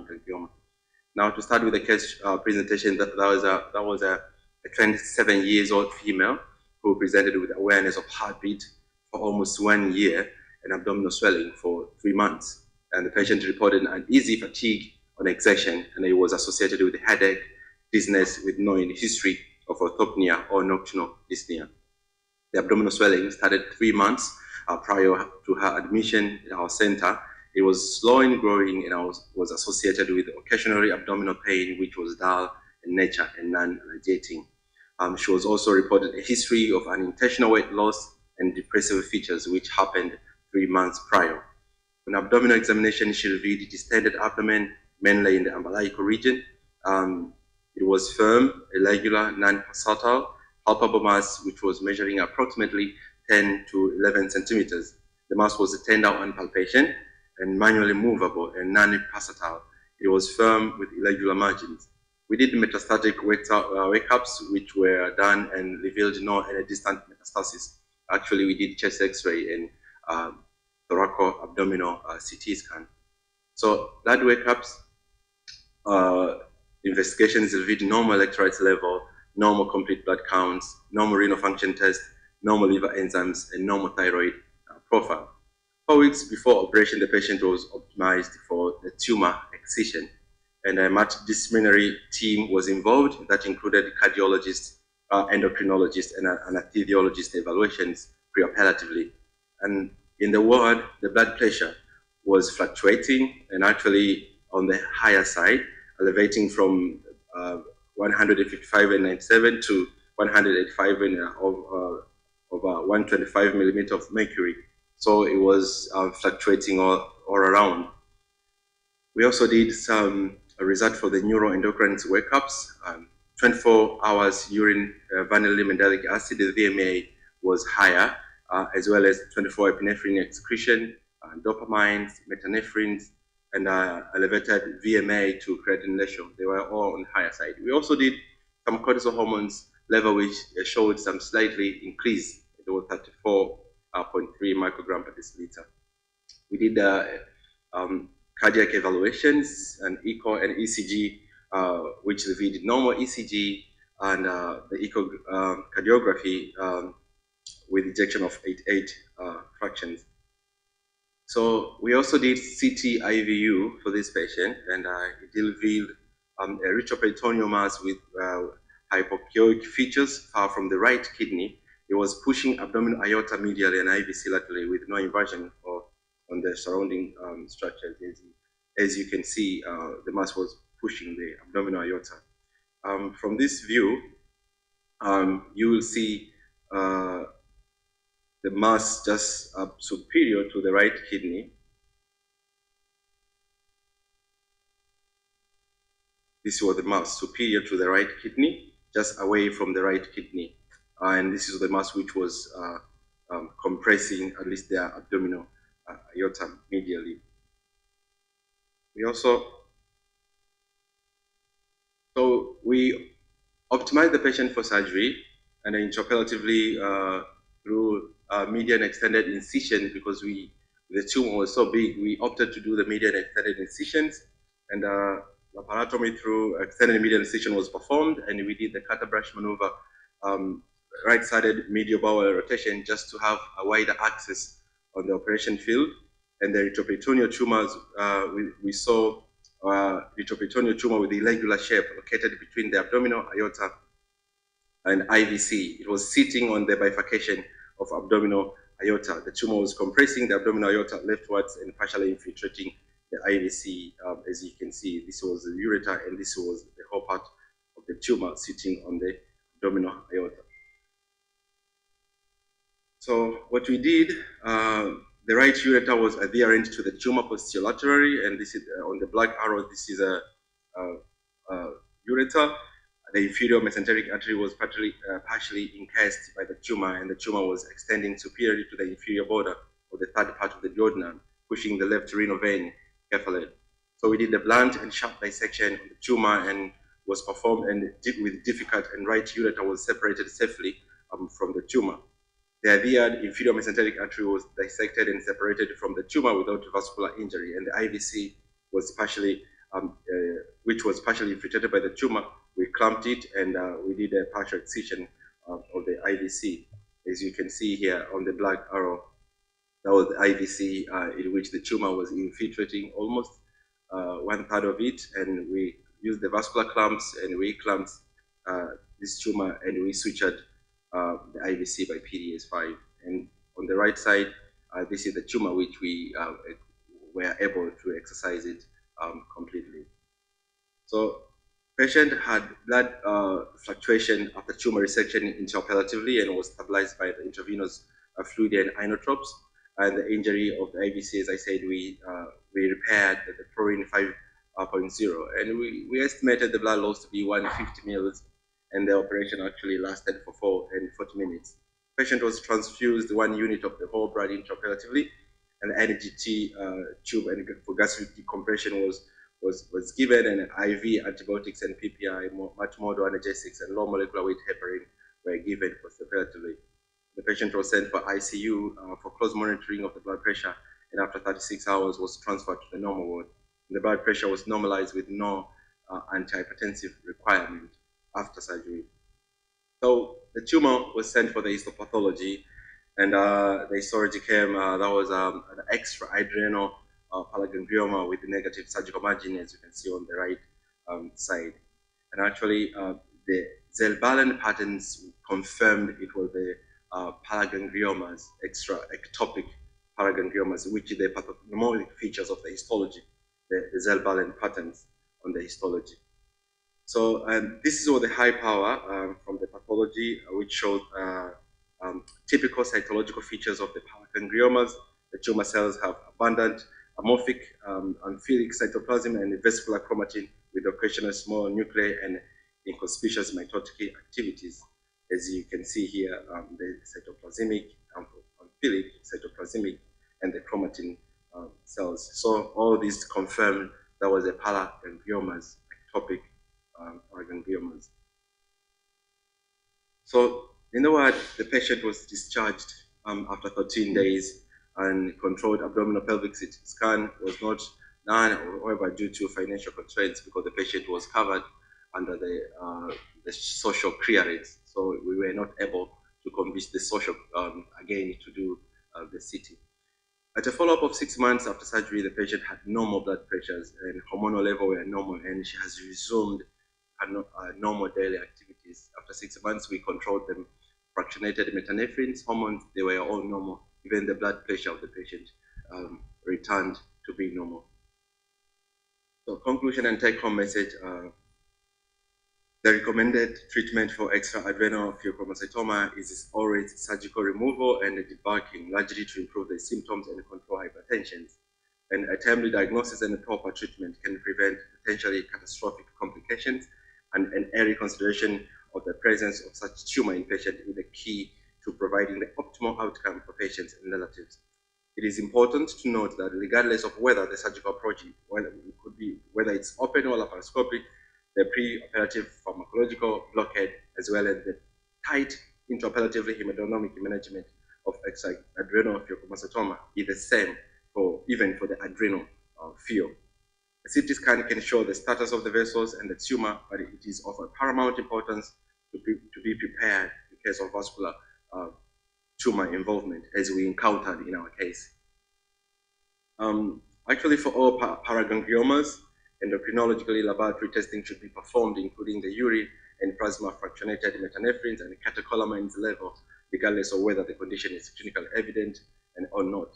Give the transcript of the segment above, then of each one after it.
cholangiocarcinoma. Now, to start with the case presentation, that was a 27-year-old female who presented with awareness of heartbeat for almost 1 year and abdominal swelling for 3 months. And the patient reported uneasy fatigue on exertion, and it was associated with headache, dizziness, with no history of orthopnea or nocturnal dyspnea. The abdominal swelling started 3 months prior to her admission in our center. It was slow in growing and was associated with occasional abdominal pain, which was dull in nature and non-radiating. She was also reported a history of unintentional weight loss and depressive features, which happened 3 months prior. On abdominal examination, she revealed distended abdomen, mainly in the umbilical region. It was firm, irregular, non-pulsatile, palpable mass, which was measuring approximately 10 to 11 centimeters. The mass was tender on palpation and manually movable and non-pulsatile. It was firm with irregular margins. We did metastatic workups, which were done and revealed no any distant metastasis. Actually, we did chest X-ray and thoraco-abdominal CT scan. So blood workups, investigations revealed normal electrolytes level, normal complete blood counts, normal renal function test, normal liver enzymes, and normal thyroid profile. 4 weeks before operation, the patient was optimized for the tumor excision, and a multidisciplinary team was involved that included cardiologists, endocrinologists, and anesthesiologist evaluations preoperatively. And in the ward, the blood pressure was fluctuating and actually on the higher side, elevating from 155/97 to 185 over 125 millimeter of mercury. So it was fluctuating all around. We also did some result for the neuroendocrine workups. 24 hours urine vanillin mandelic acid, the VMA was higher, as well as 24 epinephrine excretion, dopamine, metanephrine, and elevated VMA to creatinine ratio. They were all on the higher side. We also did some cortisol hormones level, which showed some slightly increase. It was 34.3 microgram per deciliter. We did cardiac evaluations and echo and ECG, which revealed normal ECG and the echocardiography with ejection of 88 fractions. So we also did CT IVU for this patient, and it revealed a retroperitoneal mass with hypochoric features far from the right kidney. It was pushing abdominal aorta medially and IVC laterally with no inversion on the surrounding structures. As you can see, the mass was pushing the abdominal aorta. From this view, you will see the mass just superior to the right kidney. This was the mass superior to the right kidney, just away from the right kidney. And this is the mass which was compressing at least the abdominal aorta medially. We also, so we optimized the patient for surgery, and then intraoperatively through median extended incision, because the tumor was so big, we opted to do the median extended incisions, and laparotomy through extended median incision was performed, and we did the cutter brush maneuver, right-sided medial bowel rotation, just to have a wider access on the operation field. And the retroperitoneal tumors, we saw retroperitoneal tumor with irregular shape located between the abdominal aorta and IVC. It was sitting on the bifurcation of abdominal aorta. The tumor was compressing the abdominal aorta leftwards and partially infiltrating the IVC. As you can see, this was the ureter, and this was the whole part of the tumor sitting on the abdominal aorta. So what we did, the right ureter was adherent to the tumor posterolaterally, and this is on the black arrow. This is a ureter. The inferior mesenteric artery was partially encased by the tumor, and the tumor was extending superiorly to the inferior border of the third part of the duodenum, pushing the left renal vein carefully. So we did the blunt and sharp dissection of the tumor, and was performed and with difficult, and right ureter was separated safely from the tumor. The adhered inferior mesenteric artery was dissected and separated from the tumor without vascular injury, and the IVC was partially which was partially infiltrated by the tumor. We clamped it and we did a partial excision of the IVC. As you can see here on the black arrow, that was the IVC in which the tumor was infiltrating almost 1/3 of it, and we used the vascular clamps and we clamped this tumor and we sutured the IVC by PDS5. And on the right side, this is the tumor which we were able to exercise it completely. So patient had blood fluctuation after tumor resection intraoperatively and was stabilized by the intravenous fluid and inotropes. And the injury of the IVC, as I said, we repaired the fluorine 5.0, and we estimated the blood loss to be 150 mils, and the operation actually lasted for 40 minutes. The patient was transfused 1 unit of the whole blood intraoperatively, and NGT tube and for gastric decompression was given, and IV antibiotics and PPI, much more analgesics, and low molecular weight heparin were given postoperatively. The patient was sent for ICU for close monitoring of the blood pressure, and after 36 hours was transferred to the normal ward. The blood pressure was normalized with no antihypertensive requirement after surgery. So the tumor was sent for the histopathology, and the histology came, that was an extra-adrenal paraganglioma with negative surgical margin, as you can see on the right side. And actually, the Zellballen patterns confirmed it was the paragangliomas, extra-ectopic paragangliomas, which are the pathognomonic features of the histology, the Zellballen patterns on the histology. So this is all the high power from the pathology, which showed typical cytological features of the paragangliomas. The tumor cells have abundant amorphic amphibic cytoplasm and vesicular chromatin with occasional small nuclei and inconspicuous mitotic activities. As you can see here, the cytoplasmic, amphibic, cytoplasmic, and the chromatin cells. So all these confirm that was a paragangliomas, ectopic paragangliomas. So in the ward, the patient was discharged after 13 days, and controlled abdominal pelvic CT scan was not done, however, due to financial constraints, because the patient was covered under the social clearance. So we were not able to convince the social again to do the CT. At a follow-up of 6 months after surgery, the patient had normal blood pressures and hormonal level were normal, and she has resumed her normal daily activities. After 6 months, we controlled them fractionated methanephrine's hormones, they were all normal. Even the blood pressure of the patient returned to being normal. So conclusion and take-home message, the recommended treatment for extra-adrenal pheochromocytoma is always surgical removal and debulking, largely to improve the symptoms and control hypertension. And a timely diagnosis and proper treatment can prevent potentially catastrophic complications, and an early consideration of the presence of such tumor in patients is the key to providing the optimal outcome for patients and relatives. It is important to note that regardless of whether the surgical approach, whether it's open or laparoscopic, the pre-operative pharmacological blockade, as well as the tight intraoperatively hemodynamic management of extra-adrenal pheochromocytoma is the same even for the adrenal field. The CT scan can show the status of the vessels and the tumor, but it is of paramount importance to be prepared in case of vascular tumor involvement, as we encountered in our case. Actually, for all paragangliomas, endocrinologically laboratory testing should be performed, including the urine and plasma fractionated methanephrine's and catecholamines level, regardless of whether the condition is clinically evident or not.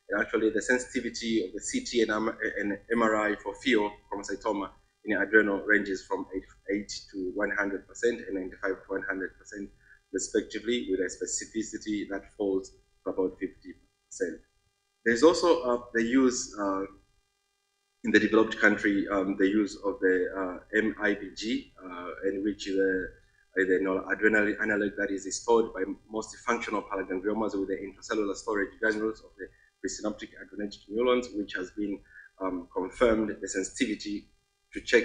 And actually, the sensitivity of the CT and MRI for pheochromocytoma in adrenal ranges from 8 to 100% and 95 to 100% respectively, with a specificity that falls to about 50%. There's also the use in the developed country, the use of the MIBG, in which the adrenal analog that is stored by multifunctional paragangliomas with the intracellular storage granules of the presynaptic adrenergic neurons, which has been confirmed the sensitivity to check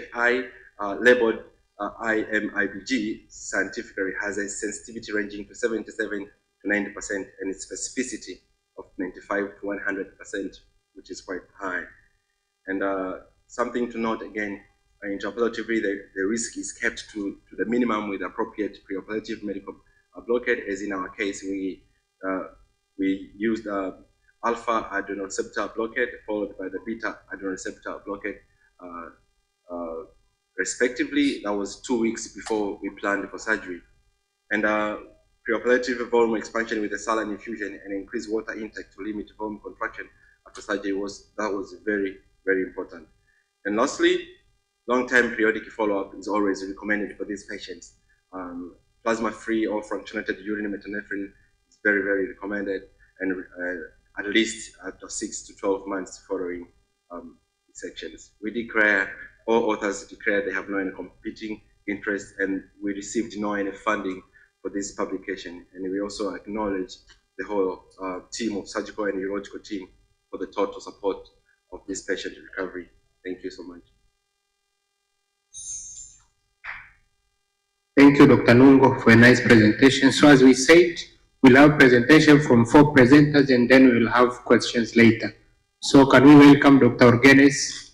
labeled IMIBG scientifically has a sensitivity ranging to 77 to 90% and its specificity of 95 to 100%, which is quite high. And something to note again, intraoperatively, the risk is kept to the minimum with appropriate preoperative medical blockade. As in our case, we used alpha adrenal receptor blockade followed by the beta adrenal receptor blockade, respectively. That was 2 weeks before we planned for surgery. And preoperative volume expansion with a saline infusion and increased water intake to limit volume contraction after surgery was very, very important. And lastly, long-term periodic follow-up is always recommended for these patients. Plasma-free or fractionated urine metanephrine is very, very recommended, and at least after 6 to 12 months following sections. We declare, all authors declare they have no any competing interest, and we received no any funding for this publication. And we also acknowledge the whole team of surgical and urological team for the total support of this patient recovery. Thank you so much. Thank you, Dr. Nungo, for a nice presentation. So as we said, we'll have presentation from 4 presenters and then we'll have questions later. So can we welcome Dr. Orgenes?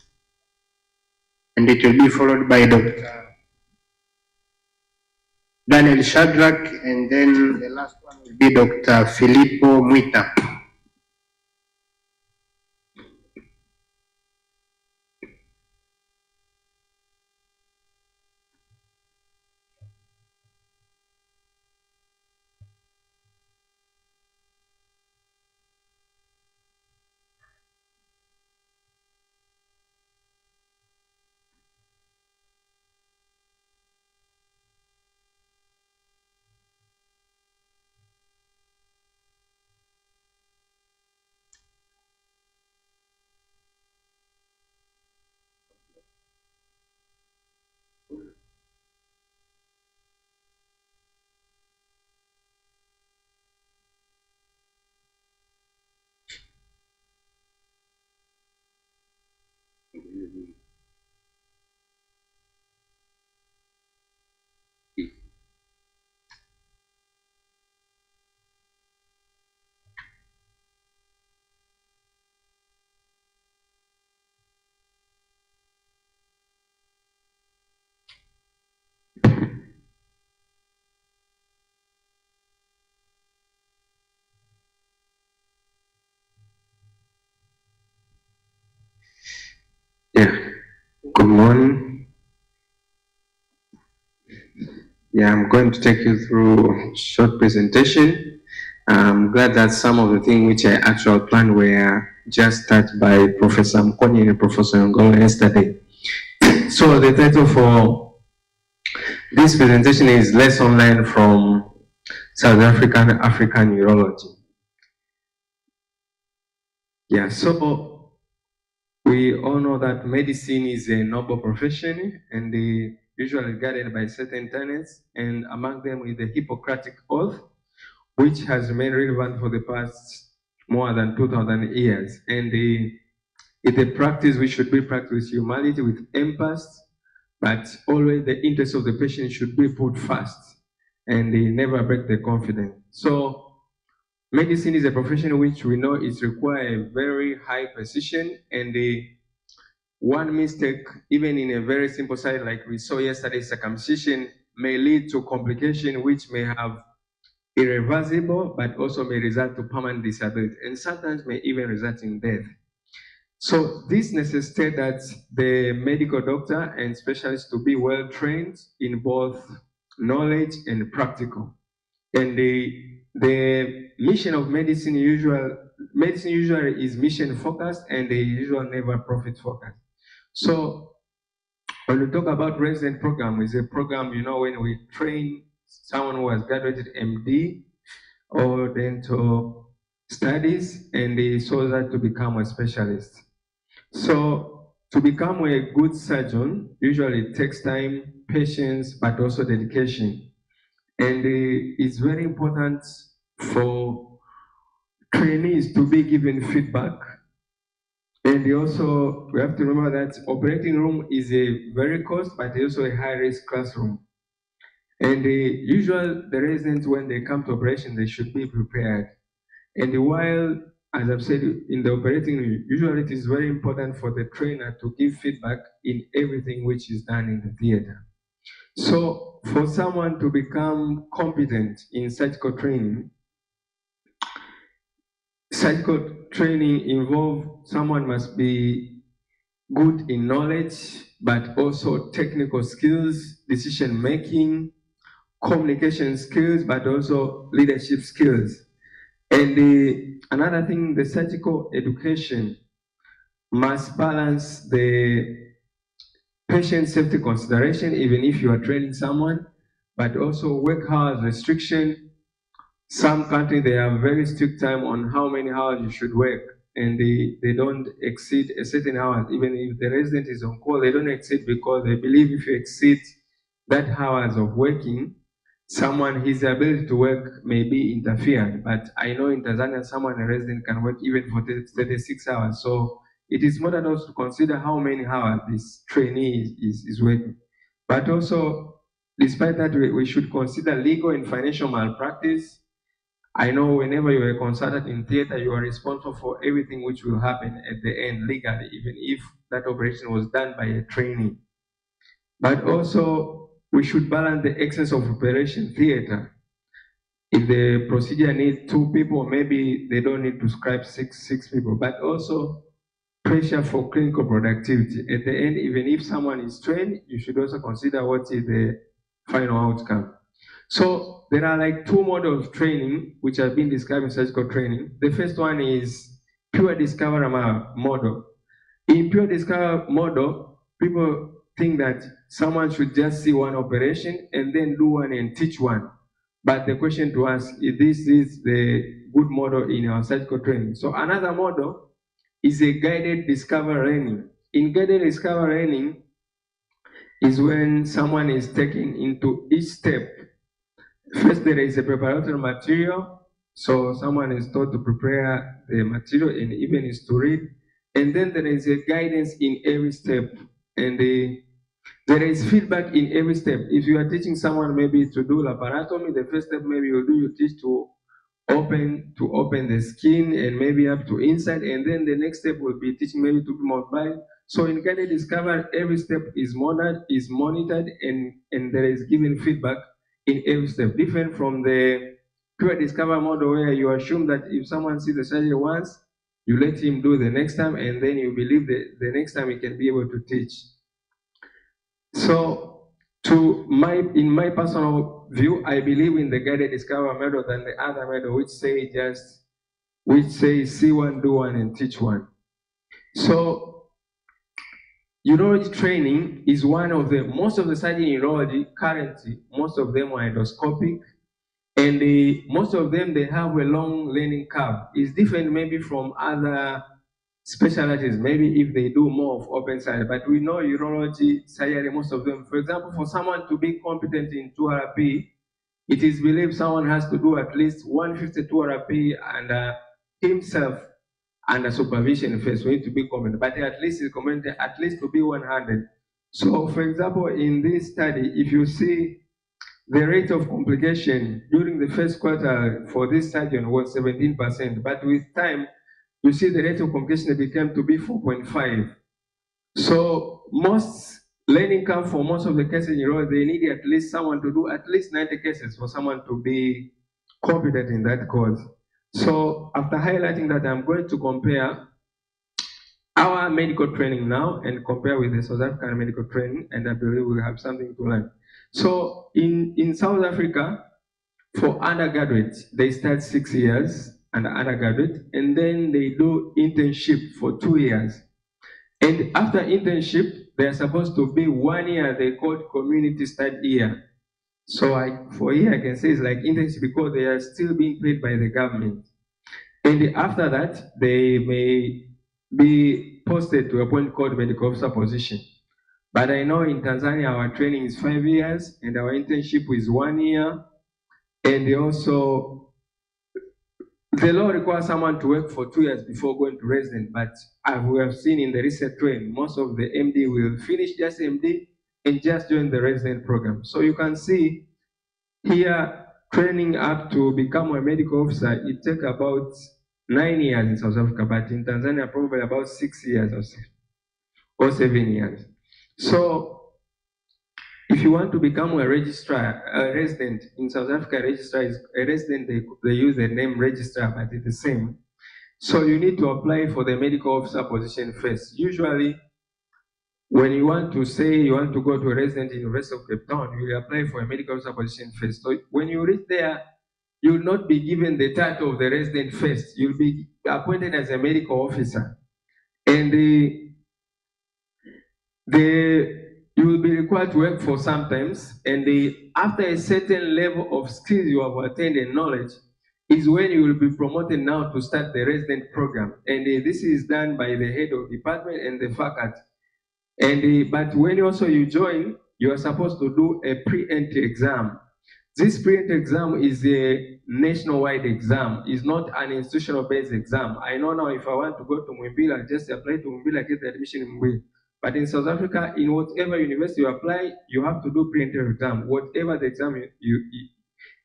And it will be followed by Dr. Daniel Shadrack, and then the last one will be Dr. Filippo Muita. Yeah, good morning. Yeah, I'm going to take you through a short presentation. I'm glad that some of the things which I actually planned were just touched by Professor Mkonyi and Professor Ngolo yesterday. So the title for this presentation is Lesson Learned from South African Urology. Yeah, so we all know that medicine is a noble profession and usually guided by certain tenets, and among them is the Hippocratic Oath, which has remained relevant for the past more than 2,000 years. And it's a practice which should be practiced with humility, with empathy, but always the interest of the patient should be put first, and they never break their confidence. So medicine is a profession which we know is require a very high precision, and one mistake, even in a very simple side like we saw yesterday, circumcision, may lead to complication which may have irreversible, but also may result to permanent disability, and sometimes may even result in death. So this necessitates that the medical doctor and specialist to be well trained in both knowledge and practical. And the mission of medicine usually is mission focused, and the usual never profit focused. So when we talk about resident program, it's a program, you know, when we train someone who has graduated MD or dental studies, and they saw that to become a specialist. So to become a good surgeon, usually it takes time, patience, but also dedication. And it's very important for trainees to be given feedback. And also, we have to remember that operating room is a very cost, but also a high-risk classroom. And the residents, when they come to operation, they should be prepared. And while as I've said, in the operating room, usually it is very important for the trainer to give feedback in everything which is done in the theater. So for someone to become competent in surgical training involves someone must be good in knowledge, but also technical skills, decision making, communication skills, but also leadership skills. And another thing, the surgical education must balance the patient safety consideration, even if you are training someone, but also work hours restriction. Some countries, they have very strict time on how many hours you should work, and they don't exceed a certain hours. Even if the resident is on call, they don't exceed, because they believe if you exceed that hours of working, his ability to work may be interfered. But I know in Tanzania, a resident can work even for 36 hours. So it is more than also to consider how many hours this trainee is working. But also, despite that, we should consider legal and financial malpractice. I know whenever you are a consultant in theater, you are responsible for everything which will happen at the end legally, even if that operation was done by a trainee. But also, we should balance the excess of operation theater. If the procedure needs 2 people, maybe they don't need to scribe six people, but also pressure for clinical productivity. At the end, even if someone is trained, you should also consider what is the final outcome. So there are like 2 models of training which have been described in surgical training. The first one is pure discovery model. In pure discovery model, people think that someone should just see one operation and then do one and teach one. But the question to ask is, this is the good model in our surgical training. So another model is a guided discovery learning. In guided discovery learning is when someone is taken into each step. First, there is a preparatory material. So someone is taught to prepare the material and even is to read. And then there is a guidance in every step. And there is feedback in every step. If you are teaching someone maybe to do laparotomy, the first step maybe you teach to open the skin and maybe up to inside, and then the next step will be teaching maybe to be mobile. So in guided discovery, every step is monitored, and there is given feedback in every step, different from the pure discovery model where you assume that if someone sees the surgery once, you let him do the next time, and then you believe that the next time he can be able to teach. So in my personal view, I believe in the guided discovery method than the other method which say see one, do one, and teach one. So urology training is one of the most of the surgery in urology currently, most of them are endoscopic, and most of them they have a long learning curve. It's different maybe from other specialties, maybe if they do more of open surgery, but we know urology surgery, most of them, for example, for someone to be competent in 2RP, it is believed someone has to do at least 150 2RP and himself under supervision first. We need to be competent, but at least is commented at least to be 100. So, for example, in this study, if you see the rate of complication during the first quarter for this surgeon was 17%, but with time, you see the rate of complication became to be 4.5. So most learning curve for most of the cases in Europe, they need at least someone to do at least 90 cases for someone to be competent in that course. So after highlighting that, I'm going to compare our medical training now and compare with the South African medical training, and I believe we have something to learn. So in South Africa, for undergraduates, they start 6 years under undergraduate, and then they do internship for 2 years. And after internship, they're supposed to be 1 year, they call it community study year. So for here, I can say it's like internship because they are still being paid by the government. And after that, they may be posted to a point called medical officer position. But I know in Tanzania, our training is 5 years, and our internship is 1 year. And also, the law requires someone to work for 2 years before going to resident, but as we have seen in the recent trend, most of the MD will finish just MD and just join the resident program. So you can see here, training up to become a medical officer, it takes about 9 years in South Africa, but in Tanzania probably about 6 years or 7 years. So if you want to become a registrar, a resident in South Africa, registrar is a resident, they use the name registrar, but it's the same. So you need to apply for the medical officer position first. Usually, when you want to say you want to go to a resident in University of Cape Town, you will apply for a medical officer position first. So when you reach there, you will not be given the title of the resident first. You'll be appointed as a medical officer. And you will be required to work for some times. And after a certain level of skills you have attained and knowledge, is when you will be promoted now to start the resident program. And this is done by the head of department and the faculty. And but when also you join, you are supposed to do a pre-entry exam. This pre-entry exam is a nationwide exam. It's not an institutional-based exam. I know now if I want to go to Mwimbila, I just apply to Mwimbila, get the admission in Mwimbila. But in South Africa, in whatever university you apply, you have to do pre-entry exam. Whatever the exam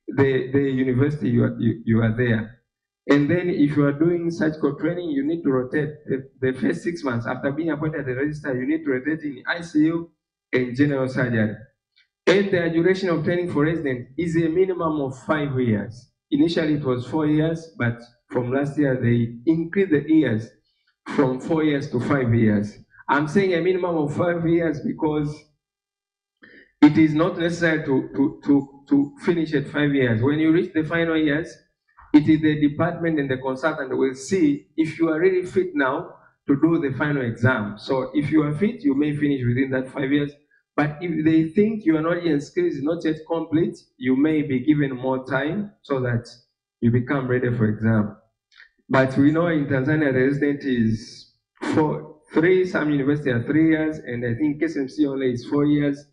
the university you are there. And then if you are doing surgical training, you need to rotate the first 6 months. After being appointed as a registrar, you need to rotate in ICU and general surgery. And the duration of training for residents is a minimum of 5 years. Initially it was 4 years, but from last year they increased the years from 4 years to 5 years. I'm saying a minimum of 5 years because it is not necessary to finish at 5 years. When you reach the final years, it is the department and the consultant will see if you are really fit now to do the final exam. So if you are fit, you may finish within that 5 years. But if they think your knowledge and skills is not yet complete, you may be given more time so that you become ready for exam. But we know in Tanzania, the resident is 3, some universities are 3 years, and I think KSMC only is 4 years.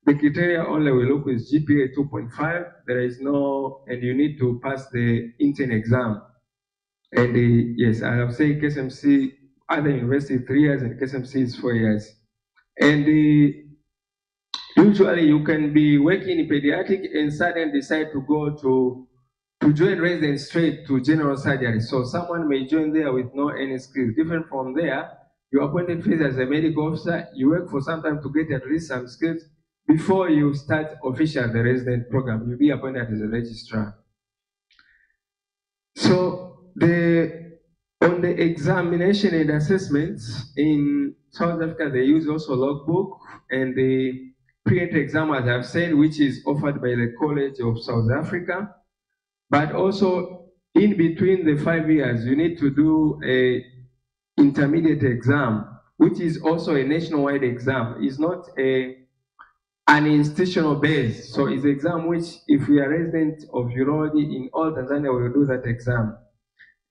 The criteria only we look is GPA 2.5. There is no, and you need to pass the intern exam. And yes, I have said KSMC, other university 3 years, and KSMC is 4 years. And usually you can be working in pediatric and suddenly decide to go to join resident straight to general surgery. So someone may join there with no any skills. Different from there, you are appointed first as a medical officer, you work for some time to get at least some skills. Before you start official the resident program, you'll be appointed as a registrar. So on the examination and assessments in South Africa, they use also logbook and the pre-entry exam, as I've said, which is offered by the College of South Africa. But also in between the 5 years, you need to do a intermediate exam, which is also a nationwide exam. It's not an institutional base. So it's an exam which, if we are resident of urology in all Tanzania, we will do that exam.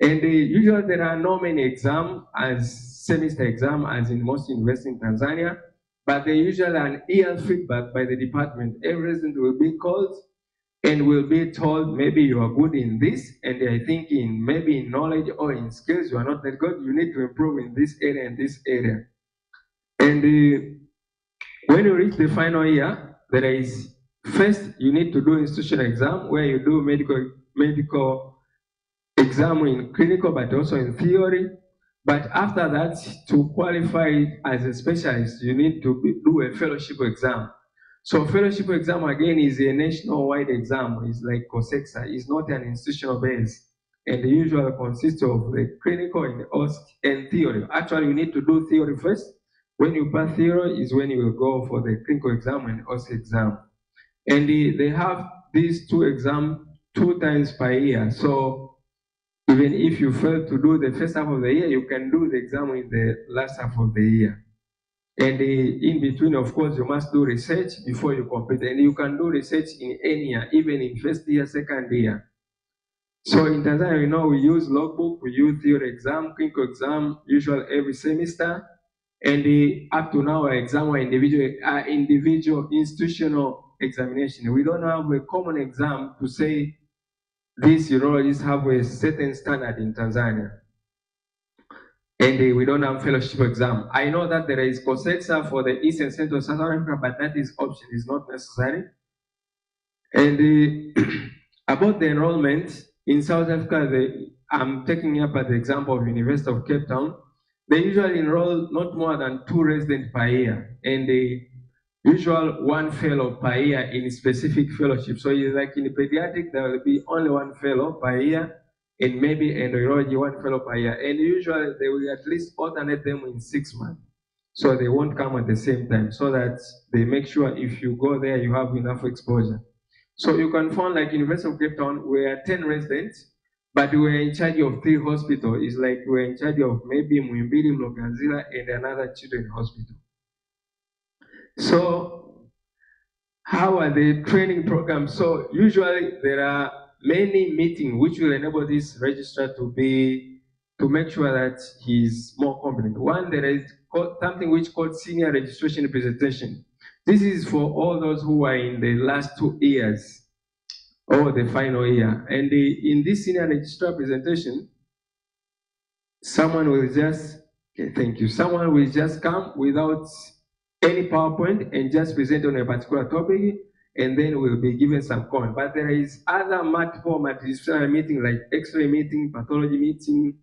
And usually there are no many exams as semester exam as in most universities in Tanzania, but they usually an year feedback by the department. Every resident will be called and will be told maybe you are good in this, and I think maybe in knowledge or in skills you are not that good, you need to improve in this area and this area. And when you reach the final year, there is first you need to do institutional exam where you do medical exam in clinical but also in theory. But after that, to qualify as a specialist, you need to do a fellowship exam. So fellowship exam again is a nationwide exam. It's like COSEXA. It's not an institutional base. And the usual consists of the clinical and and theory. Actually, you need to do theory first. When you pass theory is when you will go for the clinical exam and OSCE exam. And they have these 2 exams 2 times per year. So even if you fail to do the first half of the year, you can do the exam in the last half of the year. And in between, of course, you must do research before you complete. And you can do research in any year, even in first year, second year. So in Tanzania, you know, we use logbook, we use theory exam, clinical exam, usually every semester. And up to now, our exam are individual institutional examination. We don't have a common exam to say these urologists have a certain standard in Tanzania. And we don't have fellowship exam. I know that there is COSEXA for the East and Central South Africa, but that is option, is not necessary. And about the enrollment, in South Africa, I'm taking up as the example of University of Cape Town, they usually enroll not more than 2 residents per year, and the usual 1 fellow per year in specific fellowship. So it's like in pediatric, there will be only 1 fellow per year, and maybe in urology 1 fellow per year. And usually they will at least alternate them in 6 months. So they won't come at the same time, so that they make sure if you go there, you have enough exposure. So you can find like University of Cape Town, we are 10 residents, but we're in charge of 3 hospitals. It's like we're in charge of maybe Muimbili, Mloganzila, and another children's hospital. So how are the training programs? So usually there are many meetings which will enable this registrar to make sure that he's more competent. One, there is something which called senior registration presentation. This is for all those who are in the last 2 years or the final year. And in this senior registrar presentation, someone will just come without any PowerPoint and just present on a particular topic, and then we'll be given some comment. But there is other multiple multidisciplinary meeting like X-ray meeting, pathology meeting,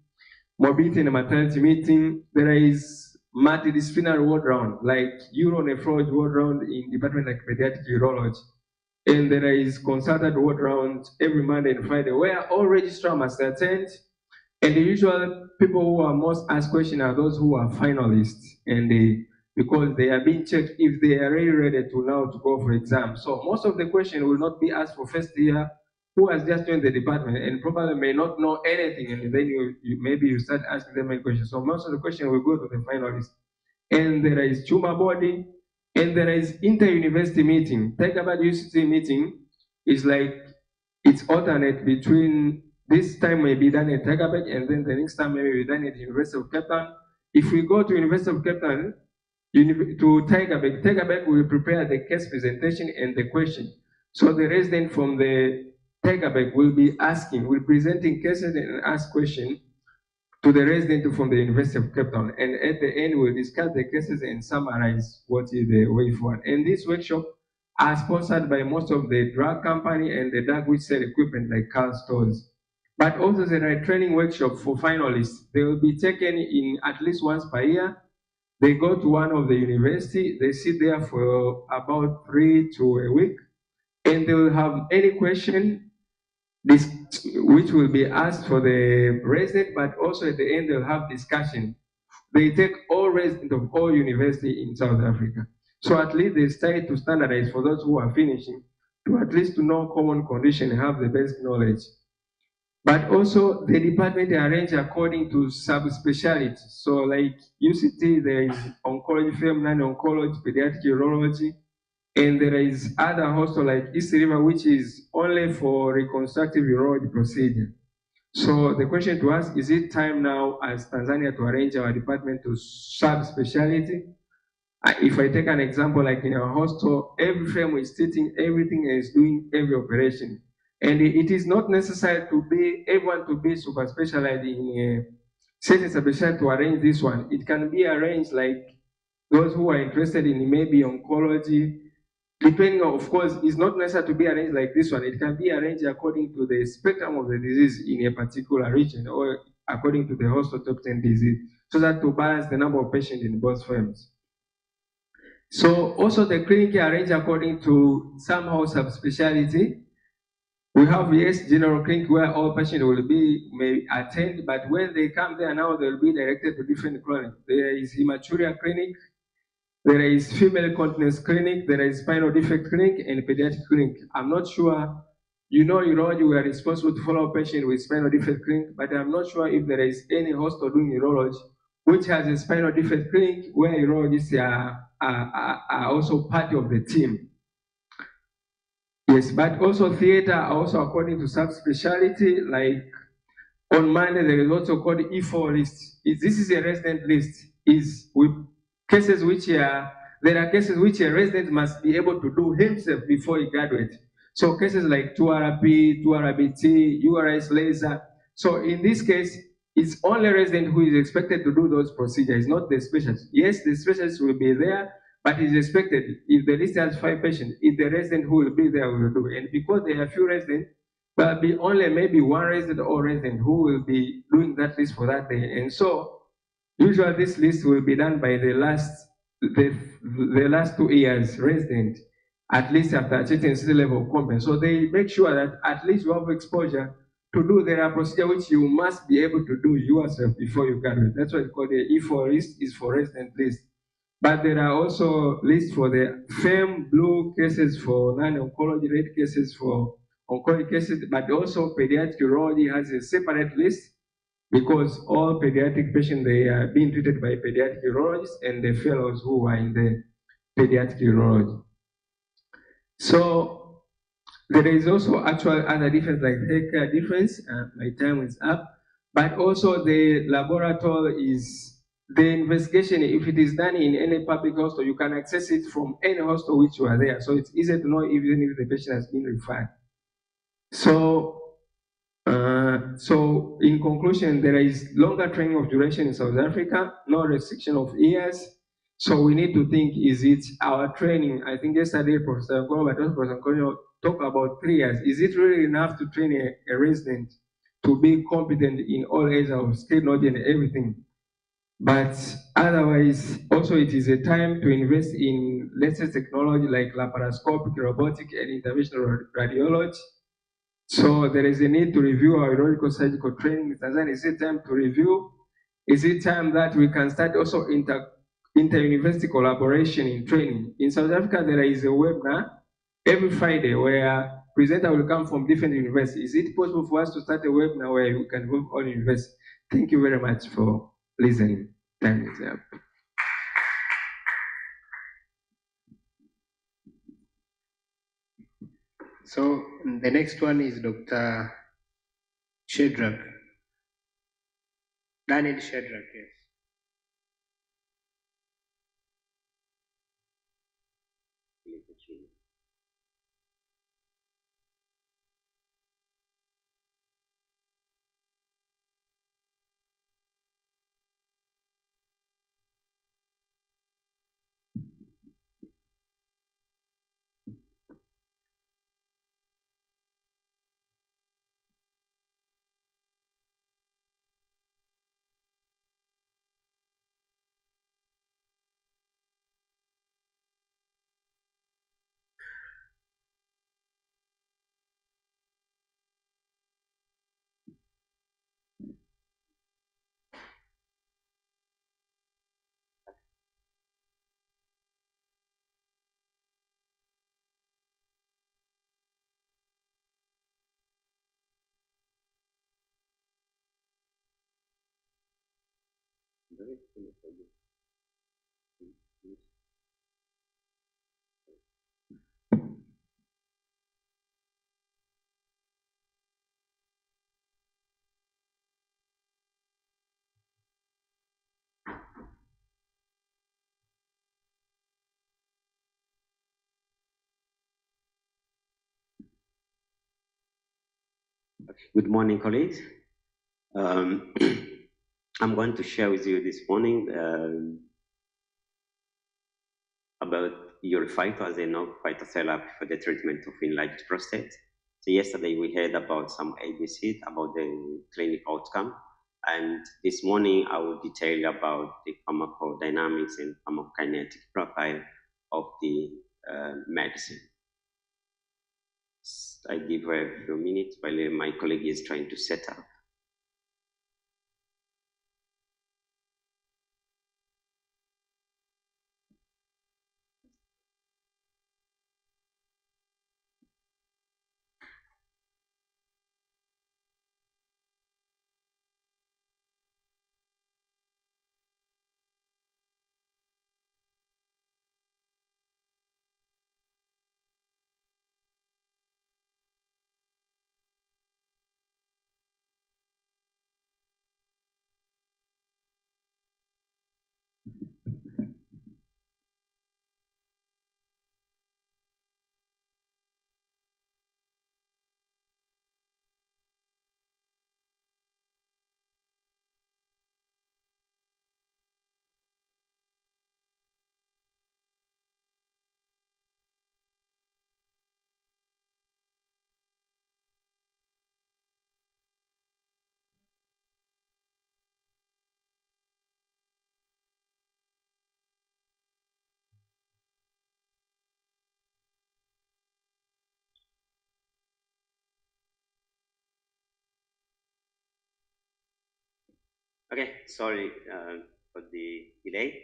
morbidity and mortality meeting. There is multidisciplinary ward round like uronephrology ward round in department like pediatric urology. And there is consultant ward round every Monday and Friday where all registrars must attend. And the usual people who are most asked questions are those who are finalists, and because they are being checked if they are really ready to now to go for exam. So most of the questions will not be asked for first year who has just joined the department and probably may not know anything, and then maybe you start asking them many questions. So most of the questions will go to the finalists. And there is tumor body, and there is inter-university meeting. Take about UCT meeting is like it's alternate between this time may be done at Tegabek, and then the next time may be done at the University of Cape Town. If we go to University of Cape Town, to Tegabek will prepare the case presentation and the question. So the resident from the Tegabek will be presenting cases and ask questions to the resident from the University of Cape Town. And at the end, we'll discuss the cases and summarize what is the way forward. And this workshop are sponsored by most of the drug company and the drug which sell equipment like car stores. But also there are training workshops for finalists. They will be taken in at least once per year. They go to one of the university, they sit there for about 3 to a week, and they will have any question which will be asked for the resident, but also at the end they'll have discussion. They take all residents of all university in South Africa. So at least they try to standardize for those who are finishing, to at least to know common condition and have the basic knowledge. But also the department arrange according to subspecialties. So like UCT, there is oncology, feminine oncology, pediatric urology, and there is other hospital like East River, which is only for reconstructive urology procedure. So the question to us, is it time now as Tanzania to arrange our department to subspecialty? If I take an example, like in our hospital, every frame is treating everything and is doing every operation. And it is not necessary to be everyone to be super specialized in a certain specialty to arrange this one. It can be arranged like those who are interested in maybe oncology, depending on, of course, it's not necessary to be arranged like this one. It can be arranged according to the spectrum of the disease in a particular region or according to the hospital top 10 disease, so that to balance the number of patients in both firms. So also the clinic arranged according to somehow subspecialty. We have, yes, general clinic where all patients may attend, but when they come there now, they'll be directed to different clinics. There is hematuria clinic, there is female continence clinic, there is spinal defect clinic, and pediatric clinic. I'm not sure, urology, we are responsible to follow patients with spinal defect clinic, but I'm not sure if there is any hospital doing urology which has a spinal defect clinic where urologists are also part of the team. Yes, but also theater, also according to subspecialty, like on Monday there is also called E4 list. This is a resident list. Is with cases which there are cases which a resident must be able to do himself before he graduates. So cases like 2RP, 2RBT, URS laser. So in this case, it's only resident who is expected to do those procedures, not the specialist. Yes, the specialist will be there, but it's expected if the list has 5 patients, if the resident who will be there will do. And because there are few residents, there'll be only maybe one resident or resident who will be doing that list for that day. And so usually this list will be done by the last 2 years resident, at least after achieving a certain level of competence. So they make sure that at least you have exposure to do the procedure which you must be able to do yourself before you graduate. That's what we call the E4 list, is for resident list. But there are also lists for the FEM, blue cases for non-oncology, red cases for oncology cases, but also pediatric urology has a separate list because all pediatric patients, they are being treated by pediatric urologists and the fellows who are in the pediatric urology. So there is also actual other difference like healthcare difference. My time is up. But also the laboratory is the investigation. If it is done in any public hospital, you can access it from any hospital which you are there. So it's easy to know even if the patient has been referred. So in conclusion, there is longer training of duration in South Africa, no restriction of years. So we need to think, is it our training? I think yesterday Professor Ngoma, Professor Nkonyo talked about 3 years. Is it really enough to train a resident to be competent in all areas of skilled knowledge and everything? But otherwise, also it is a time to invest in latest technology like laparoscopic, robotic, and interventional radiology. So there is a need to review our urological surgical training in Tanzania. Is it time to review? Is it time that we can start also inter-university collaboration in training? In South Africa, there is a webinar every Friday where presenter will come from different universities. Is it possible for us to start a webinar where we can involve all universities? Thank you very much for listening. Time is up. So the next one is Dr. Shedrack. Daniel Shedrack, yes. Good morning, colleagues. I'm going to share with you this morning about urifito as a novel phytotherapy for the treatment of enlarged prostate. So yesterday we heard about some ABCs about the clinical outcome, and this morning I will detail about the pharmacodynamics and pharmacokinetic profile of the medicine. I give her a few minutes while my colleague is trying to set up. Okay, sorry for the delay.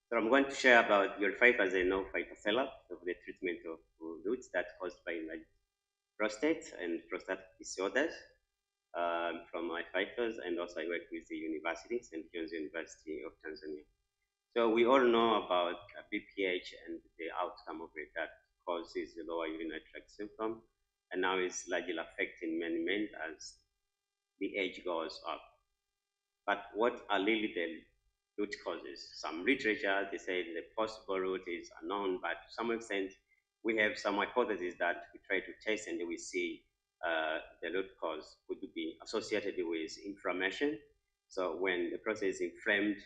So I'm going to share about Urify as a no phytotherapy of the treatment of roots that caused by prostate and prostatic disorders from my fighters, and also I work with the university, St. John's University of Tanzania. So we all know about BPH and the outcome of it that causes the lower urinary tract symptom, and now it's largely affecting many men as the age goes up. But what are really the root causes? Some literature, they say the possible root is unknown, but to some extent, we have some hypotheses that we try to test and we see the root cause could be associated with inflammation. So when the process is inflamed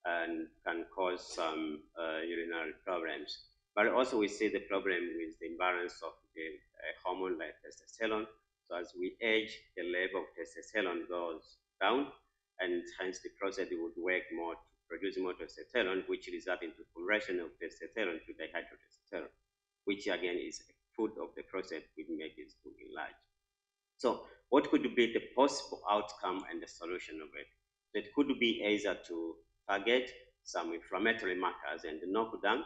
and can cause some urinary problems. But also we see the problem with the imbalance of the hormone like testosterone. So as we age, the level of testosterone goes down, and hence the process would work more to produce more testosterone, which results into conversion of testosterone to dihydrotestosterone, which again is a food of the process which makes it to enlarge. So what could be the possible outcome and the solution of it? So it could be either to target some inflammatory markers and knock down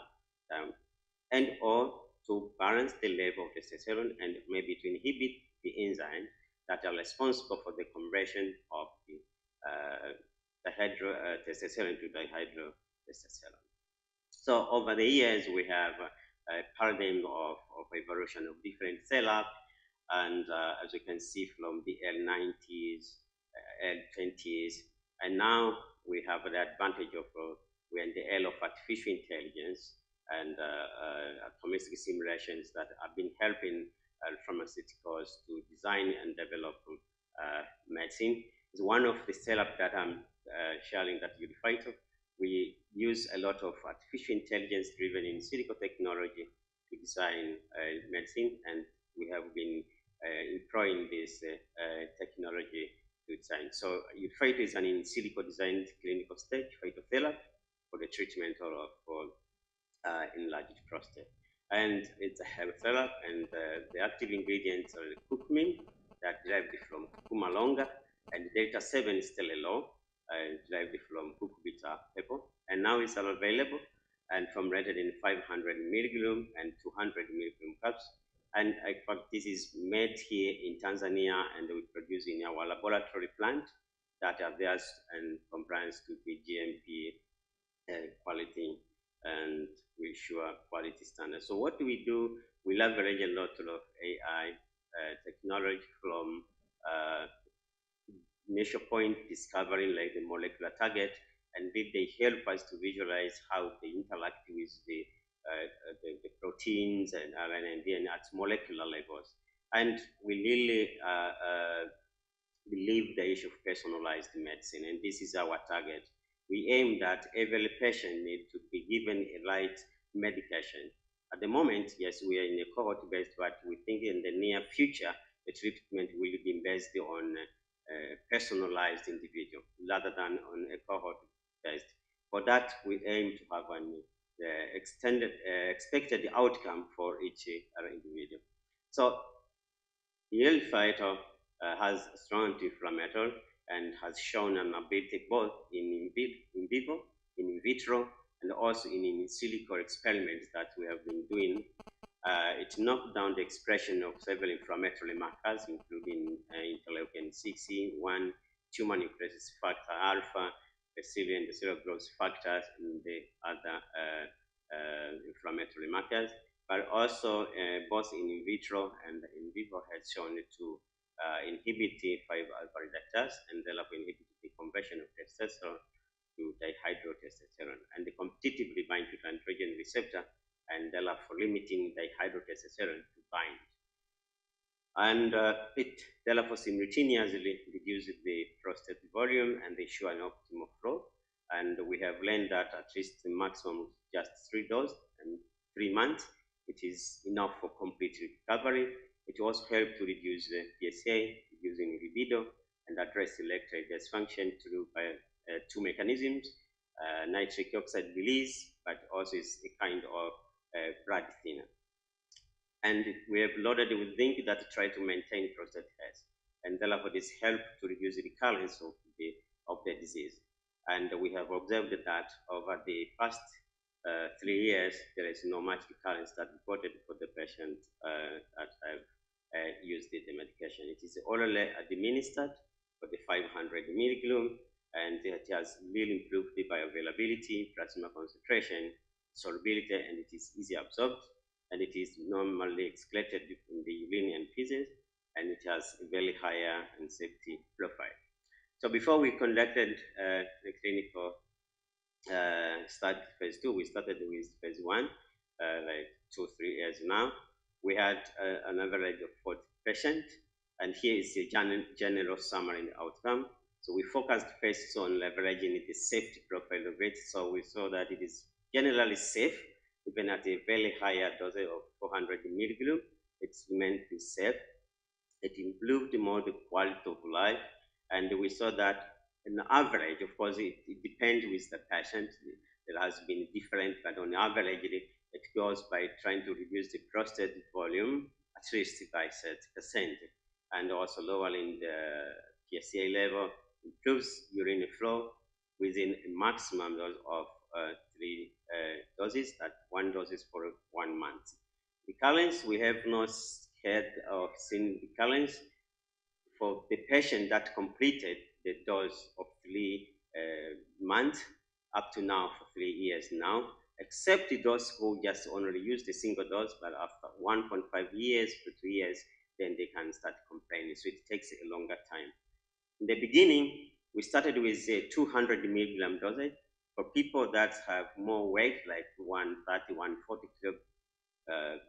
and or to balance the level of testosterone and maybe to inhibit the enzyme that are responsible for the conversion of the testosterone to dihydrotestosterone. So over the years, we have a paradigm of evolution of different setup, and as you can see from the L90s, L20s, and now we have the advantage of we're in the era of artificial intelligence and atomistic simulations that have been helping pharmaceuticals to design and develop medicine. It's one of the setup that I'm sharing that Urify. We use a lot of artificial intelligence driven in silico technology to design medicine, and we have been employing this technology to design. So Urify is an in silico designed clinical stage phytotherapy for the treatment of enlarged prostate. And it's a hair therapy, and the active ingredients are curcumin that derived from curcuma longa, and delta 7 is stellalol, derived from cucurbita pepper, and now it's available and formulated in 500 milligram and 200 milligram cups. And in fact, this is made here in Tanzania, and we produce in our laboratory plant that are there and compliance to the GMP quality, and we ensure quality standards. So what do? We leverage a lot of AI technology from measure point discovering like the molecular target, and they help us to visualize how they interact with the proteins and RNA at molecular levels. And we really believe the issue of personalized medicine, and this is our target. We aim that every patient needs to be given a right medication. At the moment, yes, we are in a cohort-based, but we think in the near future, the treatment will be based on personalized individual rather than on a cohort-based. For that, we aim to have an expected outcome for each individual. So the fighter has a strong anti-inflammatory and has shown an ability both in vivo, in vitro, and also in silico experiments that we have been doing. It knocked down the expression of several inflammatory markers, including interleukin 6, 1, tumor necrosis factor alpha, and the cell growth factors, and the other inflammatory markers, but also both in vitro and in vivo has shown to inhibit 5-alpha reductase and therefore inhibit the conversion of testosterone to dihydrotestosterone, and they competitively bind to the androgen receptor and therefore limiting dihydrotestosterone to bind. And it therefore simultaneously reduces the prostate volume and they show an optimal flow. And we have learned that at least the maximum just 3 doses and 3 months, it is enough for complete recovery. It also helps to reduce the PSA, reducing libido, and address erectile dysfunction through two mechanisms, nitric oxide release, but also is a kind of blood thinner. And we have loaded with zinc that try to maintain prostate health, and therefore this helps to reduce the recurrence of the disease. And we have observed that over the past 3 years, there is no much recurrence that reported for the patient that have used the medication. It is orally administered for the 500 milligram, and it has really improved the bioavailability, plasma concentration, solubility, and it is easy absorbed, and it is normally excreted in the urine and feces, and it has a very higher and safety profile. So before we conducted the clinical start phase 2, we started with phase 1, like 2-3 years now. We had an average of 40 patients, and here is the general summary outcome. So we focused first on leveraging the safety profile of it. So we saw that it is generally safe, even at a very higher dose of 400 milligram. It's meant to be safe. It improved more the quality of life, and we saw that on average, of course, it depends with the patient. There has been different, but on average, it goes by trying to reduce the prostate volume at least by 30%, and also lowering the PSA level, improves urine flow within a maximum dose of 3 doses, that 1 dose is for 1 month. Recurrence, we have not had or seen recurrence for the patient that completed the dose of 3 months up to now for 3 years now, except those who just only used a single dose, but after 1.5 years to 2 years, then they can start complaining. So it takes a longer time. In the beginning, we started with a 200 milligram dosage for people that have more weight, like 130, 140 kilo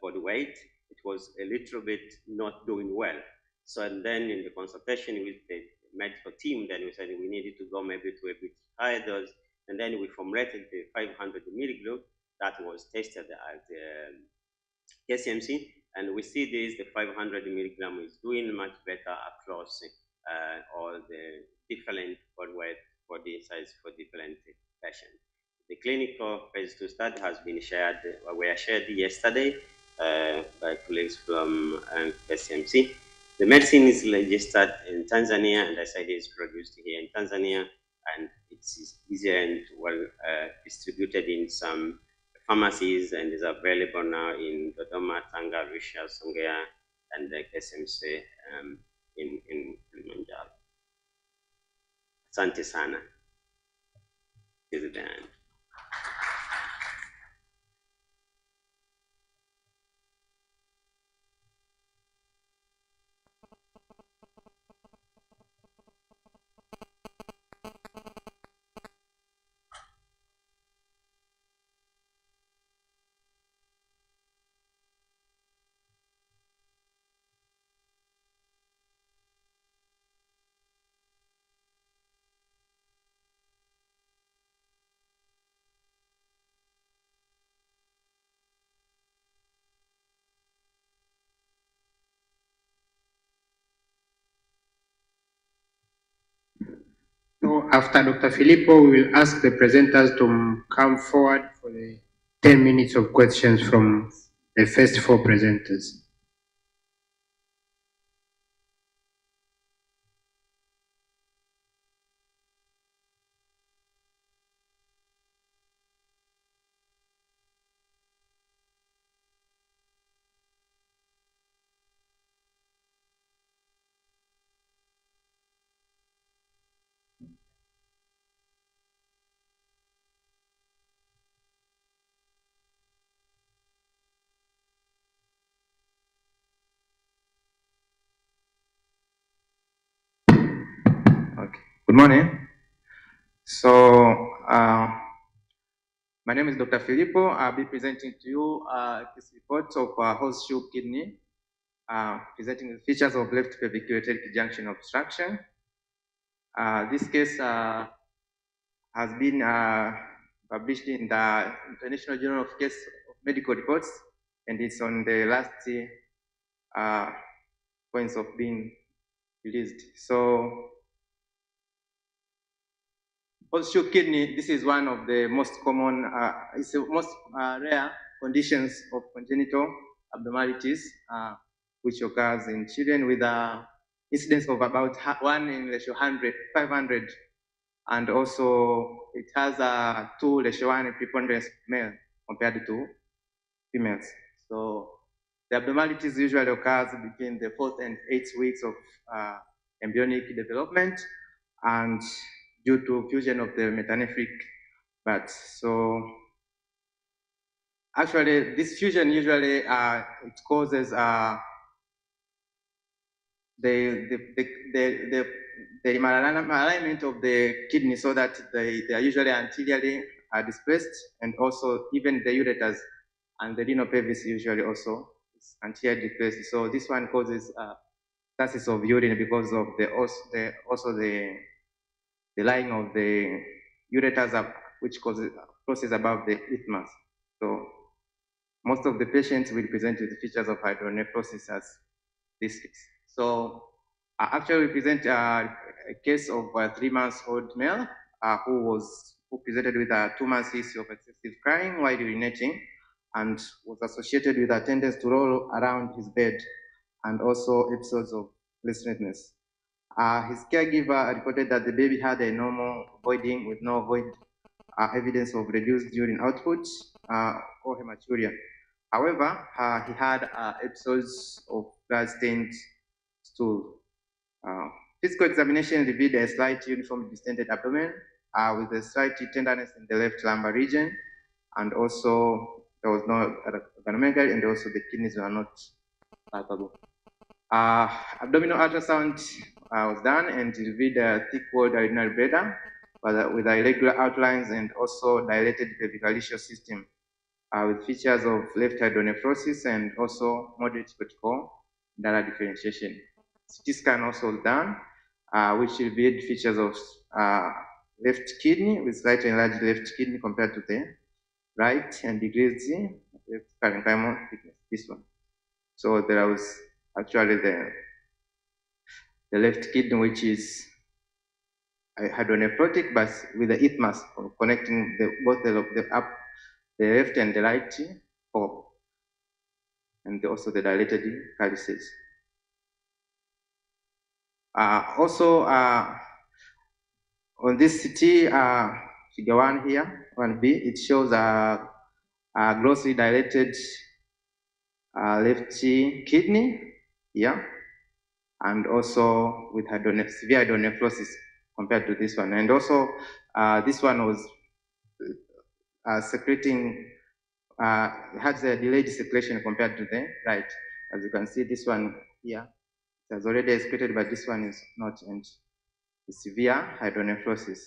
body weight. It was a little bit not doing well. So and then in the consultation with the medical team, then we said we needed to go maybe to a bit higher dose, and then we formulated the 500 milligram that was tested at the KCMC, and we see this, the 500 milligram is doing much better across all the different body weight, body size for different patients. The clinical phase 2 study has been shared, were shared yesterday by colleagues from KCMC. The medicine is registered in Tanzania, and as I said, is produced here in Tanzania, and it's easier and well distributed in some pharmacies, and is available now in Dodoma, Tanga, Arusha, Songea, and the KCMC in Kilimanjaro. Asante sana. This is the end. So after Dr. Filippo, we will ask the presenters to come forward for the 10 minutes of questions from the first 4 presenters. Okay. Good morning. So, my name is Dr. Filippo. I'll be presenting to you this report of horseshoe kidney, presenting the features of left pelvic ureteric junction obstruction. This case has been published in the International Journal of Case of Medical Reports, and it's on the last points of being released. So, horseshoe kidney, this is one of the most common, it's the most rare conditions of congenital abnormalities, which occurs in children with an incidence of about 1 in ratio 500 and also it has a 2:1 preponderance of male compared to females. So the abnormalities usually occurs between the 4th and 8th weeks of embryonic development and due to fusion of the metanephric buds. So actually this fusion usually it causes the malalignment of the kidney so that they are usually anteriorly displaced, and also even the ureters and the renal pelvis usually also is anteriorly displaced. So this one causes stasis of urine because of the lying of the ureters up, which crosses above the isthmus. So most of the patients will present with features of hydronephrosis as this case. So actually we present a case of a 3-month-old male who presented with a 2-month history of excessive crying while urinating and was associated with a tendency to roll around his bed and also episodes of listlessness. His caregiver reported that the baby had a normal voiding with no void evidence of reduced urine output or hematuria. However, he had episodes of blood-stained stool. Physical examination revealed a slight uniform distended abdomen with a slight tenderness in the left lumbar region, and also there was no organomegaly, and also the kidneys were not palpable. Abdominal ultrasound was done and revealed a thick-walled urinary bladder with irregular outlines and also dilated pelvic system with features of left hydronephrosis and also moderate vertical data differentiation. CT scan also was done, which revealed features of left kidney with slightly enlarged left kidney compared to the right, and decreased left parenchymal thickness, this one. So there was actually the left kidney, which is hydronephrotic, but with the isthmus connecting both the left and the right pole, and also the dilated calyces. Also, on this CT, figure 1 here, 1B, it shows a grossly dilated left kidney here, and also with severe hydronephrosis compared to this one. And also, this one was secreting, has a delayed secretion compared to the right. As you can see, this one here, it has already excreted, but this one is not, and severe hydronephrosis.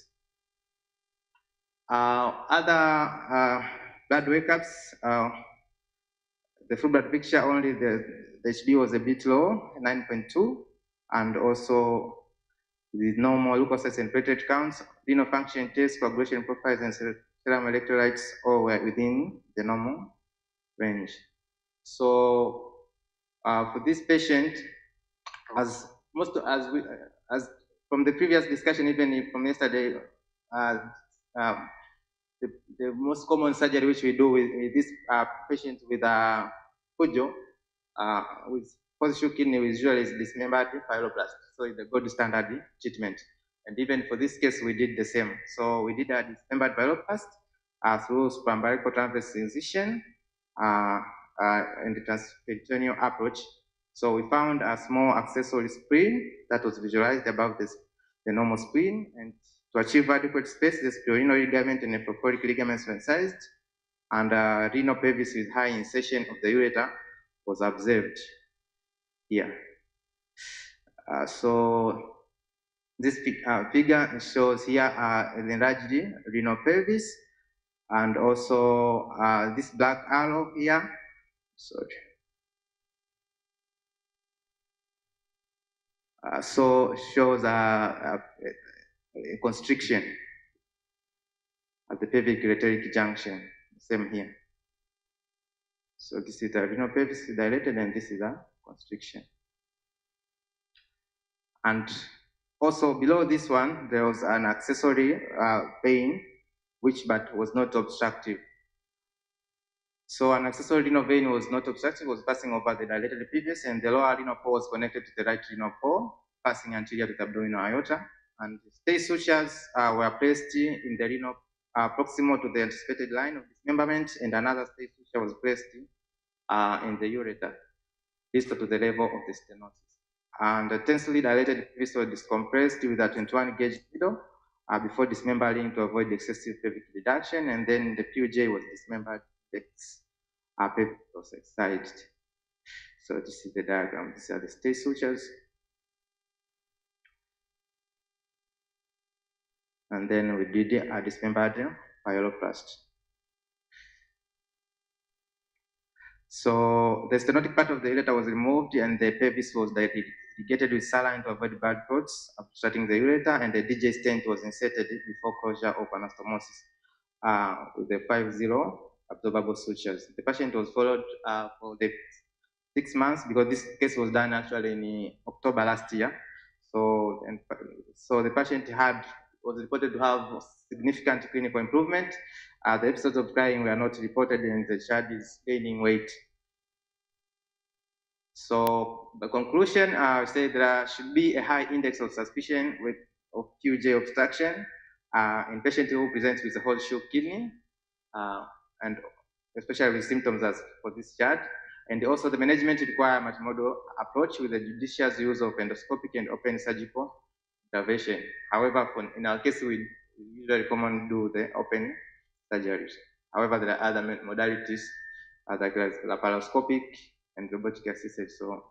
Other blood workups, the full blood picture, only the HB was a bit low, 9.2, and also with normal leukocytes and platelet counts, renal function tests, coagulation profiles, and serum electrolytes all were within the normal range. So for this patient, as from the previous discussion, even from yesterday, the most common surgery which we do with this patient with Fujo, with positive kidney, usually is dismembered pyeloplasty. So it's the gold standard treatment. And even for this case, we did the same. So we did a dismembered pyeloplasty through supraumbilical transverse incision and the transperitoneal approach. So we found a small accessory spleen that was visualized above the normal spleen, and to achieve adequate space, the splenorenal ligament and nephrophoric ligaments were incised, and renal pelvis with high insertion of the ureter was observed here. So this figure shows here an enlarged renal pelvis, and also this black arrow here, sorry. So shows a constriction at the pelvic ureteric junction, same here. So this is the renal pelvis dilated, and this is a constriction. And also below this one, there was an accessory vein, but was not obstructive. So an accessory renal vein was not obstructive, was passing over the dilated pelvis, and the lower renal pole was connected to the right renal pole, passing anterior to the abdominal aorta. and stay sutures were placed in the renal proximal to the anticipated line of dismemberment, and another stay suture was placed in the ureter, distal to the level of the stenosis. And the tensely dilated pelvis was decompressed with a 21 gauge needle before dismembering to avoid excessive pelvic reduction, and then the PUJ was dismembered, the pelvic was excised. So this is the diagram. These are the stay sutures. And then we did a dismembered pyeloplasty. So the stenotic part of the ureter was removed and the pelvis was irrigated with saline to avoid blood clots obstructing the ureter, and the DJ stent was inserted before closure of anastomosis with the 5-0 absorbable sutures. The patient was followed for the 6 months because this case was done actually in October last year. So the patient was reported to have significant clinical improvement. The episodes of crying were not reported, and the child is gaining weight. So the conclusion, say there should be a high index of suspicion of QJ obstruction in patient who presents with a horseshoe kidney, and especially with symptoms as for this chart. And also the management require a multimodal approach with the judicious use of endoscopic and open surgical intervention. However, in our case, we usually commonly do the open surgeries. However, there are other modalities like laparoscopic and robotic assisted, so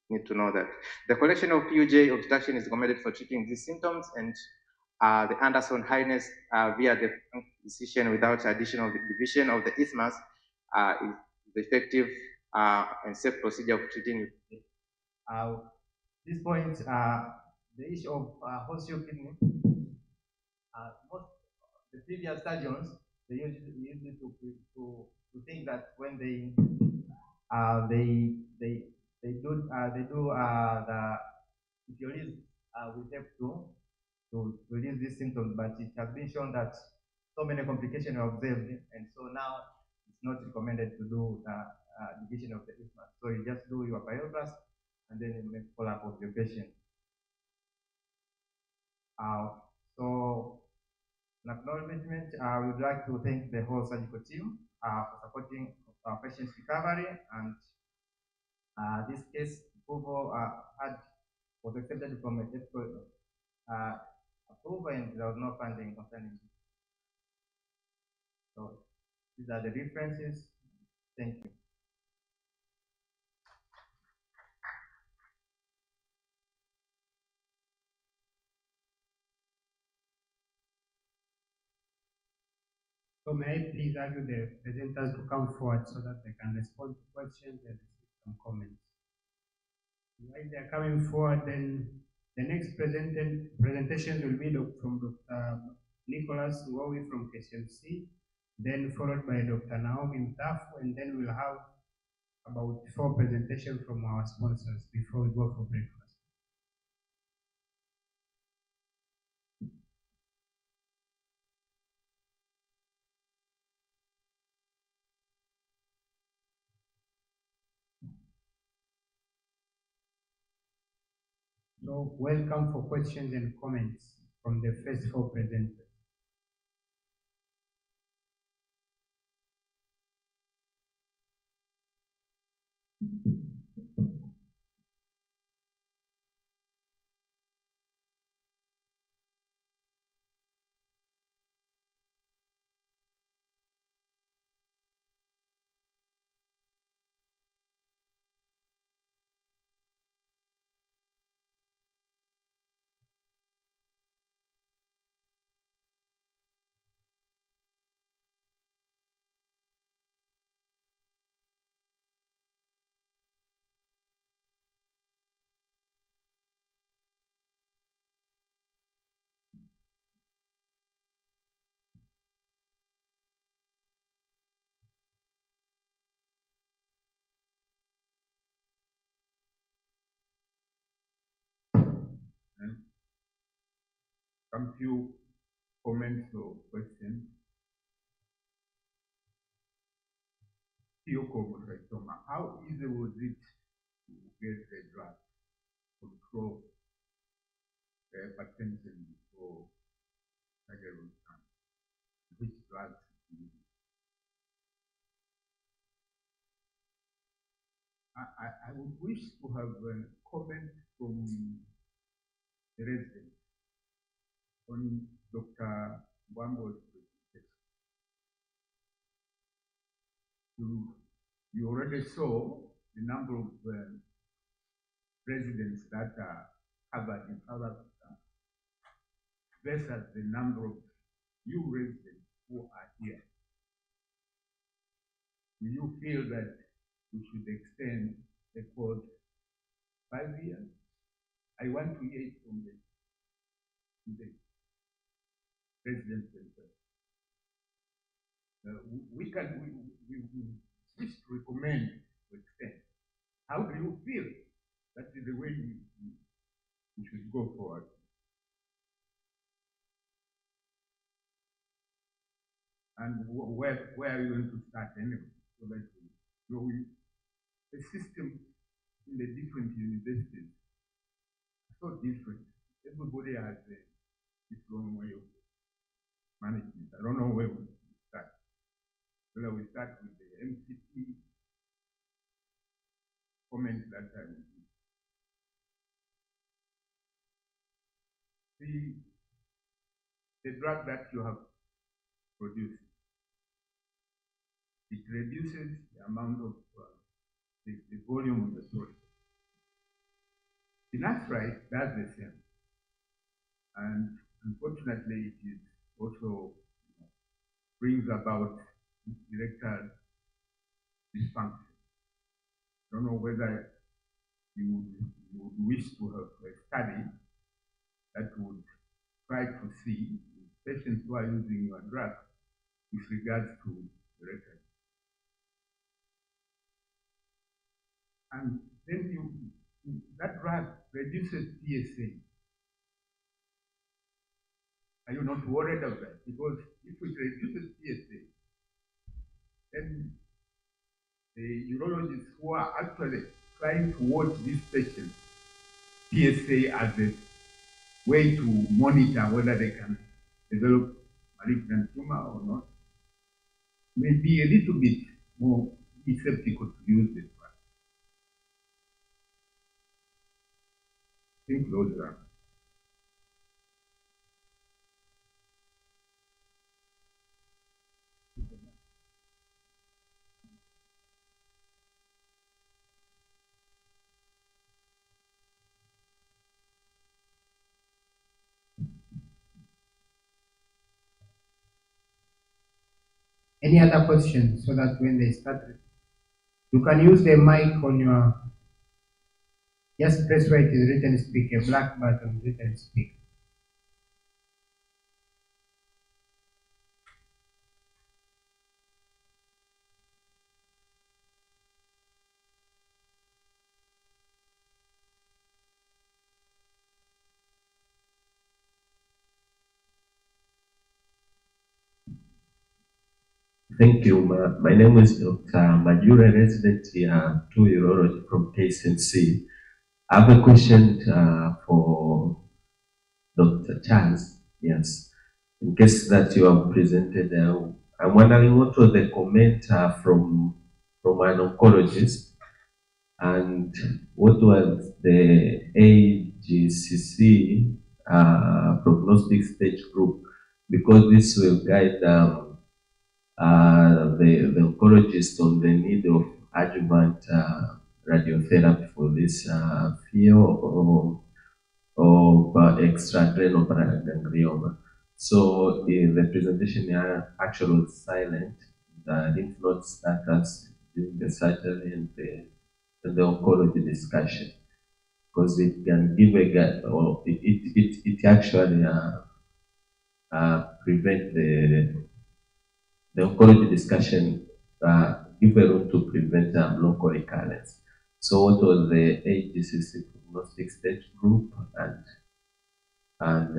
you need to know that. The collection of PUJ obstruction is recommended for treating these symptoms, and the Anderson highness via the decision without additional division of the isthmus is the effective and safe procedure of treating. This point, the issue of horseshoe kidney, most the previous surgeons, they usually use it to think that when they do the etiology will help to reduce these symptoms, but it has been shown that so many complications are observed, and so now it's not recommended to do the division of the isthmus. So you just do your pyeloplasty and then you make follow-up of your patient. So in acknowledgement, we would like to thank the whole surgical team for supporting our patient's recovery, and this case approval was accepted from a approval, and there was no funding concerning it. So these are the differences. Thank you. So may I please ask the presenters to come forward so that they can respond to questions and receive some comments. While they are coming forward, then the next presentation will be from Dr. Nicholas Ngowi from KCMC, then followed by Dr. Naomi Mtafu, and then we'll have about 4 presentations from our sponsors before we go for breakfast. So welcome for questions and comments from the first 4 presenters. Some few comments or questions. How easy was it to get a drug control hypertension before surgery was done? Which drugs to use? I would wish to have a comment from the resident on Dr. Wambo's presentation. You already saw the number of residents that are covered in South Africa versus the number of new residents who are here. Do you feel that we should extend the code 5 years? I want to hear it from the residents themselves. We wish to recommend to extend. How do you feel? That is the way we should go forward. And where are you going to start anyway? So that the system in the different universities are so different. Everybody has its own way of management. I don't know where we start. Whether we start with the MCP comment that I will give. The drug that you have produced, it reduces the amount of the volume of the soil. The nitrite does the same, and unfortunately, it is also brings about erectile dysfunction. I don't know whether you would wish to have a study that would try to see patients who are using your drug with regards to erectile. And then that drug reduces PSA. Are you not worried of that? Because if it reduces PSA, then the urologists who are actually trying to watch these patients, PSA as a way to monitor whether they can develop malignant tumor or not, may be a little bit more skeptical to use this drug. I think those are. Any other questions so that when they start, you can use the mic on your, just press where it is written speak, a black button written speak. Thank you. My name is Dr. Majura, resident here, 2 urology from KSNC. I have a question for Dr. Charles. Yes. In case that you have presented, I'm wondering what was the comment from an oncologist, and what was the AGCC prognostic stage group, because this will guide the oncologist on the need of adjuvant radiotherapy for this fear of extraadrenal ganglioma. So in the presentation here actually was silent, the lymph node status during the surgery and the oncology discussion, because it can give a gap, or it actually prevent the oncology discussion, give a room to prevent local recurrence. So what was the AGCC prognostic stage group and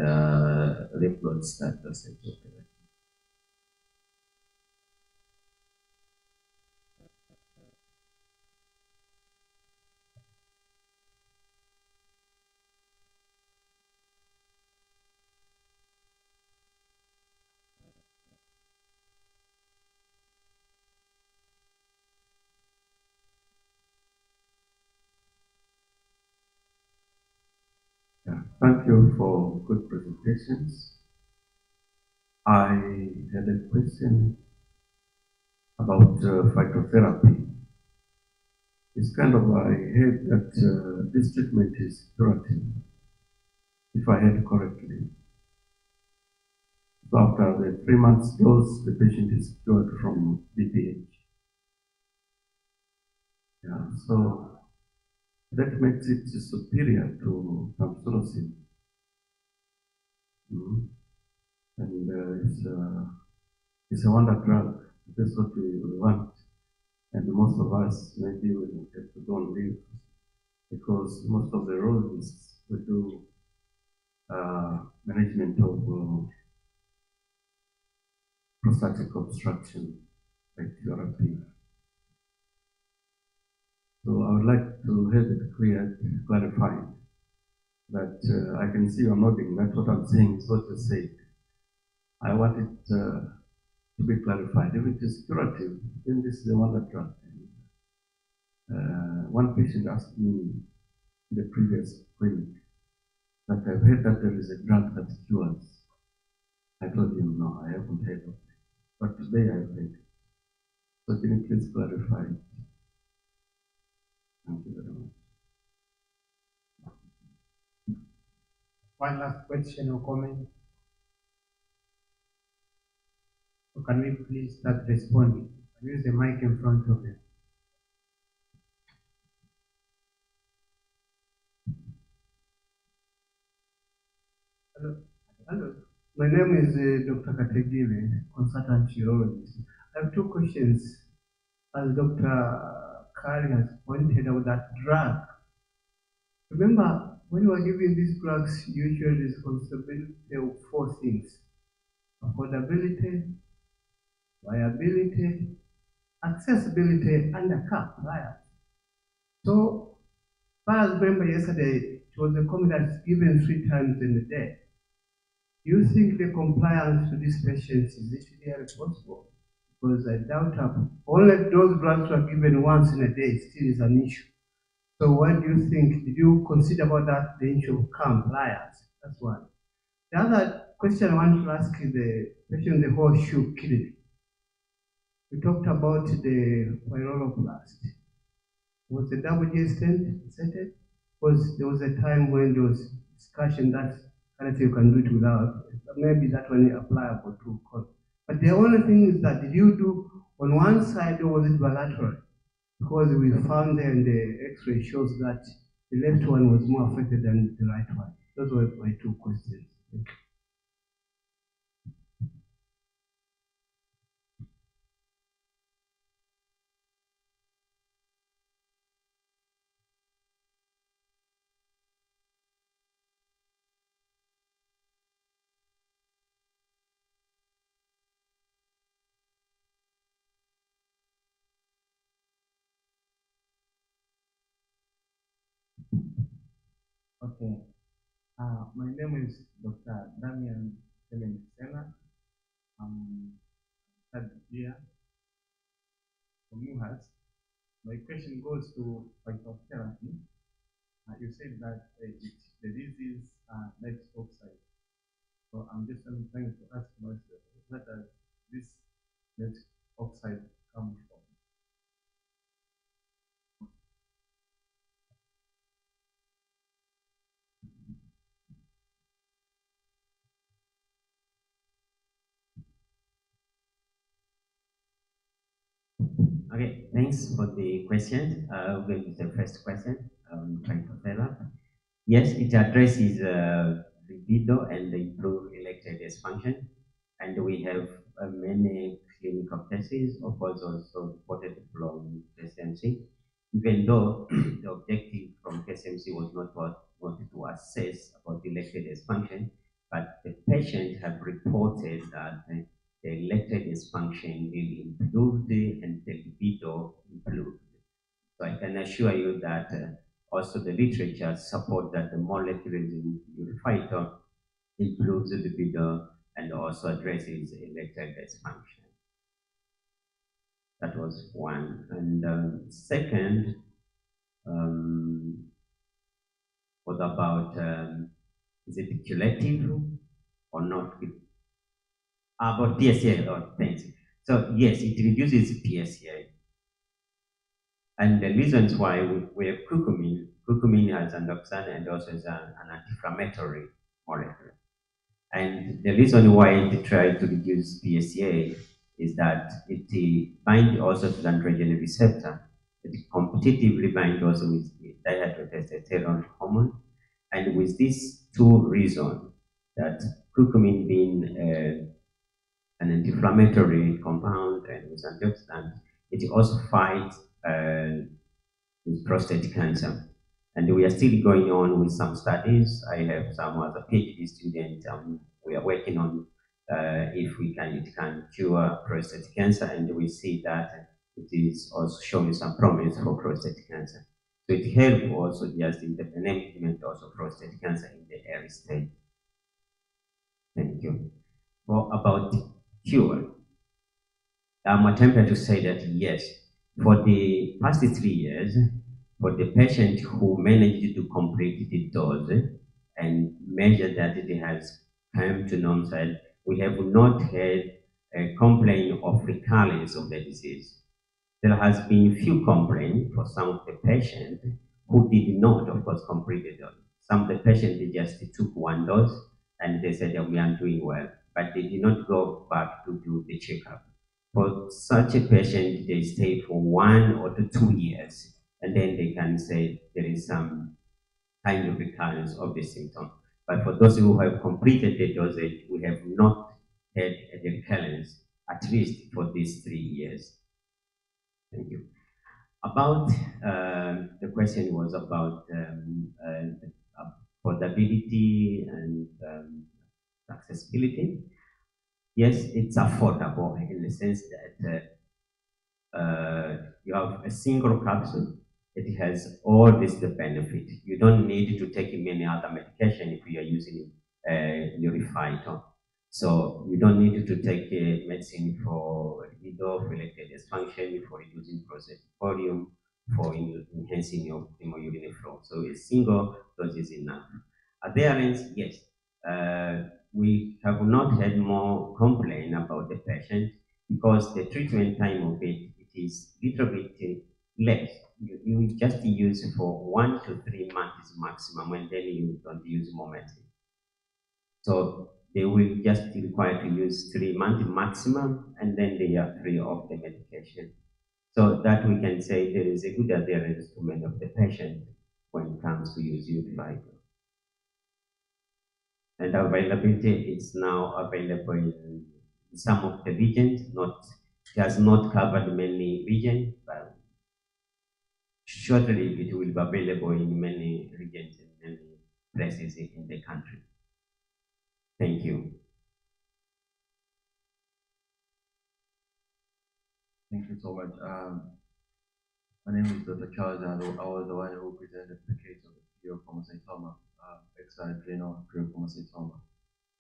lymph node status? Thank you for good presentations. I had a question about phytotherapy. It's kind of, I heard that this treatment is curative, if I heard correctly. So after the 3 months dose, the patient is cured from BPH. Yeah, so that makes it superior to tamsulosin. And it's a wonder drug. That's what we want. And most of us maybe will have to go and live because most of the urologists will do management of prostatic obstruction by therapy. So I would like to have it clarified that I can see you're nodding. That's what I'm saying, is what you said. I want it to be clarified. If it is curative, then this is a wonder drug. One patient asked me in the previous clinic that I've heard that there is a drug that cures. I told him, no, I haven't heard of it. But today I've heard it. So can you please clarify it? Thank you very much. One last question or comment? So can we please start responding? Use the mic in front of you. Hello. My name is Dr. Kategile, consultant urologist. I have two questions. As Dr. Kari has pointed out, that drug. Remember, when you are giving these drugs, usually there's responsibility of four things: affordability, viability, accessibility, and the compliance. So, as far as remember yesterday, it was a comment that's given 3 times in a day. Do you think the compliance to these patients is really possible? Because I doubt only those drugs were given once in a day still is an issue. So what do you think? Did you consider about that, the issue of compliance? That's one. The other question I want to ask is the patient, the horseshoe kidney. We talked about the pyroloplast. Was the double G stent inserted? Because there was a time when there was discussion that you can do it without. Maybe that one is applicable to cause. But the only thing is that did you do on one side or was it bilateral? Because we found there in the X-ray shows that the left one was more affected than the right one. Those were my two questions. Thank you. Okay. My name is Dr. Damian Sena. I'm third year from UHAS. My question goes to phytotherapy. You said that the disease next oxide. So I'm trying to ask myself, where does this next oxide come from? Okay, thanks for the question. We'll go with the first question, phytotherapy. Yes, it addresses libido and improve erectile dysfunction, and we have many clinical cases, of course, also reported from KSMC. Even though the objective from KSMC was not wanted to assess about erectile dysfunction, but the patient have reported that the erectile dysfunction really improved and the libido improved. So I can assure you that also the literature support that the molecular phyto improves the libido and also addresses erectile dysfunction. That was one. And second was about Is it curative or not? About PSA, oh, thanks. So yes, it reduces PSA. And the reasons why we have curcumin, curcumin has antioxidant and also is an anti-inflammatory molecule. And the reason why they try to reduce PSA is that it binds also to the androgen receptor. It competitively binds also with the dihydrotestosterone hormone. And with these two reasons, that curcumin being an anti-inflammatory compound and with antioxidant, it also fights with prostate cancer. And we are still going on with some studies. I have some other PhD students. We are working on if it can cure prostate cancer, and we see that it is also showing some promise for prostate cancer. So it helps also just in the management also prostate cancer in the early stage. Thank you. Well, about cure, I'm attempting to say that yes, for the past 3 years, for the patient who managed to complete the dose and measure that it has come to normal, we have not had a complaint of recurrence of the disease. There has been few complaints for some of the patients who did not, of course, complete the dose. Some of the patients, they just took one dose and they said that we are doing well, but they did not go back to do the checkup. For such a patient, they stay for 1 or 2 years, and then they can say there is some kind of recurrence of the symptom. But for those who have completed the dosage, we have not had a recurrence, at least for these 3 years. Thank you. About the question was about affordability and accessibility. Yes, it's affordable in the sense that you have a single capsule. It has all this the benefit. You don't need to take many other medication if you are using Urify. So you don't need to take medicine for libido, for erectile dysfunction, for reducing prostate volume, for enhancing your hemourinary flow. So a single dose is enough. Adherence, yes. We have not had more complaint about the patient because the treatment time of it is little bit less. You just use for 1 to 3 months maximum, and then you don't use more medicine. So they will just require to use 3 months maximum, and then they are free of the medication. So that we can say there is a good adherence to many of the patients when it comes to use Urify. And availability is now available in some of the regions. It has not covered many regions, but shortly it will be available in many regions and many places in the country. Thank you. Thank you so much. My name is Dr. Charles, and I was the one who presented the case of pheochromocytoma, extra-adrenal pheochromocytoma.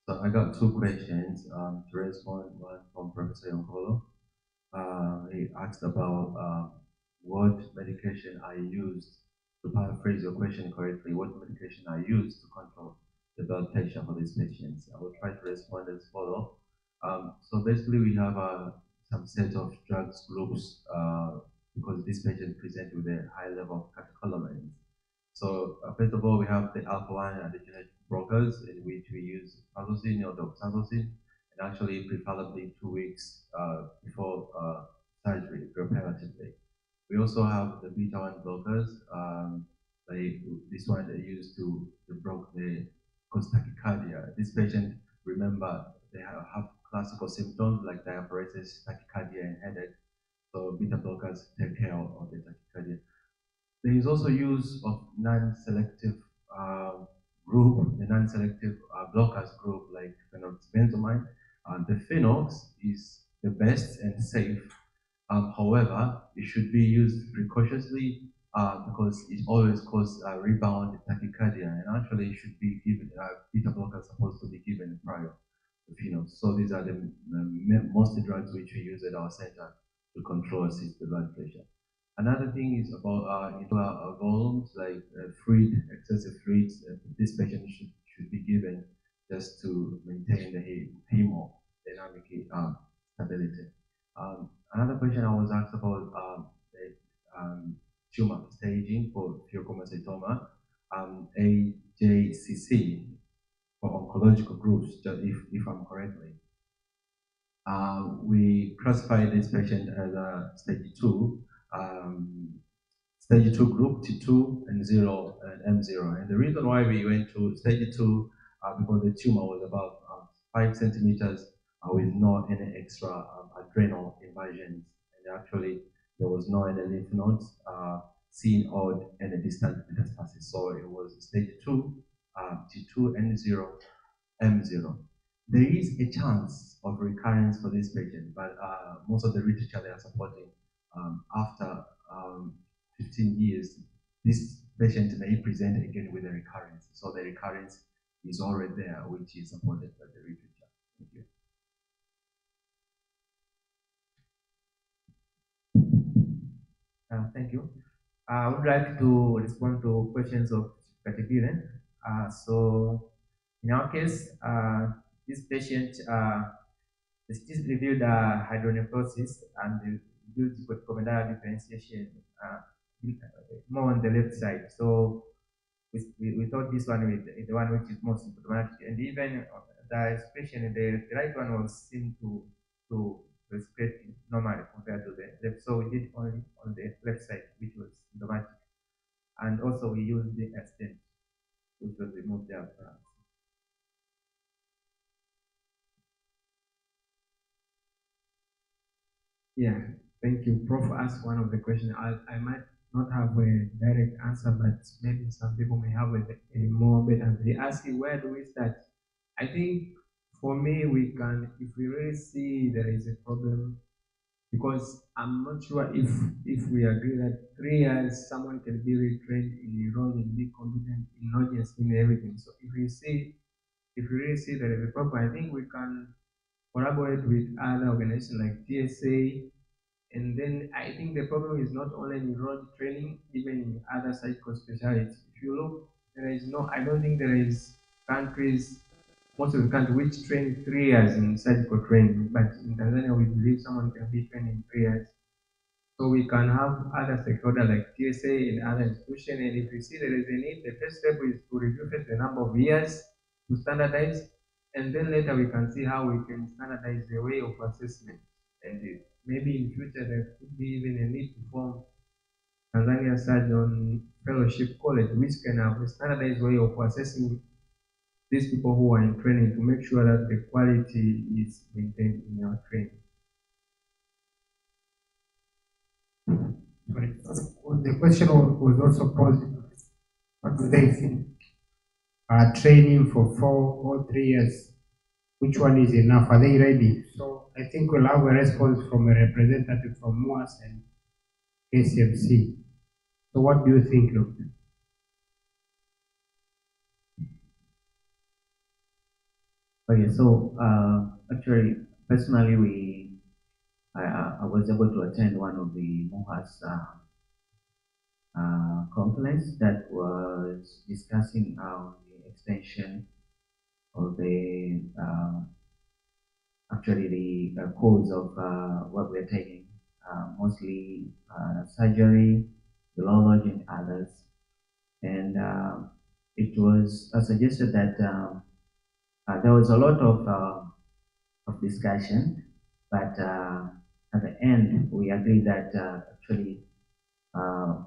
So I got 2 questions to respond. One from Professor Yonkolo. He asked about what medication I used, to paraphrase your question correctly, what medication I used to control the blood pressure for these patients. I will try to respond as follows. So basically we have some set of drugs groups because this patient present with a high level of catecholamines. So first of all, we have the alpha-1 androgen blockers in which we use adenosine or doxazosin, and actually preferably 2 weeks before surgery, preparatively. We also have the beta-1 blockers. This one they use to block the cause tachycardia. This patient, remember, they have classical symptoms like diaphoresis, tachycardia, and headache. So beta blockers take care of the tachycardia. There is also use of non-selective group, the non-selective blockers group like phenoxybenzomide. The phenox is the best and safe. However, it should be used precautiously because it always causes rebound tachycardia, and actually it should be given, beta blockers supposed to be given prior to phenox. So these are the most drugs which we use at our center to control assist the blood pressure. Another thing is about volumes like excessive fluids. This patient should be given just to maintain the hemodynamic stability. Another question I was asked about the tumor staging for pheochromocytoma, AJCC for oncological groups, if I'm correctly. We classify this patient as a stage 2 group, T2 and 0 and M0. And the reason why we went to stage 2 because the tumor was about 5 centimeters with no any extra adrenal invasions. And actually, there was no any lymph nodes seen or any distant metastasis. So it was stage 2, T2 and 0, M0. There is a chance of recurrence for this patient, but most of the literature they are supporting after 15 years, this patient may present again with a recurrence. So the recurrence is already there, which is supported by the literature. Thank you. Thank you. I would like to respond to questions of category. So in our case, this patient is reviewed hydronephrosis and reduced glomerular differentiation more on the left side. So we thought this one is the one which is most symptomatic, and even the expression, the right one was seen to respect normally compared to the left. So we did only on the left side, which was symptomatic, and also we used the stent, which was removed there. Yeah, thank you. Prof asked one of the questions. I might not have a direct answer, but maybe some people may have a more better answer. They ask you, where do we start? I think for me, we can, if we really see there is a problem, because I'm not sure if we agree that 3 years someone can be retrained in urology and be competent in not just in everything. So if we really see there is a problem, I think we can collaborate with other organizations like TSA. And then I think the problem is not only in urology training, even in other surgical specialties. If you look, I don't think there is countries, most of the countries which train 3 years in surgical training, but in Tanzania we believe someone can be trained in 3 years. So we can have other stakeholders like TSA and other institutions, and if we see there is a need, the first step is to review first the number of years to standardize, and then later we can see how we can standardize the way of assessment. And maybe in future there could be even a need to form Tanzania Surgeon Fellowship College, which can have a standardized way of assessing these people who are in training to make sure that the quality is maintained in our training. The question was also posed, what do they think? Training for 4 or 3 years, which one is enough? Are they ready? So I think we'll have a response from a representative from MUAS and KCMC. So what do you think, Doctor? Okay, so actually, personally, I was able to attend one of the MUAS conference that was discussing the extension of the actually the course of what we're taking, mostly surgery, urology, and others. And it was suggested that there was a lot of discussion, but at the end we agreed that actually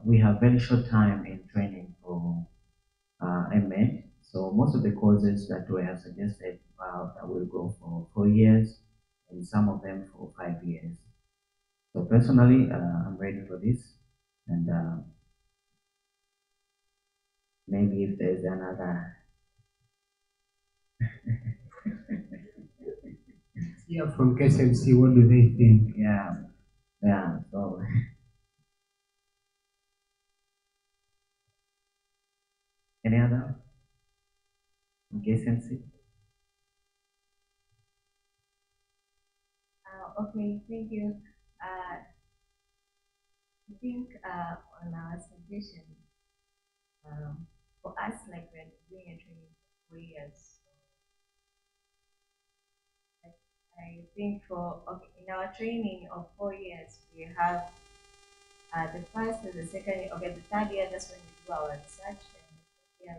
we have very short time in training for MA. So most of the courses that were suggested will go for 4 years, and some of them for 5 years. So personally, I'm ready for this, and maybe if there's another. Yeah, from KCMC, what do they think? Yeah. So. Any other? KCMC? Okay, thank you. I think on our suggestion, for us, like we're doing a training for 4 years, I think in our training of 4 years, we have the first and the second, the third year, that's when we do our research, and the fourth year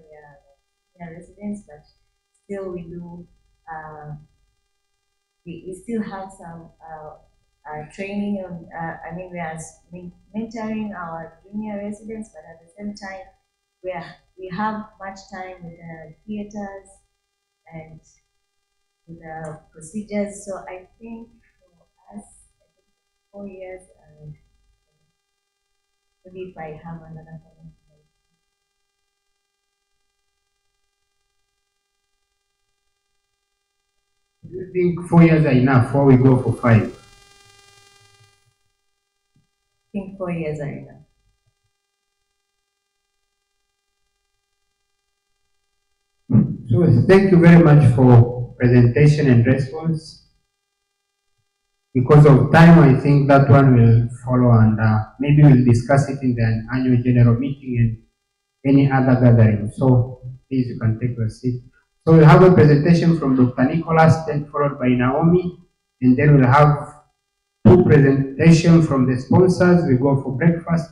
we are residents, but still we do, we still have some training on, we are mentoring our junior residents, but at the same time, we have much time with the theaters and with the procedures. So I think for us, I think 4 years, and maybe if I have another comment. Do you think 4 years are enough, or we go for 5? I think 4 years are enough. So thank you very much for presentation and response. Because of time, I think that one will follow, and maybe we'll discuss it in the annual general meeting and any other gathering. So please, you can take your seat. So we'll have a presentation from Dr. Nicholas, then followed by Naomi, and then we'll have 2 presentations from the sponsors. We go for breakfast.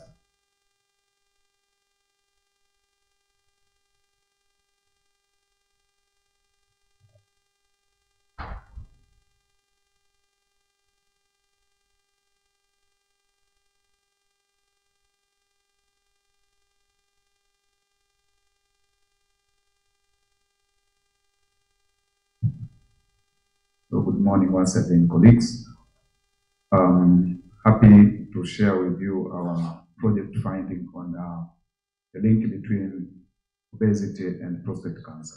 So good morning once again, colleagues. Happy to share with you our project finding on the link between obesity and prostate cancer.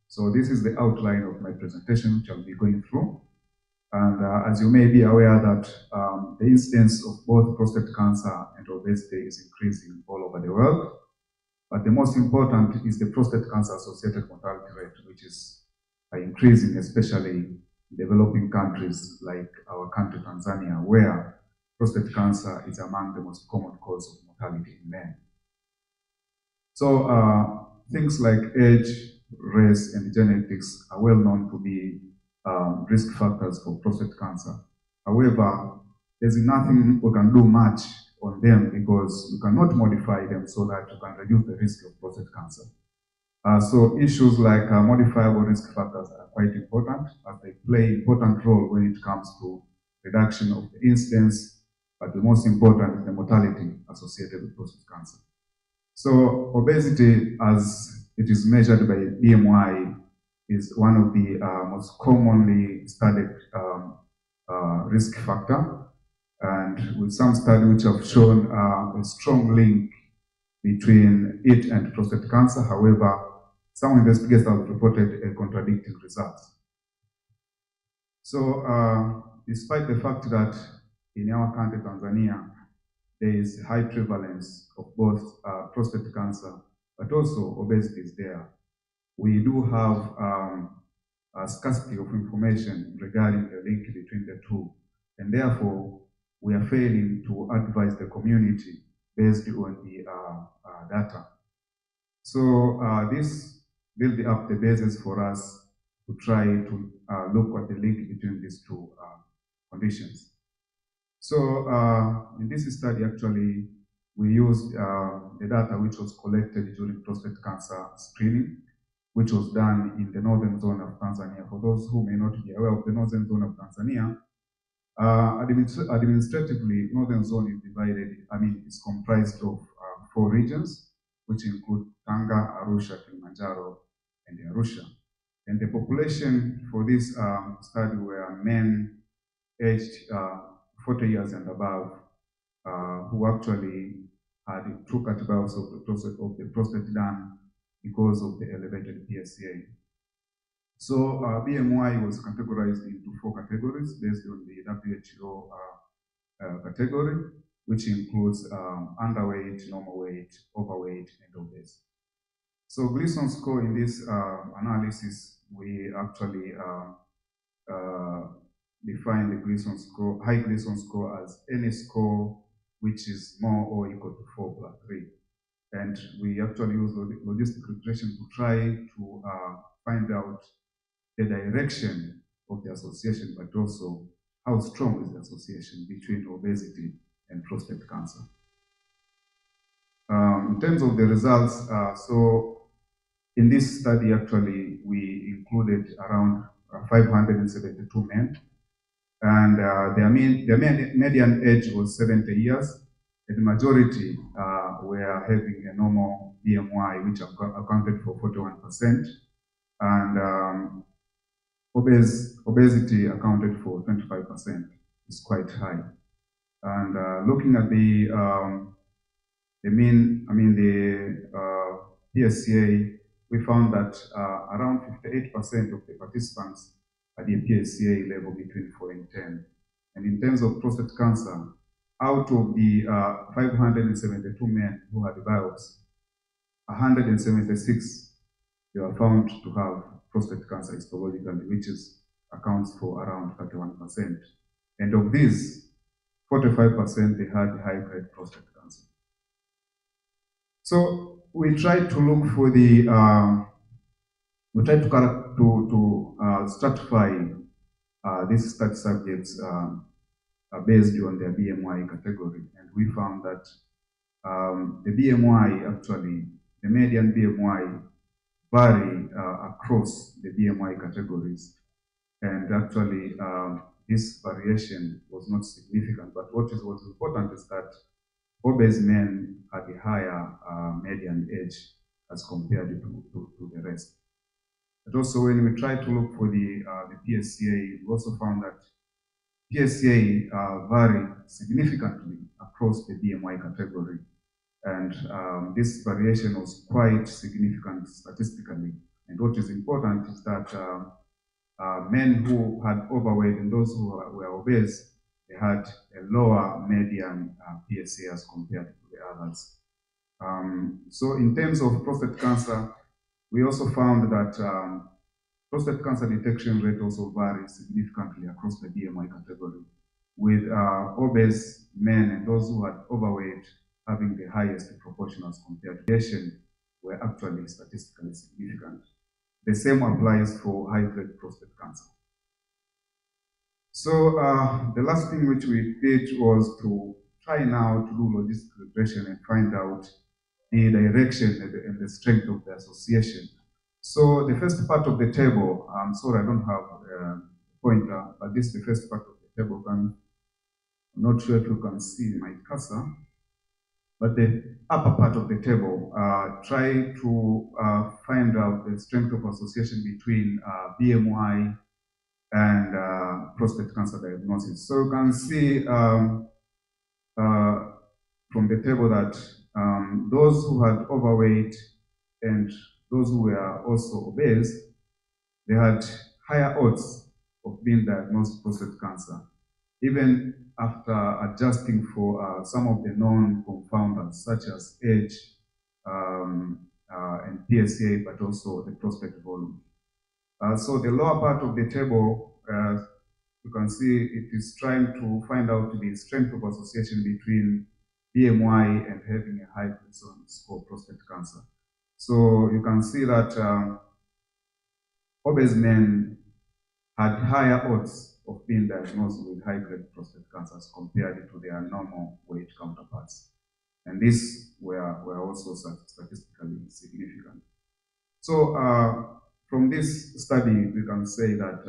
So this is the outline of my presentation, which I'll be going through. And as you may be aware that the incidence of both prostate cancer and obesity is increasing all over the world. But the most important is the prostate cancer-associated mortality rate, which is increasing, especially in developing countries like our country, Tanzania, where prostate cancer is among the most common cause of mortality in men. So things like age, race, and genetics are well known to be risk factors for prostate cancer. However, there's nothing we can do much on them because you cannot modify them so that you can reduce the risk of prostate cancer. So issues like modifiable risk factors are quite important, as they play an important role when it comes to reduction of the incidence, but the most important is the mortality associated with prostate cancer. So obesity, as it is measured by BMI, is one of the most commonly studied risk factor, and with some studies which have shown a strong link between it and prostate cancer. However, some investigators have reported a contradicting results. So despite the fact that in our country, Tanzania, there is high prevalence of both prostate cancer, but also obesity is there, we do have a scarcity of information regarding the link between the two. And therefore, we are failing to advise the community based on the data. So this build up the basis for us to try to look at the link between these two conditions. So in this study, actually, we used the data which was collected during prostate cancer screening, which was done in the northern zone of Tanzania. For those who may not be aware of the northern zone of Tanzania, administratively, northern zone is divided, it's comprised of 4 regions, which include Tanga, Arusha, Kilimanjaro, and Arusha. And the population for this study were men aged 40 years and above, who actually had 2 categories of the prostate done because of the elevated PSA. So BMI was categorized into 4 categories based on the WHO category, which includes underweight, normal weight, overweight, and obese. So Gleason score in this analysis, we actually define the Gleason score, high Gleason score, as any score which is more or equal to 4+3. And we actually use logistic regression to try to find out the direction of the association, but also how strong is the association between obesity and prostate cancer. In terms of the results, so in this study, actually, we included around 572 men, and their median age was 70 years, and the majority were having a normal BMI, which accounted for 41%, and obesity accounted for 25%. It's quite high. And looking at the PSCA, we found that around 58% of the participants had a PSCA level between 4 and 10. And in terms of prostate cancer, out of the 572 men who had biopsy, 176 they were found to have prostate cancer histologically, which accounts for around 31%. And of these, 45% they had high-grade prostate cancer. So we tried to look for the, stratify these study subjects based on their BMI category, and we found that the BMI actually, the median BMI vary across the BMI categories, and actually this variation was not significant, but what is important is that obese men had a higher median age as compared to the rest. But also when we tried to look for the PSCA, we also found that PSCA vary significantly across the BMI category. And this variation was quite significant statistically. And what is important is that men who had overweight and those who were obese, they had a lower median PSA as compared to the others. So in terms of prostate cancer, we also found that prostate cancer detection rate also varies significantly across the BMI category, with obese men and those who had overweight having the highest proportion as compared to patient were actually statistically significant. The same applies for high-grade prostate cancer. So the last thing which we did was to try now to do logistic regression and find out the direction and the strength of the association. So the first part of the table, I'm sorry I don't have a pointer, but this is the first part of the table. I'm not sure if you can see my cursor, but the upper part of the table try to find out the strength of association between BMI and prostate cancer diagnosis. So you can see from the table that those who had overweight and those who were also obese, they had higher odds of being diagnosed with prostate cancer, even after adjusting for some of the known confounders such as age and PSA, but also the prostate volume. So the lower part of the table, you can see it is trying to find out the strength of association between BMI and having a high prevalence for prostate cancer. So you can see that obese men had higher odds of being diagnosed with high-grade prostate cancer as compared to their normal weight counterparts. And these were also statistically significant. So from this study, we can say that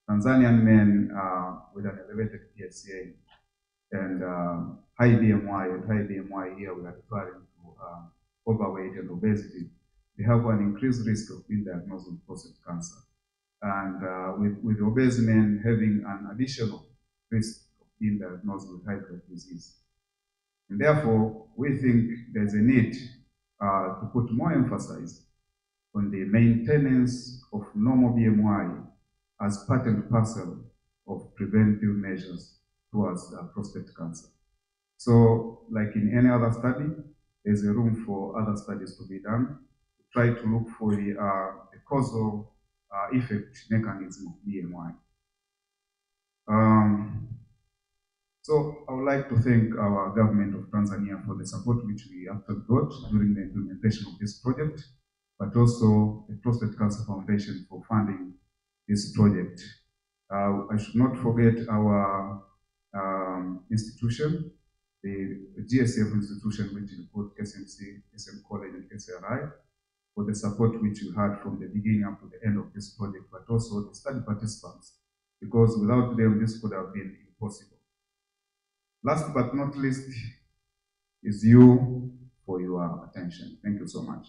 Tanzanian men with an elevated PSA and high BMI here we are referring to overweight and obesity, they have an increased risk of being diagnosed with prostate cancer. And with obese men having an additional risk of being diagnosed with high-grade disease. And therefore, we think there's a need to put more emphasis on the maintenance of normal BMI as part and parcel of preventive measures towards prostate cancer. So, like in any other study, there's a room for other studies to be done to try to look for the causal effect mechanism of BMI. So I would like to thank our government of Tanzania for the support which we actually got during the implementation of this project, but also the Prostate Cancer Foundation for funding this project. I should not forget our institution, the GSF institution, which includes SMC, SM College, and SRI, for the support which we had from the beginning up to the end of this project, but also the study participants, because without them, this could have been impossible. Last but not least is you for your attention. Thank you so much.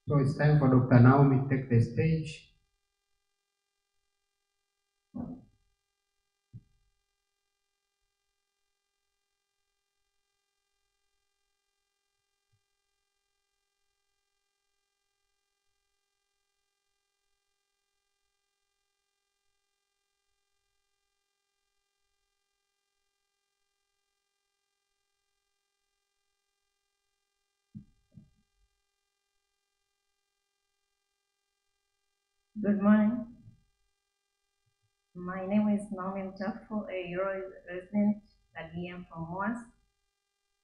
So it's time for Dr. Naomi to take the stage. Good morning. My name is Naomi Mchafu, a Euro resident at DM from MOAS.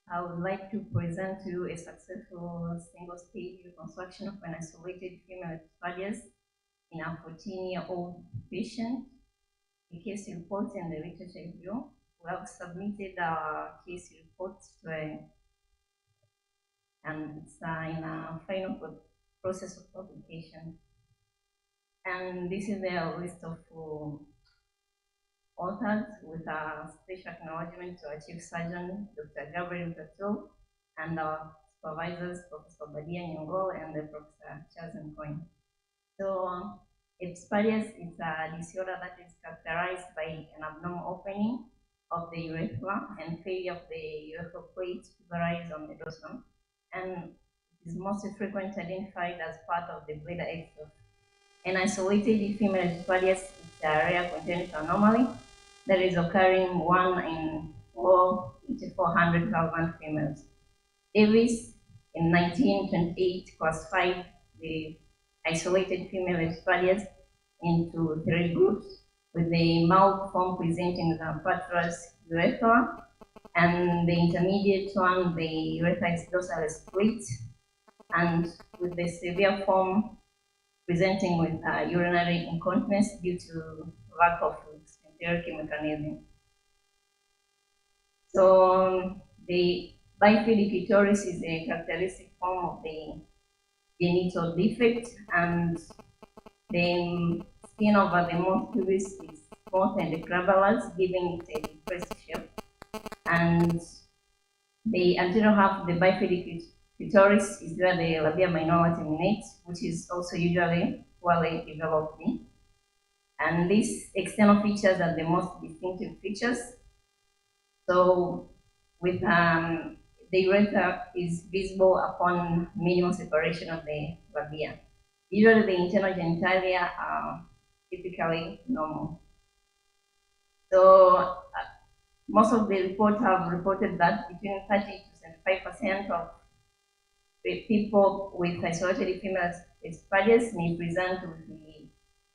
I would like to present to you a successful single-stage reconstruction of an isolated female esophagus in a 14-year-old patient. The case report and the literature review. We have submitted our case report to and it's in a final process of publication. And this is the list of authors with a special acknowledgement to our chief surgeon, Dr. Gabriel Mtatul, and our supervisors, Professor Badia Nyong'o and Professor Charles Nkoin. So, Epspadias is a disorder that is characterized by an abnormal opening of the urethra and failure of the urethral plate to rise on the dorsum, and is most frequently identified as part of the bladder exodus. An isolated female Epspadias is a rare congenital anomaly that is occurring 1 in 400,000 females. Davis in 1928 classified the isolated female Epspadias into 3 groups, with the mild form presenting the patras urethra, and the intermediate one, the urethra is dorsally split, and with the severe form presenting with urinary incontinence due to lack of sphincteric mechanism. So the bifid clitoris is a characteristic form of the genital defect, and the skin over the mouth pubis is smooth and crabulous, giving it a depressed shape. And the anterior half of the bifid clitoris is where the labia minora terminates, which is also usually poorly developed. And these external features are the most distinctive features. So with the urethra is visible upon minimal separation of the labia. Usually the internal genitalia are typically normal. So most of the reports have reported that between 30 to 75% of the people with isolated female Epspadias may present with the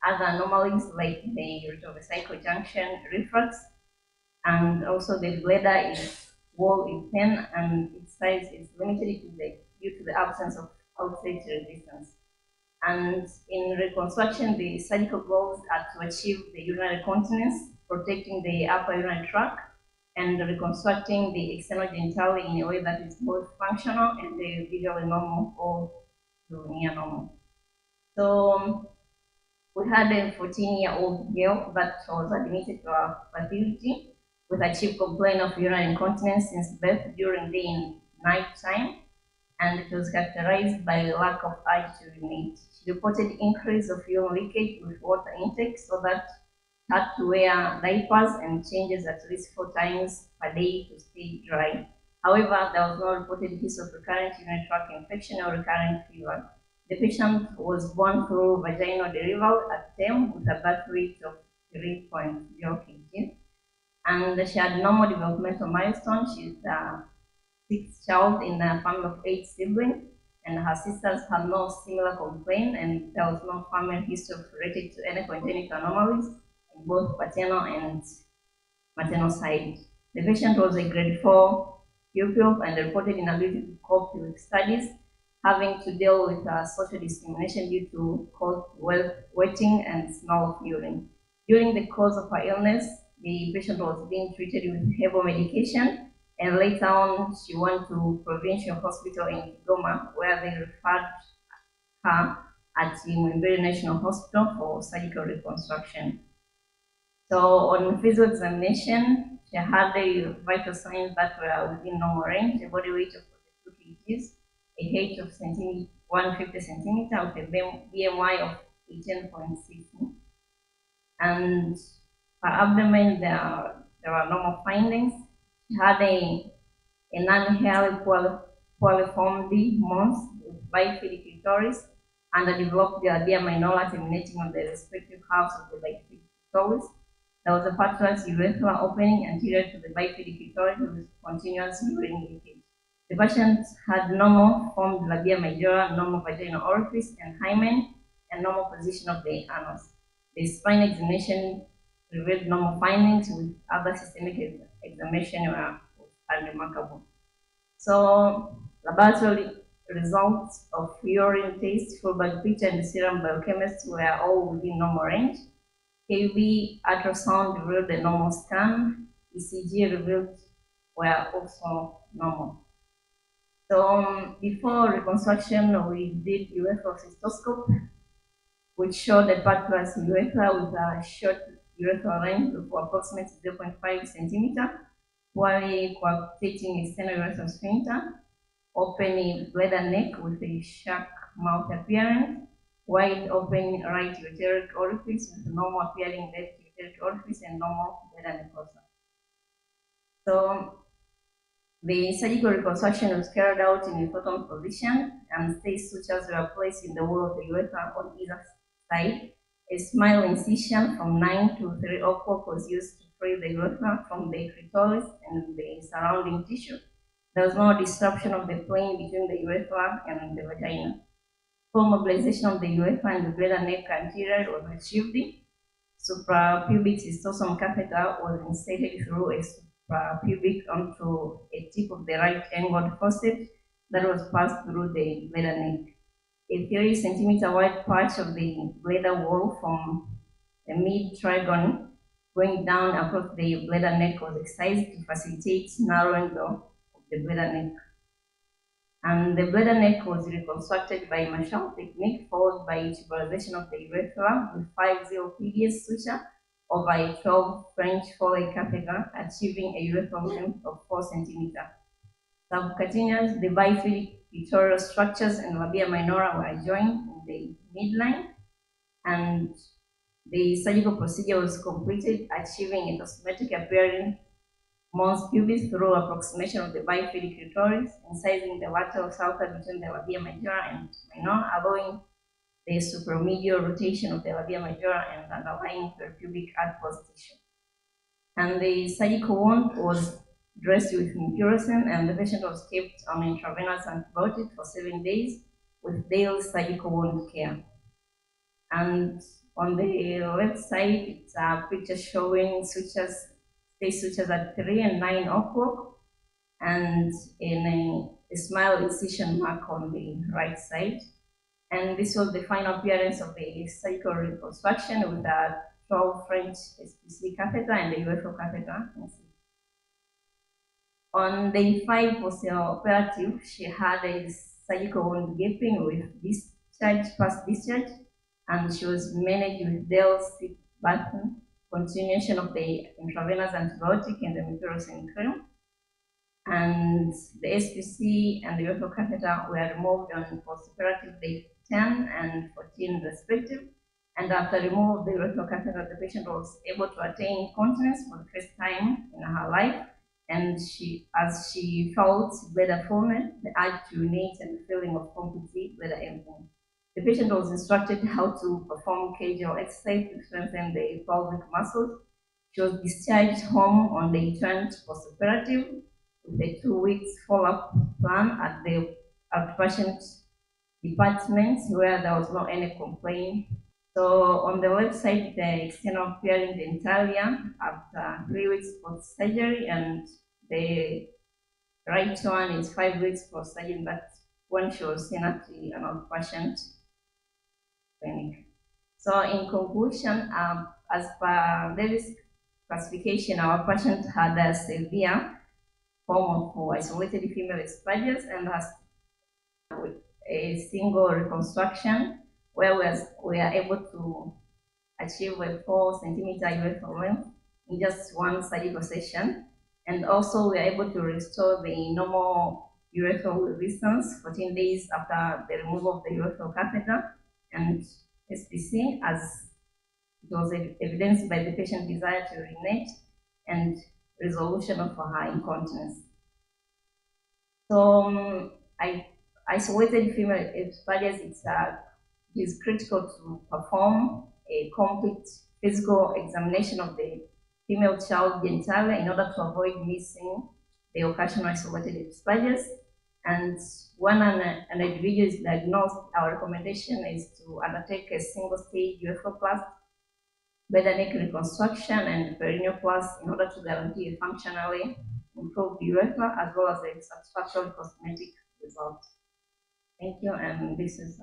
other anomalies like the ureterovesical junction reflux, and also the bladder is wall is thin and its size is limited due to the absence of outside resistance. And in reconstruction, the surgical goals are to achieve the urinary continence, protecting the upper urinary tract, and reconstructing the external genitalia in a way that is both functional and visually normal or near normal. So we had a 14-year-old girl that was admitted to our facility with a chief complaint of urinary incontinence since birth during day and night time, and it was characterized by lack of urge to urinate. She reported increase of urine leakage with water intake, so that had to wear diapers and changes at least 4 times per day to stay dry. However, there was no reported case of recurrent urinary tract infection or recurrent fever. The patient was born through vaginal delivery at term with a birth weight of 3.0 kg. And she had normal developmental milestone. She's the 6th child in a family of 8 siblings, and her sisters had no similar complaint, and there was no family history related to any congenital anomalies in both paternal and maternal side. The patient was a grade 4 pupil and reported inability to cope with studies, having to deal with social discrimination due to cold wetting and smell of urine. During the course of her illness, the patient was being treated with herbal medication, and later on she went to provincial hospital in Kigoma, where they referred her at the Muhimbili National Hospital for surgical reconstruction. So on physical examination, she had the vital signs that were within normal range, a body weight of 42 kgs, a height of 150 centimeter with a BMI of 18.6. And her abdomen, there were normal findings. She had a non-hairy polyform mons with bifid clitoris and a developed labia minora terminating on the respective halves of the bifid clitoris. There was a patulous urethral opening anterior to the bifid clitoris with continuous urine leakage. The patient had normal formed labia majora, normal vaginal orifice and hymen, and normal position of the anus. The spine examination revealed normal findings, with other systemic examination were unremarkable. So laboratory results of urine test, full body picture, and serum biochemistry were all within normal range. KUB ultrasound revealed a normal scan. ECG revealed were also normal. So before reconstruction, we did urethral cystoscope, which showed a patulous urethra with a short urethral length of approximately 0.5 centimeter, while coaptating external urethral sphincter, open bladder neck with a shark mouth appearance, wide open right uteric orifice with normal appearing left uteric orifice and normal bladder neck also. So the surgical reconstruction was carried out in a photon position, and stay sutures were placed in the wall of the urethra on either side. A smile incision from 9 to 3 o'clock was used to free the urethra from the clitoris and the surrounding tissue. There was no disruption of the plane between the urethra and the vagina. Full mobilization of the urethra and the bladder neck anterior was achieved. Suprapubic cystosome catheter was inserted through a suprapubic onto a tip of the right angled faucet that was passed through the bladder neck. A 30 centimeter wide patch of the bladder wall from the mid-trigon going down across the bladder neck was excised to facilitate narrowing of the bladder neck. And the bladder neck was reconstructed by Marshall technique, followed by tuberization of the urethra with 5-0 PDS suture over a 12 French Foley catheter, achieving a urethral length of 4 centimeters. Subcutaneous, the bifid clitoral structures and labia minora were joined in the midline, and the surgical procedure was completed, achieving a cosmetic appearing mons pubis through approximation of the bifid clitoris, incising the lateral sulca between the labia majora and minor, allowing the supromedial rotation of the labia majora and underlying peripubic adipose tissue. And the surgical wound was dressed with mupirocin, and the patient was kept on intravenous antibiotic for 7 days with daily surgical wound care. And on the left side, it's a picture showing sutures, stay sutures at 3 and 9 o'clock, and in a smile incision mark on the right side. And this was the final appearance of the surgical reconstruction with a 12 French SPC catheter and the urethral catheter. On day 5 post-operative, she had a surgical wound gaping with discharge, past discharge, and she was managed with Dell stick button, continuation of the intravenous antibiotic and the mupirocin cream. And the SPC and the urethral catheter were removed on post-operative day 10 and 14 respective. And after removal of the urethral catheter, the patient was able to attain continence for the first time in her life. And as she felt bladder fullness, the urge to urinate, and the feeling of complete bladder emptying. The patient was instructed how to perform Kegel exercise to strengthen the pelvic muscles. She was discharged home on day 20 post-operative with a 2 weeks follow-up plan at the outpatient department where there was no any complaint. So on the left side, the external appearing genitalia after 3 weeks post-surgery, and the right one is 5 weeks for studying that when she was seen at an outpatient clinic. So in conclusion, as per Davis classification, our patient had a severe form of isolated female esophagus and has a single reconstruction where we are able to achieve a 4 centimeter urethral length in just one surgical session. And also we are able to restore the normal urethral resistance 14 days after the removal of the urethral catheter and SPC, as it was evidenced by the patient's desire to urinate and resolution of her incontinence. So isolated female esophagus, it is critical to perform a complete physical examination of the female child genitalia in order to avoid missing the occasional isolated esophagus. And when an individual is diagnosed, our recommendation is to undertake a single-stage urethroplasty, bladder neck reconstruction, and perineoplasty in order to guarantee a functionally improved urethra as well as a satisfactory cosmetic result. Thank you, and this is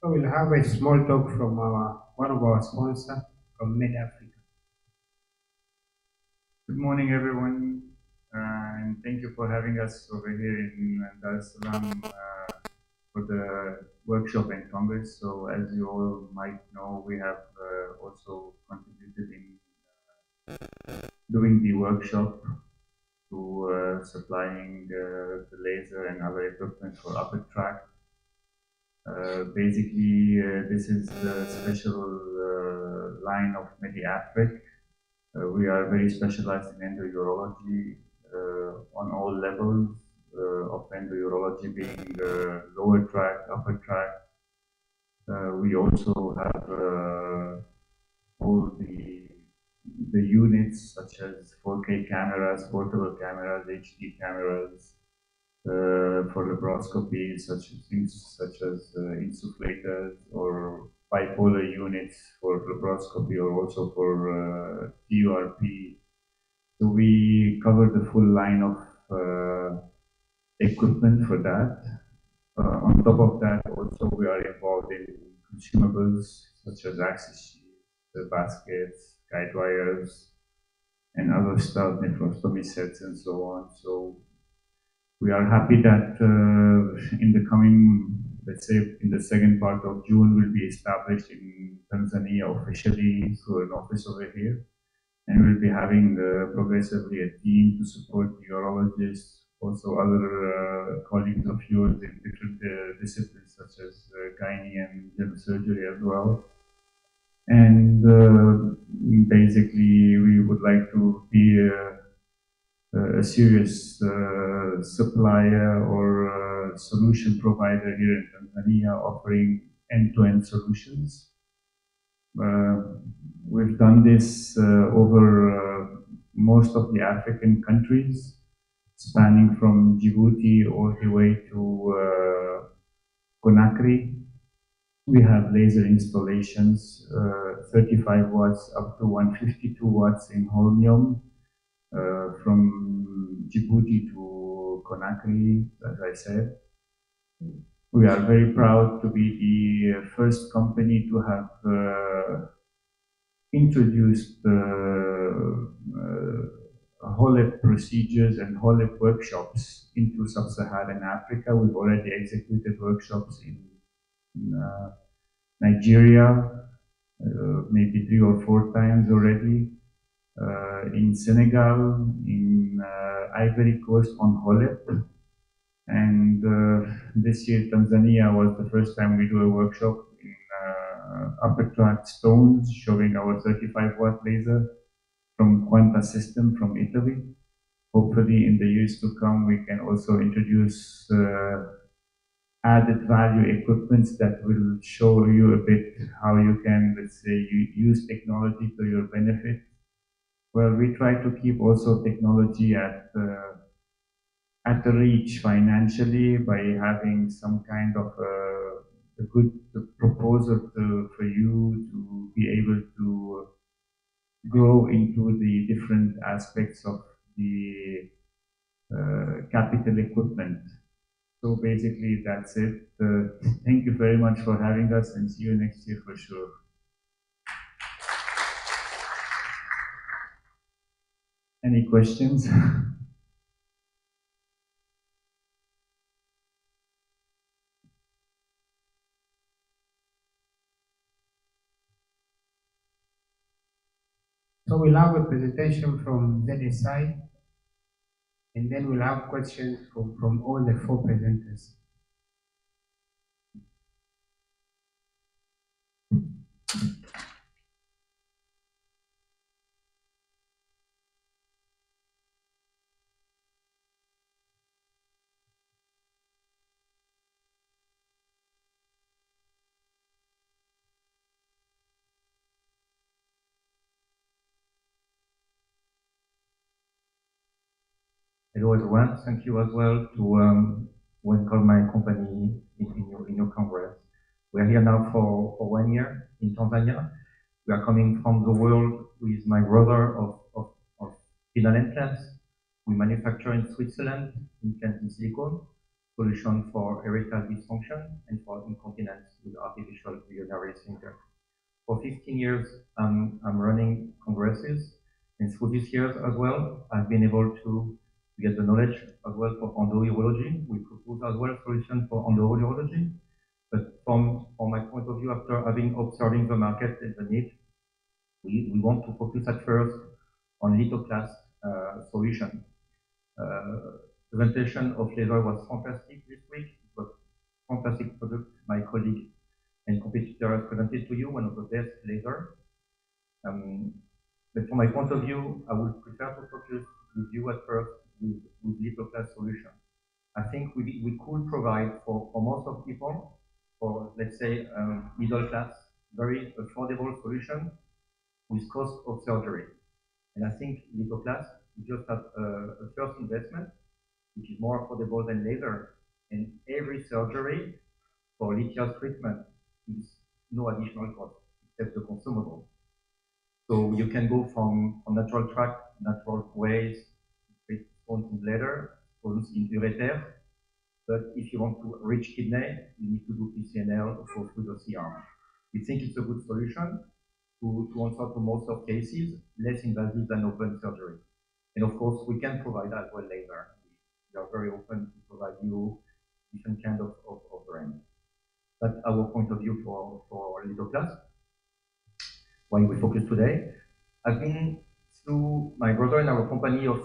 So we'll have a small talk from one of our sponsors from Med Africa. Good morning, everyone, and thank you for having us over here in Dar es Salaam for the workshop and congress. So as you all might know, we have also contributed in doing the workshop to supplying the laser and other equipment for upper tract. Basically, this is a special line of Mediatric. We are very specialized in endourology on all levels of endourology, being lower tract, upper tract. We also have all the units such as 4K cameras, portable cameras, HD cameras, for laparoscopy, such as things such as insufflators or bipolar units for laparoscopy, or also for TURP. So we cover the full line of equipment for that. On top of that, also we are involved in consumables such as access sheets, baskets, guide wires, and other stuff, nephrostomy sets, and so on. So we are happy that in the coming, let's say, in the second part of June, we'll be established in Tanzania officially through an office over here. And we'll be having progressively a team to support the urologists, also other colleagues of yours in different disciplines such as gynae and general surgery as well. And basically, we would like to be a serious supplier or solution provider here in Tanzania, offering end-to-end solutions. We've done this over most of the African countries, spanning from Djibouti all the way to Conakry. We have laser installations, 35 watts up to 152 watts in Holmium, from Djibouti to Conakry, as I said. We are very proud to be the first company to have introduced HOLEP procedures and HOLEP workshops into sub-Saharan Africa. We've already executed workshops in Nigeria, maybe 3 or 4 times already. In Senegal, in Ivory Coast on HOLEP. And this year, Tanzania was the first time we do a workshop in upper tract stones, showing our 35 watt laser. from Quanta System from Italy. Hopefully, in the years to come, we can also introduce added value equipment that will show you a bit how you can, let's say, use technology to your benefit. Well, we try to keep also technology at the reach financially by having some kind of a good proposal for you to be able to grow into the different aspects of the capital equipment. So basically, that's it. Thank you very much for having us, and see you next year for sure. Any questions? So we'll have a presentation from ZSI, and then we'll have questions from all the 4 presenters. Hello everyone, thank you as well to welcome my company in your congress. We are here now for 1 year in Tanzania. We are coming from the world with my brother of penile implants. We manufacture in Switzerland implants in silicone, solution for erectile dysfunction and for incontinence with artificial urinary sphincter. For 15 years, I'm running congresses, and through these years as well, I've been able to get the knowledge as well for endourology. We propose as well solution for endourology. But from my point of view, after having observing the market and the need, we want to focus at first on lithoclast solution. Presentation of laser was fantastic this week. It was fantastic product. My colleague and competitor has presented to you one of the best laser. But from my point of view, I would prefer to focus with you at first with lithoclast solution. I think we could provide for most of people, for let's say middle class, very affordable solution with cost of surgery. And I think lithoclast, we just have a first investment, which is more affordable than laser. And every surgery for lithium treatment is no additional cost except the consumable. So you can go from natural track, natural ways, treat stones in bladder, stones in ureter. But if you want to reach kidney, you need to do PCNL or go through the CR. We think it's a good solution to answer to most of cases, less invasive than open surgery. And of course, we can provide as well laser. We are very open to provide you different kind of range. That's our point of view for lithoclast. Why we focus today. I've been through my brother and our company of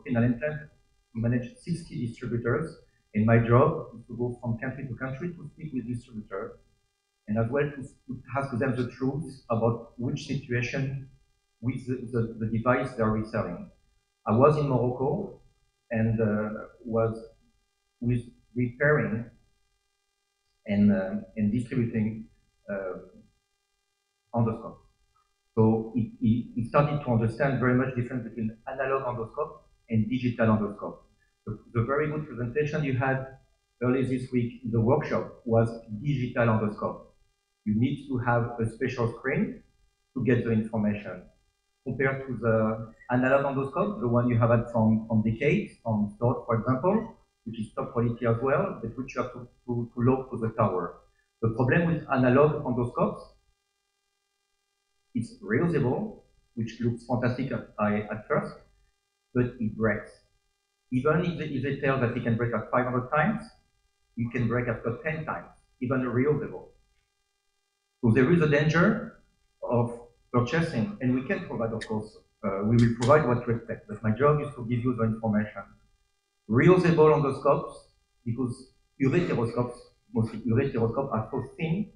penile implant to manage 60 distributors. And my job is to go from country to country to speak with distributors and as well to ask them the truth about which situation with the device they are reselling. I was in Morocco and was with repairing and distributing endoscopes. So it started to understand very much difference between analog endoscope and digital endoscope. The very good presentation you had earlier this week in the workshop was digital endoscope. You need to have a special screen to get the information. Compared to the analog endoscope, the one you have had from decades, from Coohort, for example, which is top quality as well, but which you have to load to the tower. The problem with analog endoscopes, it's reusable, which looks fantastic at first, but it breaks. Even if they tell that it can break at 500 times, it can break after 10 times, even reusable. So there is a danger of purchasing, and we can provide, of course, we will provide what you expect, but my job is to give you the information. Reusable endoscopes, because ureteroscopes, mostly ureteroscopes, are so thin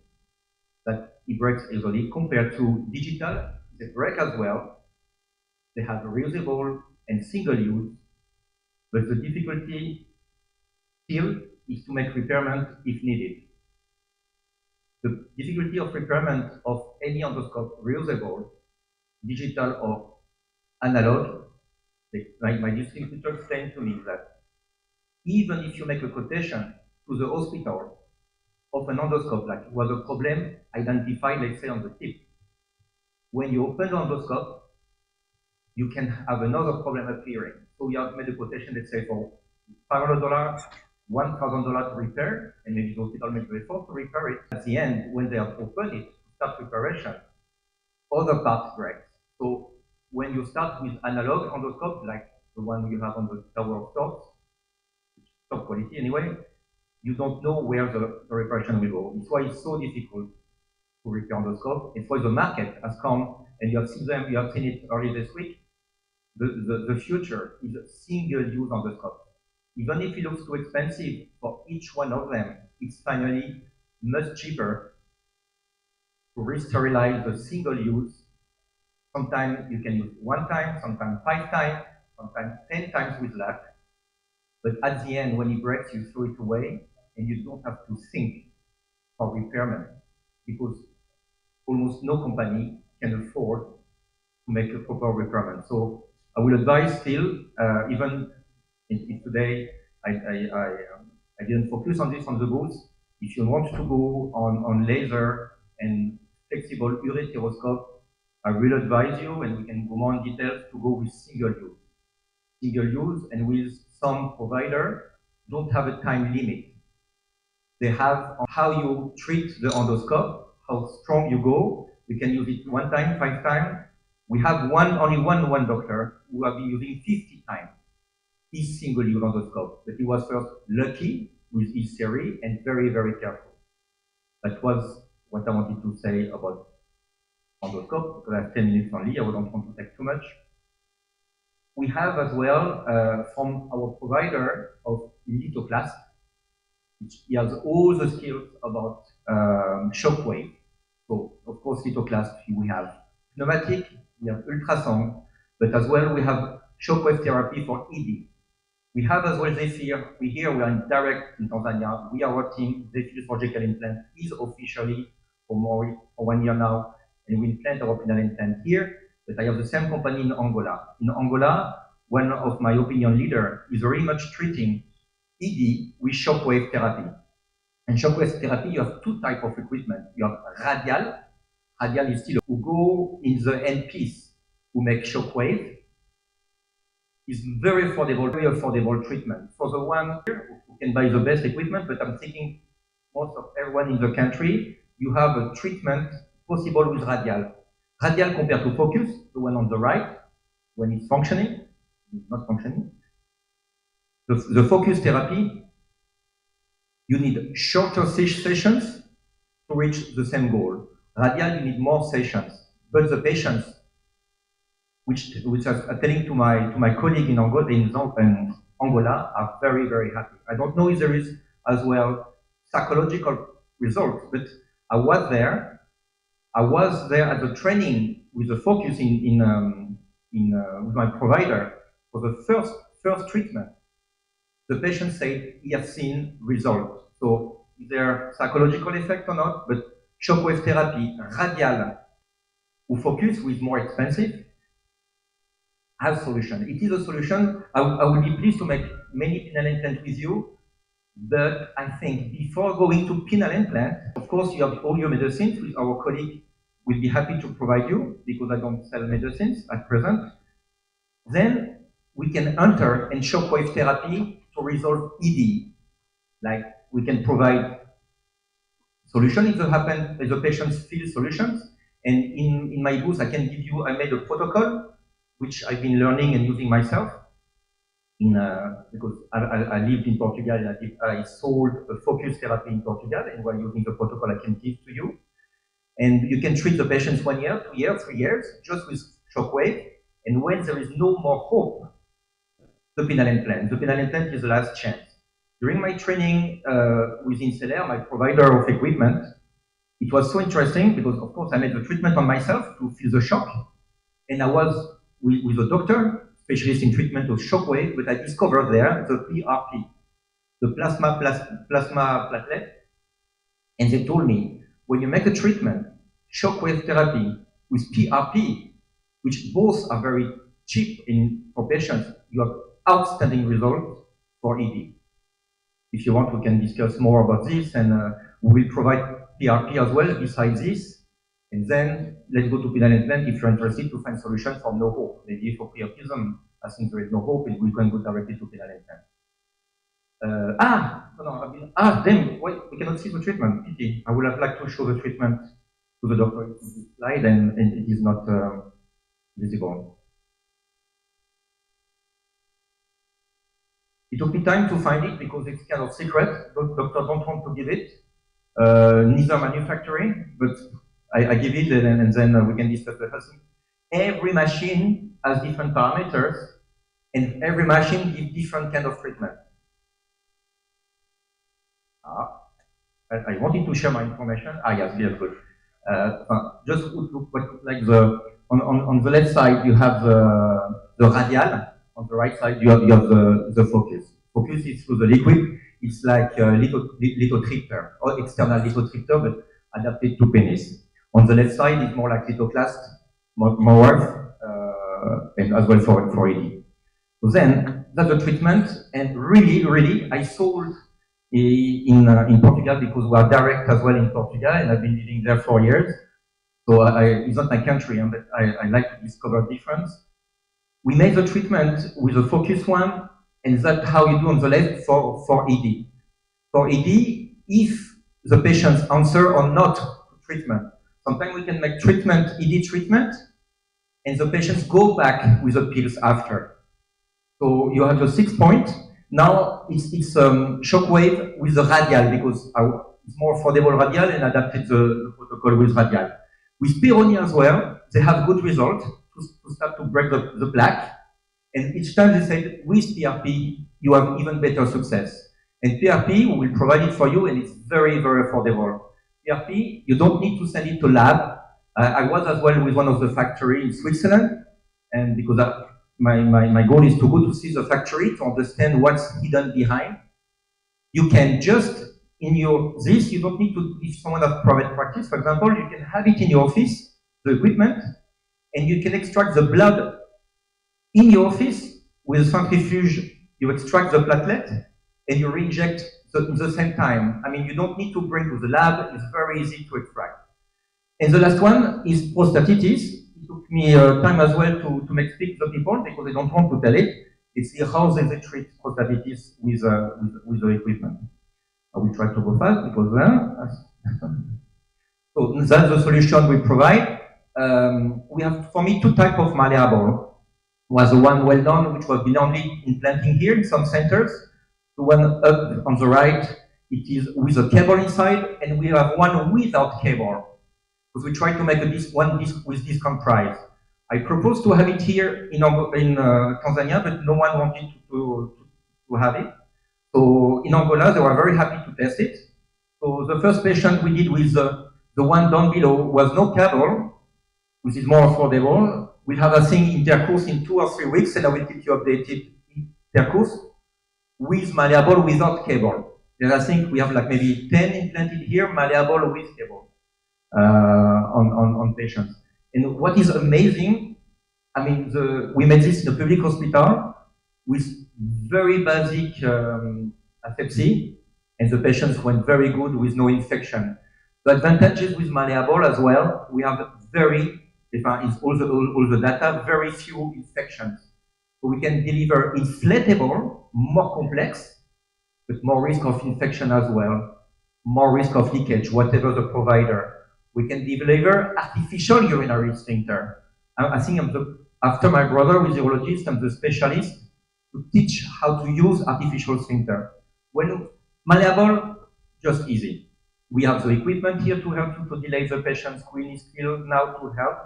that it breaks easily compared to digital. They break as well, They have reusable and single use, but the difficulty still is to make repairment if needed. The difficulty of repairment of any endoscope, reusable, digital or analog, my distributor explained to me that even if you make a quotation to the hospital of an endoscope, like it was a problem identified, let's say, on the tip, when you open the endoscope, you can have another problem appearing. So we have made a quotation, let's say, for $500, $1,000 to repair, and maybe the hospital made the effort to repair it. At the end, when they have opened it to start reparation, other parts break. So when you start with analog endoscope, like the one you have on the Tower of Stores, top quality anyway, you don't know where the reparation will go. It's why it's so difficult to repair endoscope. It's why the market has come, and you have seen it early this week. The future is a single-use endoscope. Even if it looks too expensive for each one of them, it's finally much cheaper to re-sterilize the single-use. Sometimes you can use 1 time, sometimes 5 times, sometimes 10 times with luck. But at the end, when it breaks, you throw it away, and you don't have to think for repairment, because almost no company can afford to make a proper repairment. So I will advise still, even if today I didn't focus on this on the booth, if you want to go on laser and flexible ureteroscope, I will advise you, and we can go more in details, to go with single use. Single use, and with some provider, don't have a time limit. They have on how you treat the endoscope, how strong you go. You can use it 1 time, 5 times. We have only one doctor who have been using 50 times his single-use endoscope, but he was first lucky with his series and very, very careful. That was what I wanted to say about endoscope, because I have 10 minutes only. I don't want to take too much. We have as well, from our provider of lithoclast, he has all the skills about shockwave. So, of course, lithoclast, we have pneumatic, we have ultrasound, but as well we have shockwave therapy for ED. We have as well Zephyr. We are in direct in Tanzania. We are working. Zephyr surgical implant is officially for 1 year now, and we implant our penile implant here. But I have the same company in Angola. In Angola, one of my opinion leader is very much treating ED with shockwave therapy. And shockwave therapy, you have 2 types of equipment. You have radial. Radial is still who go in the end piece who make shockwave. Is very affordable treatment. For the one who can buy the best equipment, but I'm thinking most of everyone in the country, you have a treatment possible with radial. Radial compared to focus, the one on the right, when it's functioning, it's not functioning. The focus therapy, you need shorter sessions to reach the same goal. Radial, you need more sessions, but the patients, which I'm telling to my colleague in Angola, are very, very happy. I don't know if there is as well psychological results, but I was there at the training with the focus with my provider for the first treatment. The patient said he has seen results. So is there psychological effect or not? But shockwave therapy, radial, who focus with more expensive, has solution. It is a solution. I would be pleased to make many penile implants with you, but I think before going to penile implant, of course, you have all your medicines, which our colleague will be happy to provide you, because I don't sell medicines at present. Then we can enter in shockwave therapy to resolve ED. Like we can provide solution if the patients feel solutions. And in my booth, I made a protocol which I've been learning and using myself. Because I lived in Portugal and I sold a focus therapy in Portugal, and while using the protocol I can give to you. And you can treat the patients 1 year, 2 years, 3 years, just with shockwave. And when there is no more hope, the penile implant. The penile implant is the last chance. During my training with Inceler, my provider of equipment, it was so interesting because, of course, I made the treatment on myself to feel the shock. And I was with a doctor, specialist in treatment of shockwave, but I discovered there the PRP, the plasma platelet, and they told me, when you make a treatment, shockwave therapy with PRP, which both are very cheap for patients, you have outstanding results for ED. If you want, we can discuss more about this, and we will provide PRP as well besides this. And then let's go to penile implant if you're interested to find solutions for no hope. Maybe for priapism, I think there is no hope, and we can go directly to penile implant. Damn, wait, we cannot see the treatment. Pity. I would have liked to show the treatment to the doctor in this slide, and it is not visible. It took me time to find it because it's kind of secret. Doctors don't want to give it, neither manufacturing, but I give it, and then we can discuss the first thing. Every machine has different parameters, and every machine gives different kind of treatment. I wanted to share my information. Yes, very good. Just look like on the left side you have the radial. On the right side you have the focus. Focus is through the liquid. It's like lithotripter or external lithotripter, but adapted to penis. On the left side is more like lithoclast, more and as well for ED. So then that's the treatment, and really I sold in Portugal because we are direct as well in Portugal, and I've been living there 4 years. So it's not my country, but I like to discover difference. We made the treatment with a focus one, and that's how you do on the left for ED. For ED, if the patients answer or not to treatment, sometimes we can make treatment, ED treatment, and the patients go back with the pills after. So you have the 6 point. Now it's shockwave with the radial because it's more affordable radial and adapted the protocol with radial. With Pironi as well, they have good results to start to break the plaque. And each time they said, with PRP, you have even better success. And PRP, we will provide it for you, and it's very affordable. PRP, you don't need to send it to lab. I was as well with one of the factories in Switzerland, and because my goal is to go to see the factory to understand what's hidden behind. You can just, you don't need to, if someone has private practice, for example, you can have it in your office, the equipment, and you can extract the blood in your office with a centrifuge. You extract the platelet and you reinject at the same time. I mean, you don't need to bring to the lab. It's very easy to extract. And the last one is prostatitis. It took me time as well to make speak the people because they don't want to tell it. It's how they treat prostatitis with the equipment. I will try to go fast because so that's the solution we provide. We have, for me, 2 types of malleable. Was the one well known, which was been only implanting here in some centers. The one up on the right, it is with a cable inside, and we have one without cable. Because we try to make one disc with this comprise. I proposed to have it here in Tanzania, but no one wanted to have it. So in Angola, they were very happy to test it. So the first patient we did with the one down below was no cable, which is more affordable. We'll have a thing intercourse in 2 or 3 weeks, and I will keep you updated intercourse with malleable without cable. Then I think we have like maybe 10 implanted here, malleable with cable on patients. And what is amazing, I mean, we made this in a public hospital with very basic asepsy, and the patients went very good with no infection. The advantages with malleable as well, we have it's all the data, very few infections. So we can deliver inflatable, more complex, but more risk of infection as well, more risk of leakage, whatever the provider. We can deliver artificial urinary sphincter. I think after my brother who is a urologist, I'm the specialist to teach how to use artificial sphincter. When malleable, just easy. We have the equipment here to help you to delay the patient's screen is still now to help,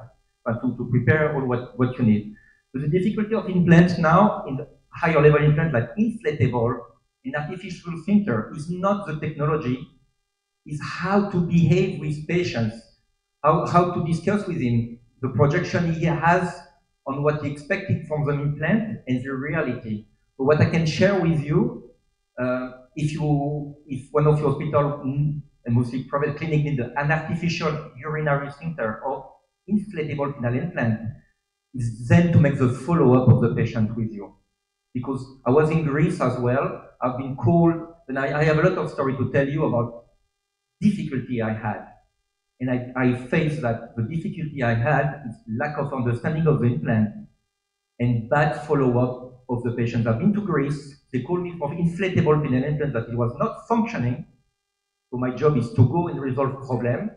but to prepare all what you need. So the difficulty of implants now in the higher level implant like inflatable in artificial sphincter is not the technology, is how to behave with patients, how to discuss with him the projection he has on what he expected from the implant and the reality. So what I can share with you, if one of your hospital, and mostly private clinic, need an artificial urinary sphincter or inflatable penile implant, is then to make the follow-up of the patient with you. Because I was in Greece as well, I've been called, and I have a lot of story to tell you about difficulty I had. And I faced that the difficulty I had is lack of understanding of the implant and bad follow-up of the patient. I've been to Greece, they called me for inflatable penile implant that it was not functioning. So my job is to go and resolve problem,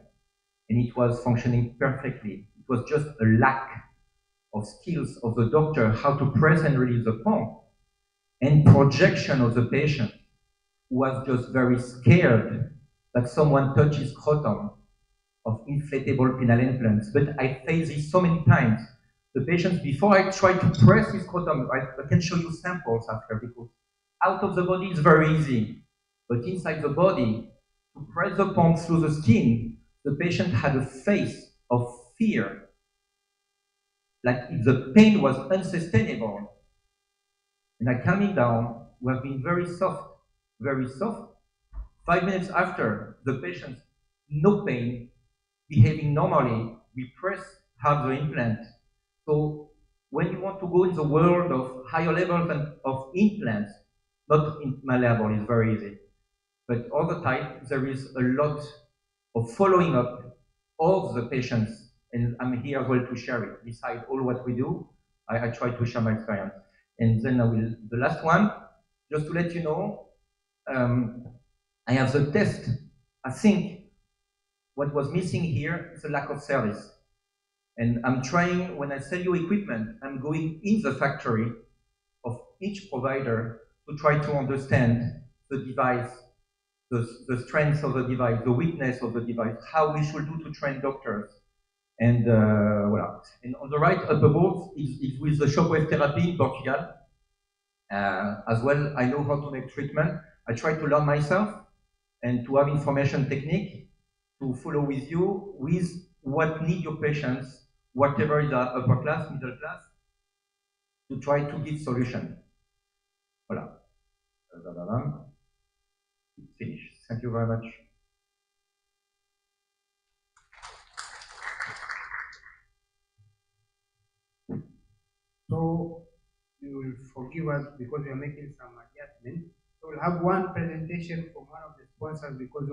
and it was functioning perfectly. It was just a lack of skills of the doctor, how to press and release the pump, and projection of the patient, who was just very scared that someone touched his scrotum of inflatable penile implants. But I faced this so many times. The patients, before I try to press his scrotum, I can show you samples after, because out of the body is very easy. But inside the body, to press the pump through the skin, the patient had a face of fear, like if the pain was unsustainable. And I calming down, we have been very soft, very soft. 5 minutes after, the patient, no pain, behaving normally, we press hard the implant. So when you want to go in the world of higher levels of implants, not in my level is very easy. But all the time, there is a lot of following up of the patients, and I'm here as well to share it. Besides all what we do, I try to share my experience. And then the last one, just to let you know, I have the test. I think what was missing here is a lack of service. And I'm trying, when I sell you equipment, I'm going in the factory of each provider to try to understand the device, the strength of the device, the weakness of the device, how we should do to train doctors. And voilà. And on the right up above is with the shockwave therapy in Portugal. As well, I know how to make treatment. I try to learn myself and to have information technique to follow with you with what need your patients, whatever is upper class, middle class, to try to give solution. Voilà. Finish. Thank you very much. So you will forgive us because we are making some adjustments. So we'll have one presentation from one of the sponsors because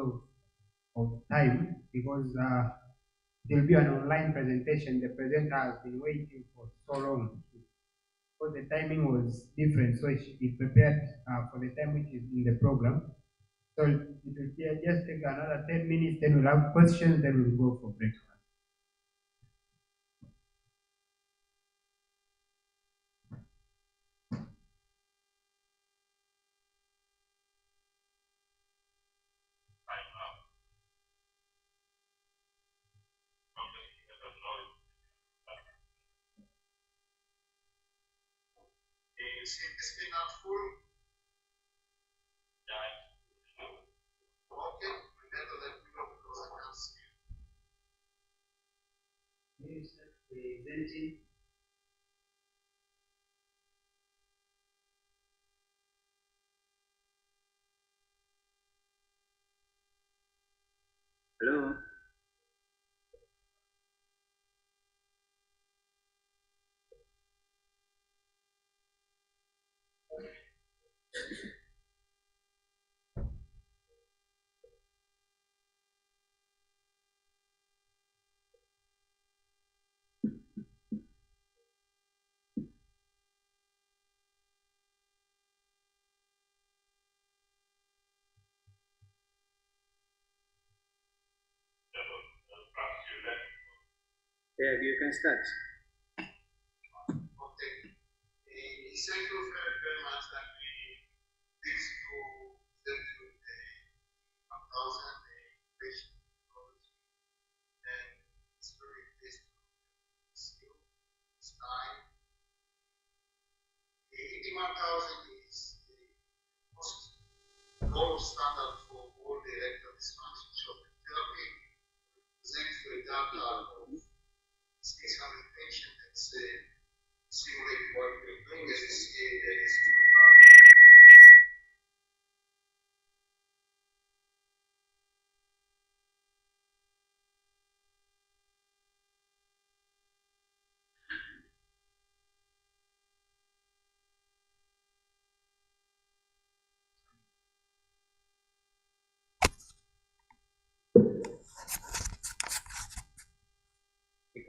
of time, because there will be an online presentation. The presenter has been waiting for so long because the timing was different. So he prepared for the time which is in the program. So it will just take another 10 minutes, then we'll have questions, then we'll go for breakfast. Presenting. Hello. Yeah, you can start. Okay. Thank you very much that we this to send to the 1,000 patient and it's very interesting skill, it's time. The 1,000 is the most gold standard for all the erectile dysfunction shock therapy. Thanks to a data of 600 patients,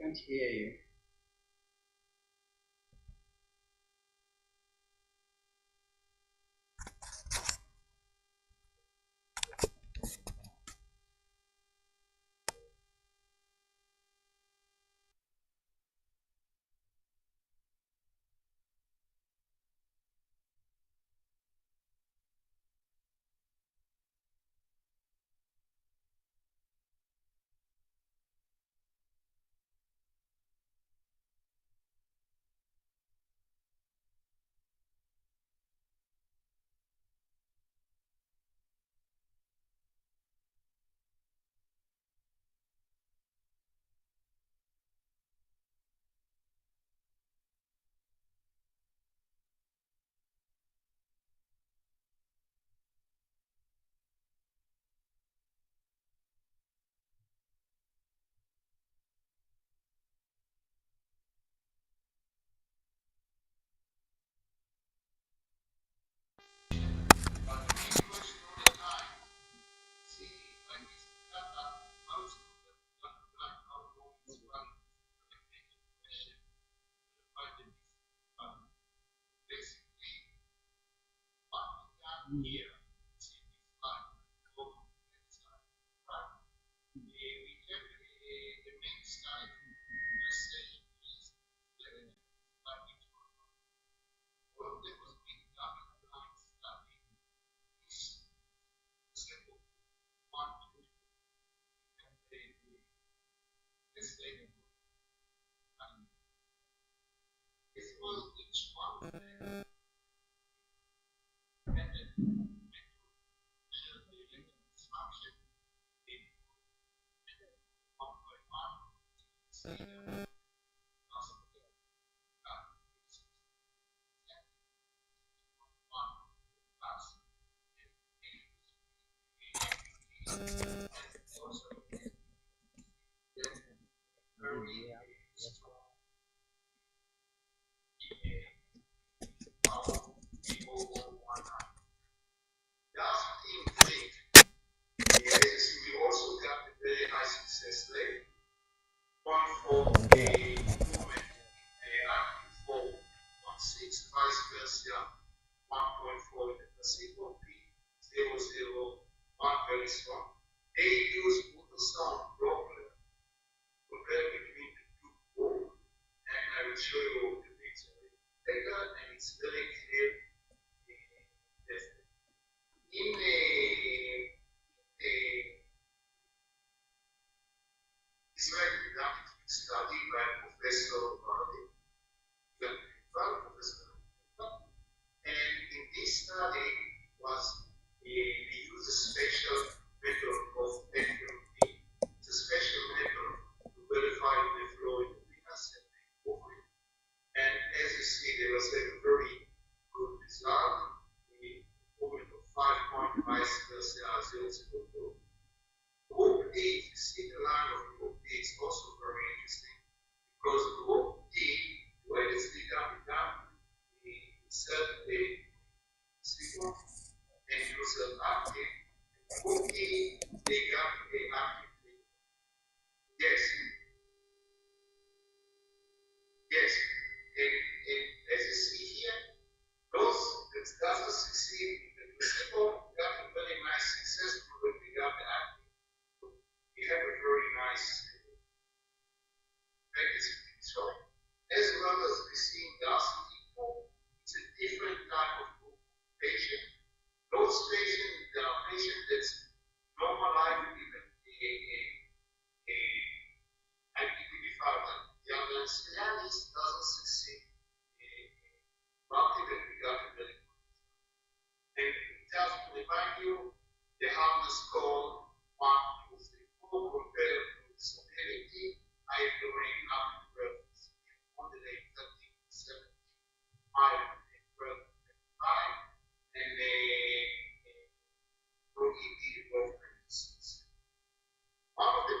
can't hear you.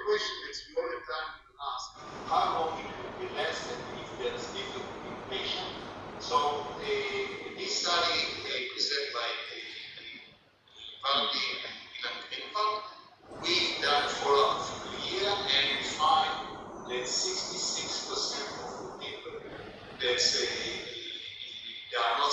Question that we all the time ask, how long it will be less and if there is difference between they are not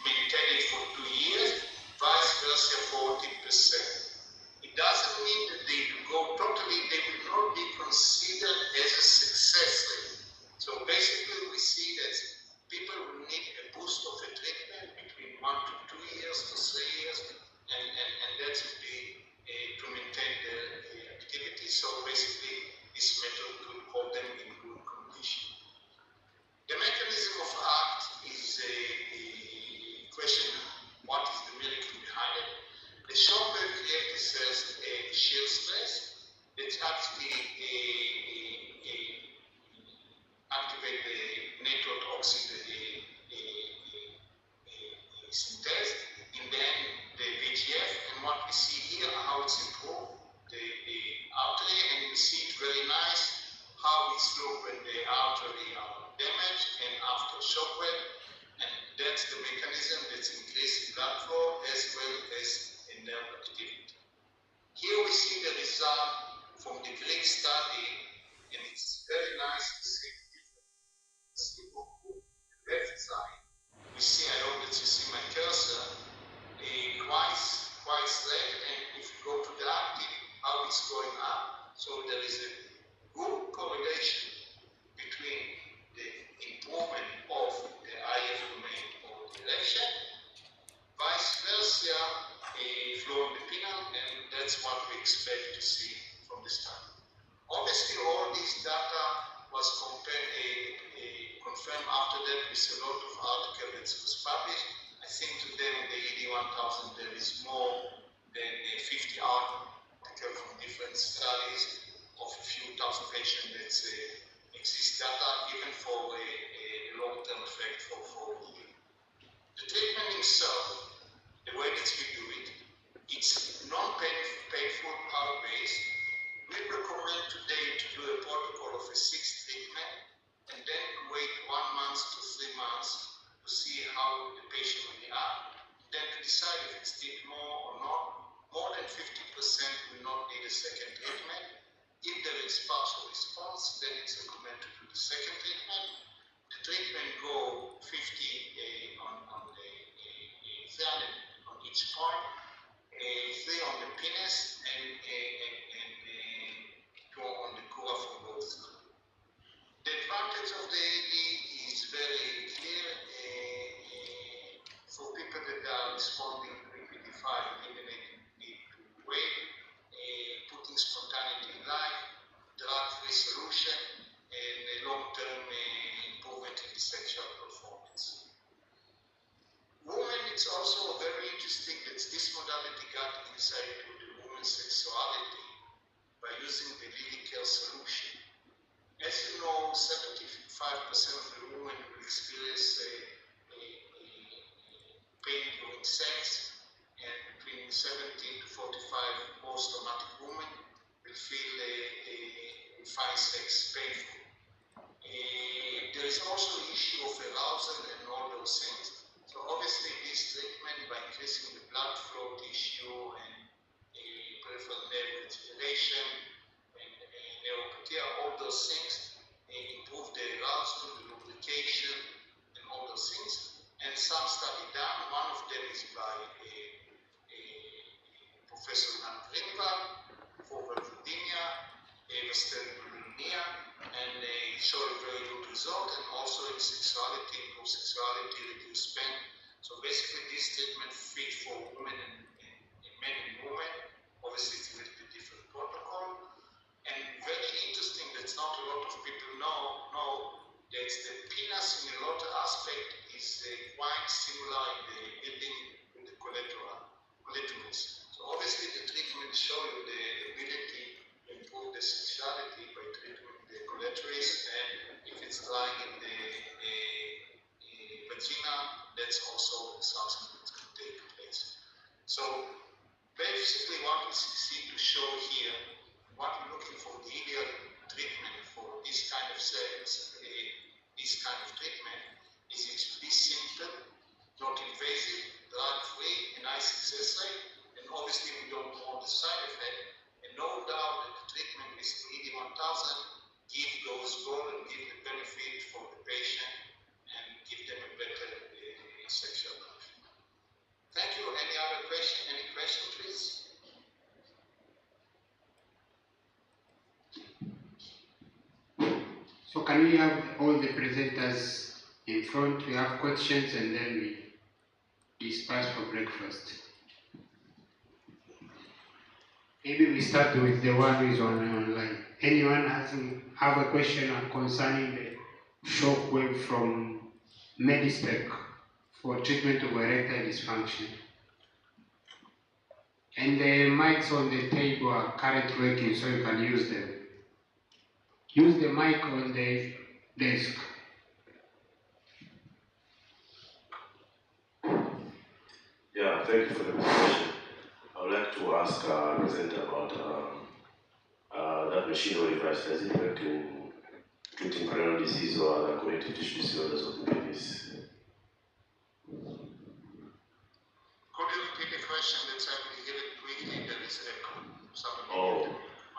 maintained for 2 years, vice versa 40%. It doesn't mean that they will go totally, they will not be considered as a success rate. So basically we see that people will need a boost of a treatment between 1 to 2 years to 3 years, and that would be to maintain the activity. So basically this method could hold them in good condition. The mechanism of act is a question, what is the miracle behind it? The shock wave creates a shear stress that actually activate the network oxide synthase, and then the VGF, and what we see here, how it's improved the artery, and we see it very nice how it's look when the artery are damaged and after shockwave, and that's the mechanism that's increasing blood flow as well as nerve activity. Here we see the result from the Greek study, and it's very nice to see the difference. Left side, we see, I hope that you see my cursor, quite straight, and if you go to the active, how it's going up. So there is a good correlation between the improvement of the IF domain or direction, vice versa, flow in the penile, and that's what we expect to see from the study. Obviously, all this data was confirmed after that with a lot of articles that was published. I think today in the ED 1000 there is more than 50 articles from different studies of a few thousand patients that exist data, even for a long-term effect for healing. The treatment itself, the way that we do it, it's non-painful, power-based. We recommend today to do a protocol of a 6 treatment and then wait 1 month to 3 months to see how the patient will react. Then to decide if it's need more or not. More than 50% will not need a second treatment. If there is partial response, then it's recommended to do the second treatment. The treatment go 50 on the 300 on each point, 3 on the penis, and 2 on the Coohort for both. The advantage of the AD is very clear. For people that are responding to EPD5, eliminating need to wait, putting spontaneity in life, drug-free solution, and a long-term improvement in the sexual performance. Women, it's also very interesting that this modality got insight to the woman's sexuality by using the Urological solution. As you know, 75% of the women will experience pain during sex, and between 17 to 45 post-traumatic women will find sex painful. There is also the issue of arousal and all those things. So obviously this treatment, by increasing the blood flow, tissue, and peripheral nerve regeneration, and neuropathy, all those things, improve the arousal, the lubrication, and all those things. And some study done, one of them is by Professor Van Greenwald for Virginia, and showed a very good result, and also in sexuality, improve sexuality, reduce pain. So basically this treatment fit for women and men and women. Obviously it's a little bit different protocol. And very interesting that not a lot of people know that the penis in a lot of aspect is quite similar in the building in the collaterals. So obviously the treatment show you the ability to improve the sexuality by treating the collaterals, and if it's lying in the vagina, that's also something that can take place. So basically what we see to show here, what we're looking for the ideal treatment for this kind of cells, this kind of treatment, is it's pretty simple, not invasive, drug-free, a nice success rate, and obviously we don't want the side effect, and no doubt that the treatment with the ED 1000 give those goals and give the benefit for the patient can we have all the presenters in front? We have questions and then we disperse for breakfast. Maybe we start with the one who is online. Anyone have a question concerning the shockwave from Medispec for treatment of erectile dysfunction? And the mics on the table are currently working, so you can use them. Use the mic on the desk. Yeah, thank you for the presentation. I would like to ask a presenter about that machine or device. Does it work in treating perineal disease or other connective tissue disorders of the penis? Could you repeat the question? Let's have me hear it quickly. There is echo. Oh,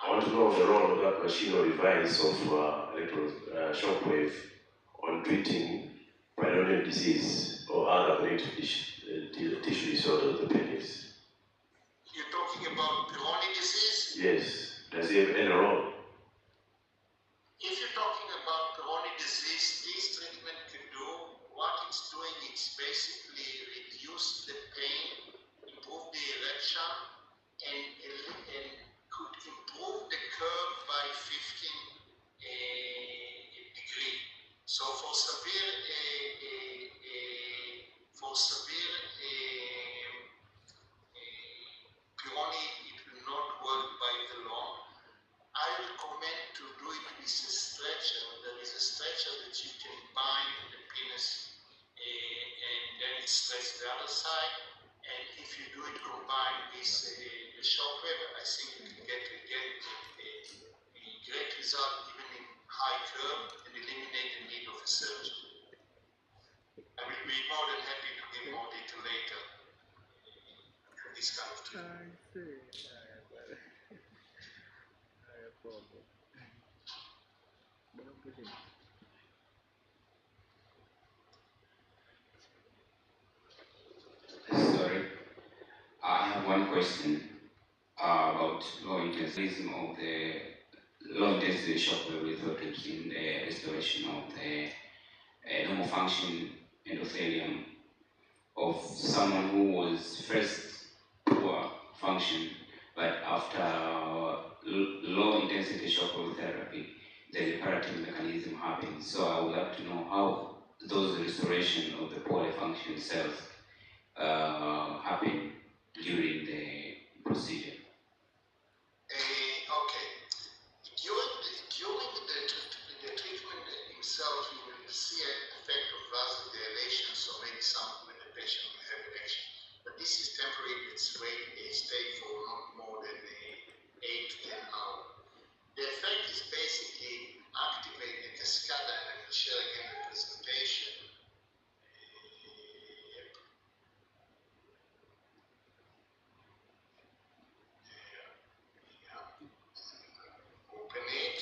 I want to know the role of that machine or device of shockwave on treating perineal disease or other connective tissue disorders of the penis. You're talking about Peyronie disease? Yes. Does it have any role? If you're talking about Peyronie disease, this treatment can do what it's doing. It's basically reduce the pain, improve the erection, and could improve the curve by 15 degree. So for severe Peyronie, it will not work by the long. I recommend to do it with a stretcher. There is a stretcher that you can bind the penis and then it stretches the other side. And if you do it combined with the shockwave, I think you can get a great result even in high curve and eliminate the need of a surgery. I will be more than happy to give more detail later on this kind of treatment. Sorry, I have one question about low intensity of the low intensity shockwave lithotripsy in the restoration of the normal function endothelium of someone who was first poor function, but after low intensity shockwave therapy, the reparative mechanism happens. So I would like to know how those restoration of the poorly functioning cells happen during the procedure. Okay. During the treatment itself, you will see an effect of vasodilation, so maybe some when the patient will have erection. But this is temporary, it's stay for not more than 8 to 10 hours. The effect is basically activate the cascada, and I will share again the presentation. Open it.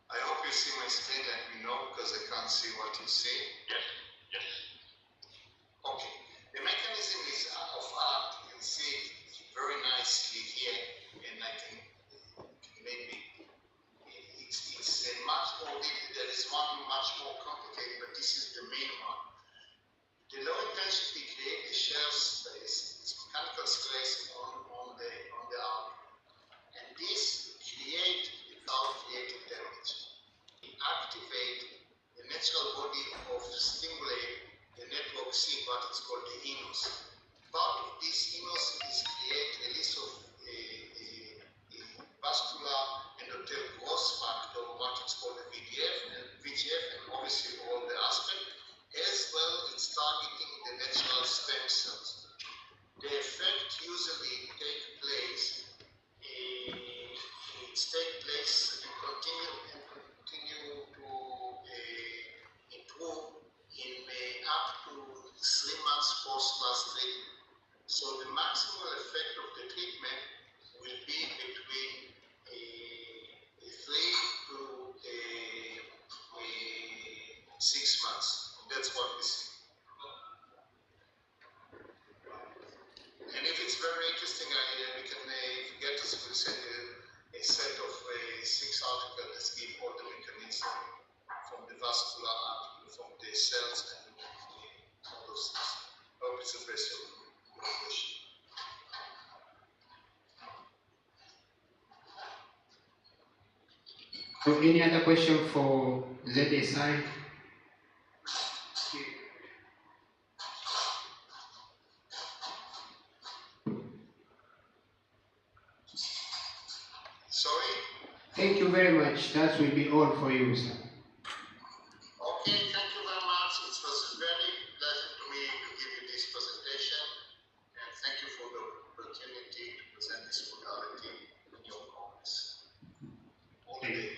I hope you see my screen, let me know because I can't see what you see. Yes, yes. Okay, the mechanism is of art. You can see it very nicely here, and I can maybe it's a much more. There is one much more complicated, but this is the main one. The low intensity create a shear space. It's mechanical stress on the arm, and this without creating damage. We activate the natural body of stimulate the network C, what is called the enos. Part of this enos is create release of vascular endothelial growth factor, what is called the VGF, and obviously all the aspects. As well, it's targeting the natural stem cells. The effect usually take place and continue to improve in up to 3 months post-last treatment. So the maximal effect of the treatment will be between 3 to 6 months. That's what we see. And if it's very interesting, we can get us, we'll send you So any other question for ZSI? Sorry? Thank you very much. That will be all for you, sir. Okay, thank you very much. It was very pleasant to me to give you this presentation, and thank you for the opportunity to present this modality in your Congress. All day.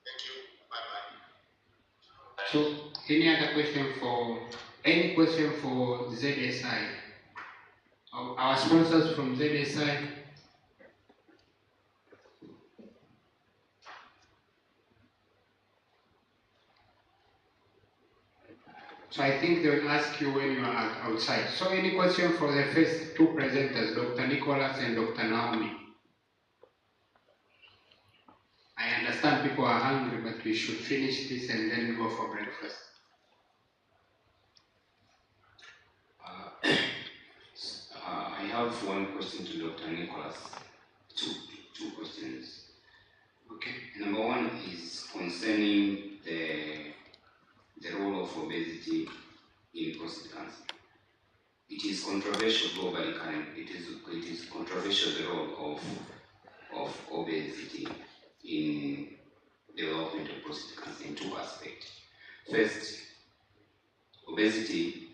Thank you. Bye-bye. So any other question for ZSI? Our sponsors from ZSI. So I think they will ask you when you are outside. So any question for the first two presenters, Dr. Nicholas and Dr. Naomi? I understand people are hungry, but we should finish this and then go for breakfast. I have one question to Dr. Nicholas. Two questions. Okay. Number one is concerning the role of obesity in prostate cancer. It is controversial globally currently. It is controversial the role of obesity in development of prostate cancer in two aspects. First, obesity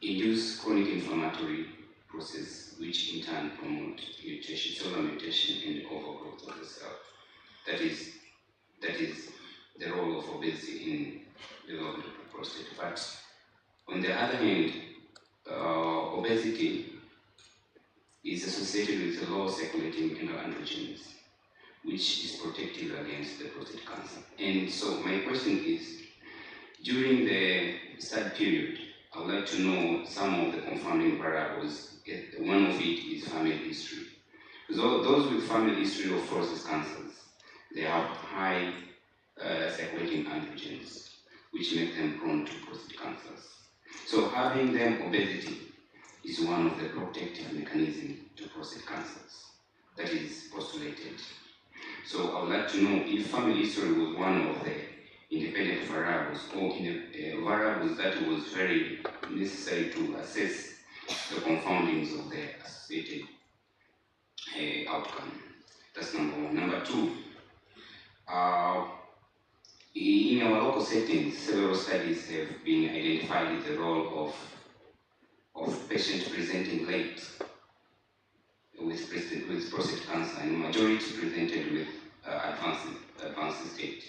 induce chronic inflammatory process, which in turn promote mutation, cellular mutation, and overgrowth of the cell. That is the role of obesity in development of prostate. But on the other hand, obesity is associated with low circulating androgens, which is protective against the prostate cancer. And so my question is, during the study period, I would like to know some of the confounding variables. One of it is family history. So those with family history of prostate cancers, they have high circulating androgens, which make them prone to prostate cancers. So having them obesity is one of the protective mechanisms to prostate cancers that is postulated. So I would like to know if family history was one of the independent variables or variables that was very necessary to assess the confoundings of the associated outcome. That's number one. Number two, in our local settings, several studies have been identified the role of patients presenting late with prostate cancer, and majority presented with advanced state.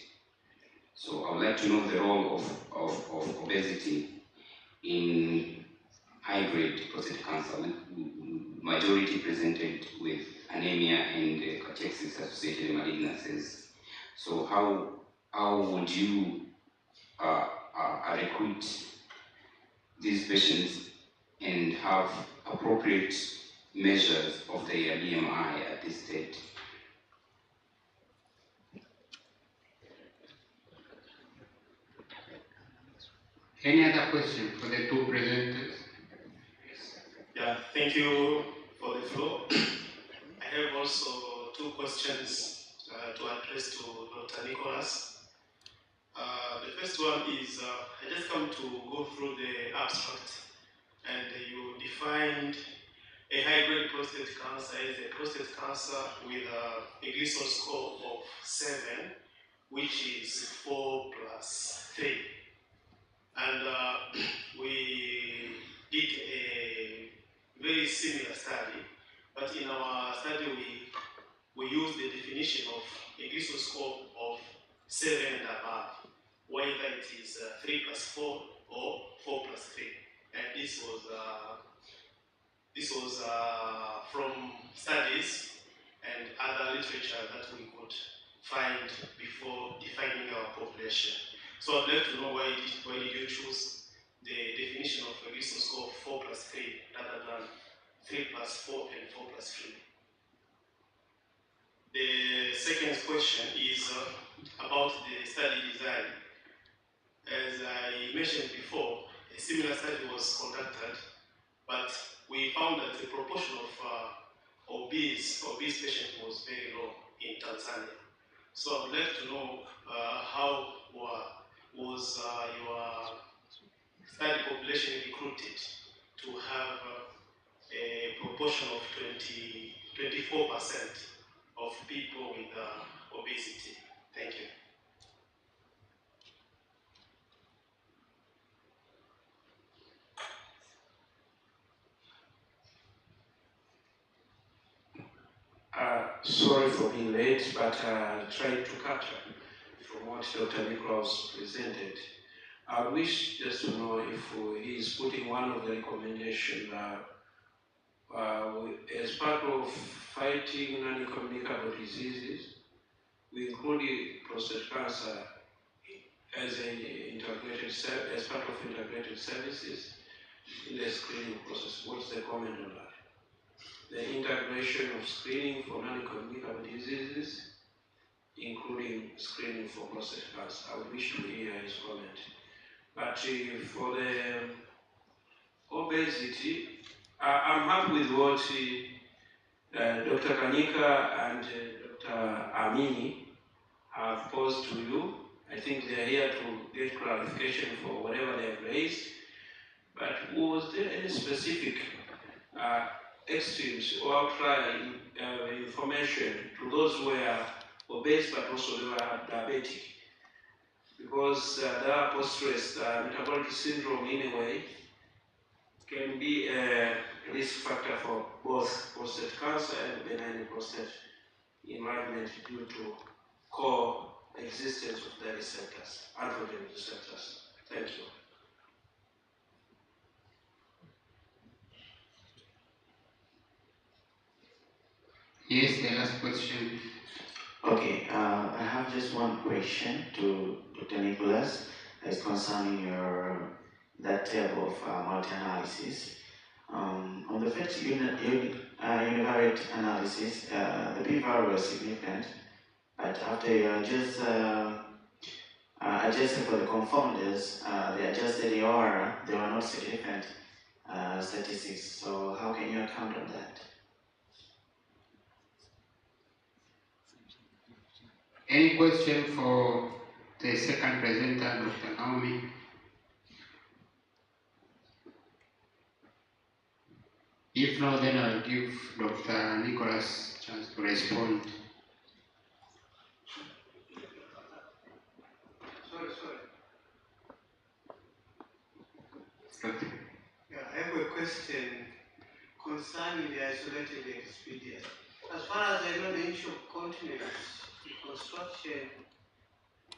So I would like to know the role of obesity in high-grade prostate cancer, with majority presented with anemia and cachexis-associated malignancies. So how would you recruit these patients and have appropriate measures of their BMI at this stage? Any other question for the two presenters? Yeah, thank you for the floor. I have also two questions to address to Dr. Nicholas. The first one is, I just come to go through the abstract, and you defined a high-grade prostate cancer as a prostate cancer with a Gleason score of 7, which is 4 plus 3. And we did a very similar study, but in our study we used the definition of a Gleason score of 7 and above, whether it is 3 plus 4 or 4 plus 3. And this was from studies and other literature that we could find before defining our population. So I'd like to know why did you choose the definition of a Gleason score of 4 plus 3 rather than 3 plus 4 and 4 plus 3. The second question is about the study design. As I mentioned before, a similar study was conducted, but we found that the proportion of obese patient was very low in Tanzania. So I would like to know how was your study population recruited to have a proportion of 24% of people with obesity. Thank you. Sorry for being late, but tried to capture from what Dr. Nicholas presented. I wish just to know if he is putting one of the recommendations as part of fighting non-communicable diseases, we included prostate cancer as as part of integrated services in the screening process. What's the comment on that? The integration of screening for non-communicable diseases, including screening for prostate cancer. I would wish to hear his comment. But for the obesity, I'm happy with what Dr. Kanika and Dr. Amini have posed to you. I think they are here to get clarification for whatever they have raised. But was there any specific extremes or prior information to those who were obese but also they were diabetic? Because there are post-stress metabolic syndrome in a way can be a risk factor for both prostate cancer and benign prostate enlargement due to coexistence of the receptors, androgen receptors. Thank you. Yes, the last question. Okay, I have just one question to Dr. Nicholas. It's concerning that table of multi-analysis. On the first univariate analysis, the p-value was significant, but after you adjusted for the confounders, they adjusted the OR, they were not significant statistics. So how can you account on that? Any question for the second presenter, Dr. Naomi? If not, then I'll give Dr. Nicholas a chance to respond. Sorry. Yeah, I have a question concerning the isolated experience. As far as I know, the issue of continence reconstruction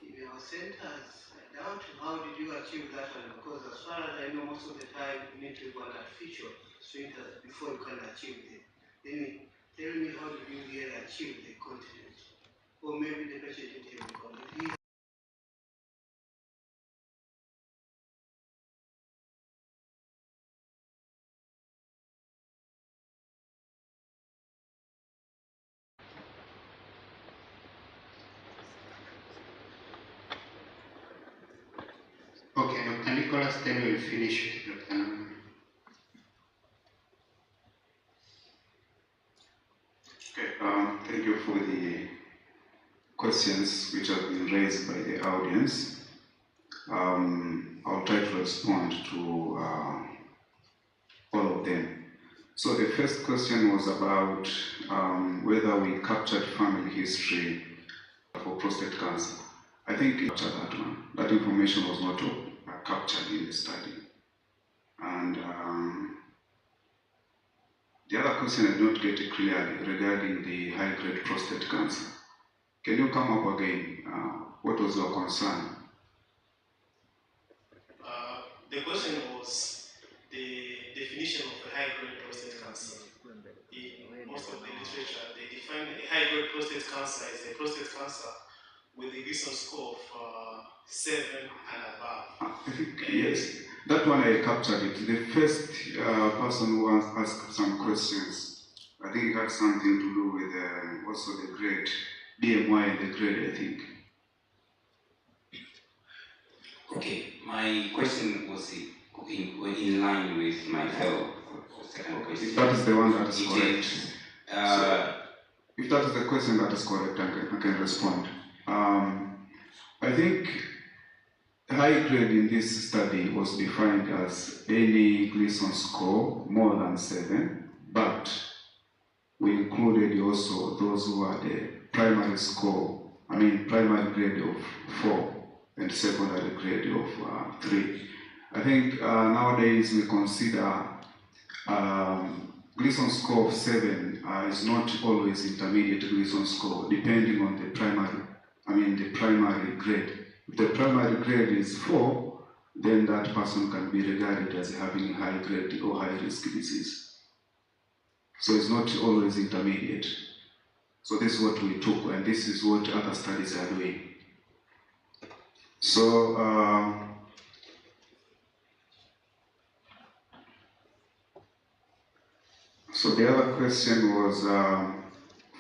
in our centers, I doubt how did you achieve that one, because as far as I know, most of the time you need to have an artificial sphincter before you can achieve it. Then tell me, how did you really achieve the continence? Or maybe the patient didn't have continence. Okay, Dr. Nicholas, then we'll finish with Dr. Naomi. Okay, thank you for the questions which have been raised by the audience. I'll try to respond to all of them. So the first question was about whether we captured family history for prostate cancer. I think we captured that one. That information was not captured in the study. And the other question I did not get clearly regarding the high-grade prostate cancer. Can you come up again? What was your concern? The question was the definition of a high-grade prostate cancer. In most of the literature, they define a high-grade prostate cancer as a prostate cancer with a Gleason score of 7 and above. I think, yes, that one I captured it. The first person who asked some questions, I think it had something to do with also the grade, BMI and the grade, I think. Okay, my question was in line with my fellow second question. That is the one that is correct. If that is the question that is correct, I can respond. I think high grade in this study was defined as any Gleason score more than 7, but we included also those who had a primary score, primary grade of 4 and secondary grade of 3. I think nowadays we consider Gleason score of 7 is not always intermediate Gleason score, depending on the primary grade. If the primary grade is 4, then that person can be regarded as having a high grade or high risk disease. So it's not always intermediate. So this is what we took, and this is what other studies are doing. So so the other question was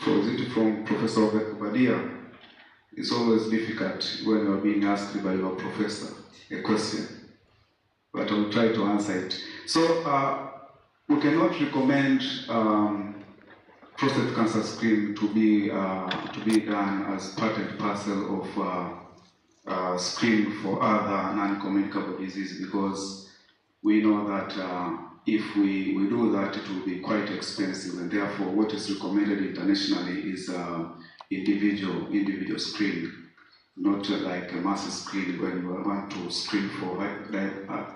from Professor Badia. It's always difficult when you're being asked by your professor a question, but I'll try to answer it. So we cannot recommend prostate cancer screening to be done as part and parcel of screening for other non-communicable diseases, because we know that if we do that, it will be quite expensive, and therefore what is recommended internationally is individual screening, not like a mass screening when you want to screen for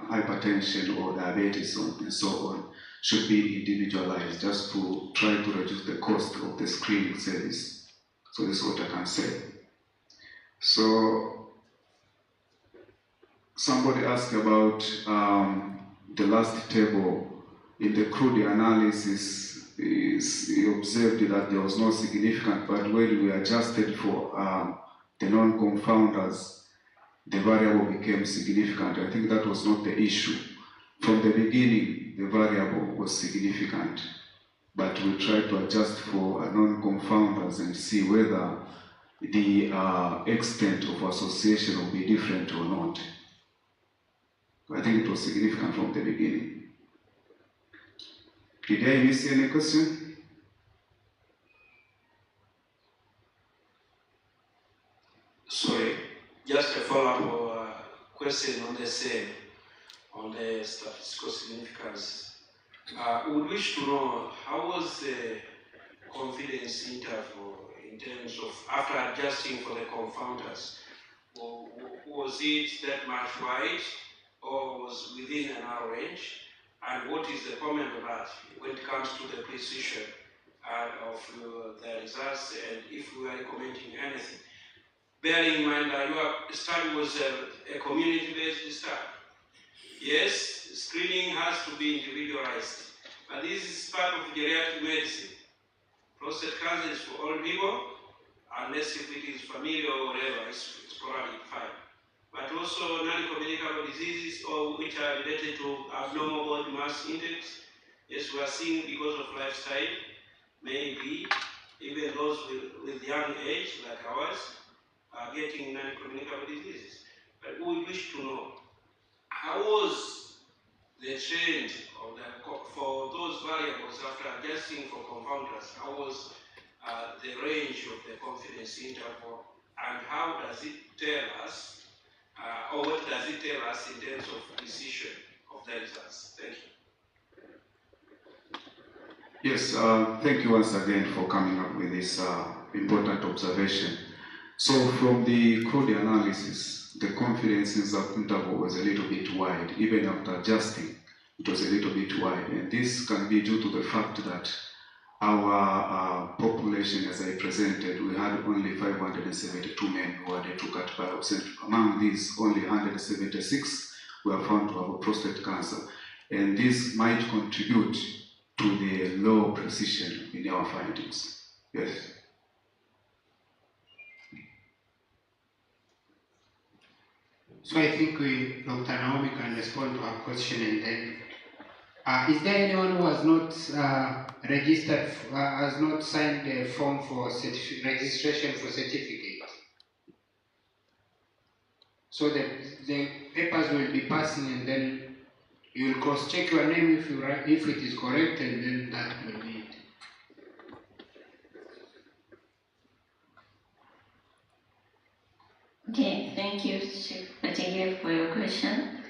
hypertension or diabetes and so on. Should be individualized just to try to reduce the cost of the screening service. So this is what I can say. So somebody asked about the last table. In the crude analysis, he observed that there was no significant, but when we adjusted for the non-confounders, the variable became significant. I think that was not the issue. From the beginning, the variable was significant, but we tried to adjust for non-confounders and see whether the extent of association will be different or not. I think it was significant from the beginning. Did I miss any question? Sorry, just a follow-up question on the same, on the statistical significance. We wish to know how was the confidence interval in terms of after adjusting for the confounders? Was it that much wide or was within a narrow range? And what is the comment on that when it comes to the precision of the results, and if we are recommending anything? Bearing in mind that your study was a community-based study. Yes, screening has to be individualized, but this is part of geriatric medicine. Prostate cancer is for all people, unless if it is familial or whatever, it's probably fine. But also non-communicable diseases or which are related to abnormal body mass index. Yes, we are seeing because of lifestyle, maybe even those with young age like ours are getting non-communicable diseases. But we wish to know, how was the trend of for those variables after adjusting for confounders? How was the range of the confidence interval, and how does it tell us, or what does it tell us in terms of precision of the results? Thank you. Yes, thank you once again for coming up with this important observation. So from the crude analysis, the confidence interval was a little bit wide. Even after adjusting, it was a little bit wide. And this can be due to the fact that our population, as I presented, we had only 572 men who had a true-cut biopsy. Among these, only 176 were found to have a prostate cancer. And this might contribute to the low precision in our findings. Yes. So I think Dr. Naomi can respond to her question, and then is there anyone who has not registered, has not signed a form for registration for certificate? So the papers will be passing, and then you will cross-check your name if it is correct, and then that will be it. Thank you, Chief Kategori, for your question.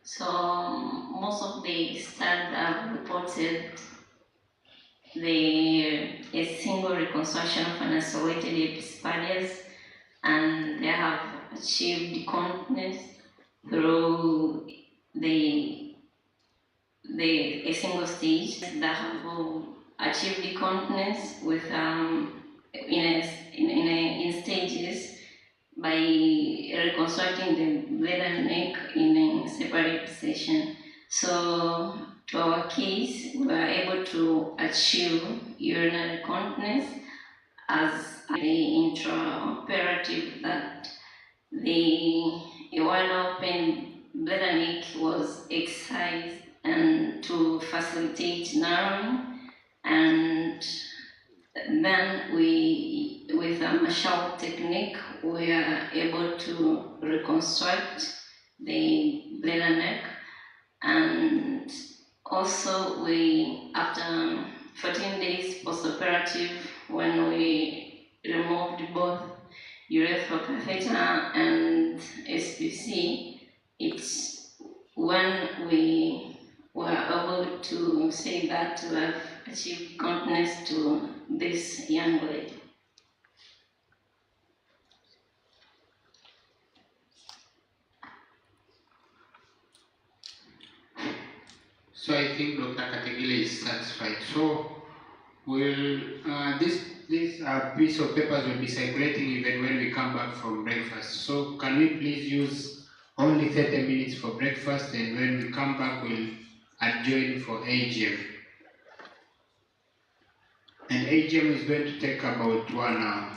So most of the studies have reported a single reconstruction of an isolated epispadias, and they have achieved continence through a single stage that have achieved continence with in stages by reconstructing the bladder neck in a separate position. So to our case, we are able to achieve urinary continence as the intraoperative that the wide open bladder neck was excised and to facilitate narrowing, and then we, with a Marshall technique, we are able to reconstruct the bladder neck, and also we, after 14 days post-operative, when we removed both urethral catheter and SPC, it's when we were able to say that we have achieved continence to this young lady. So I think Dr. Kategile is satisfied. So this piece of papers will be circulating even when we come back from breakfast. So can we please use only 30 minutes for breakfast, and when we come back we'll adjourn for AGM. And AGM is going to take about 1 hour.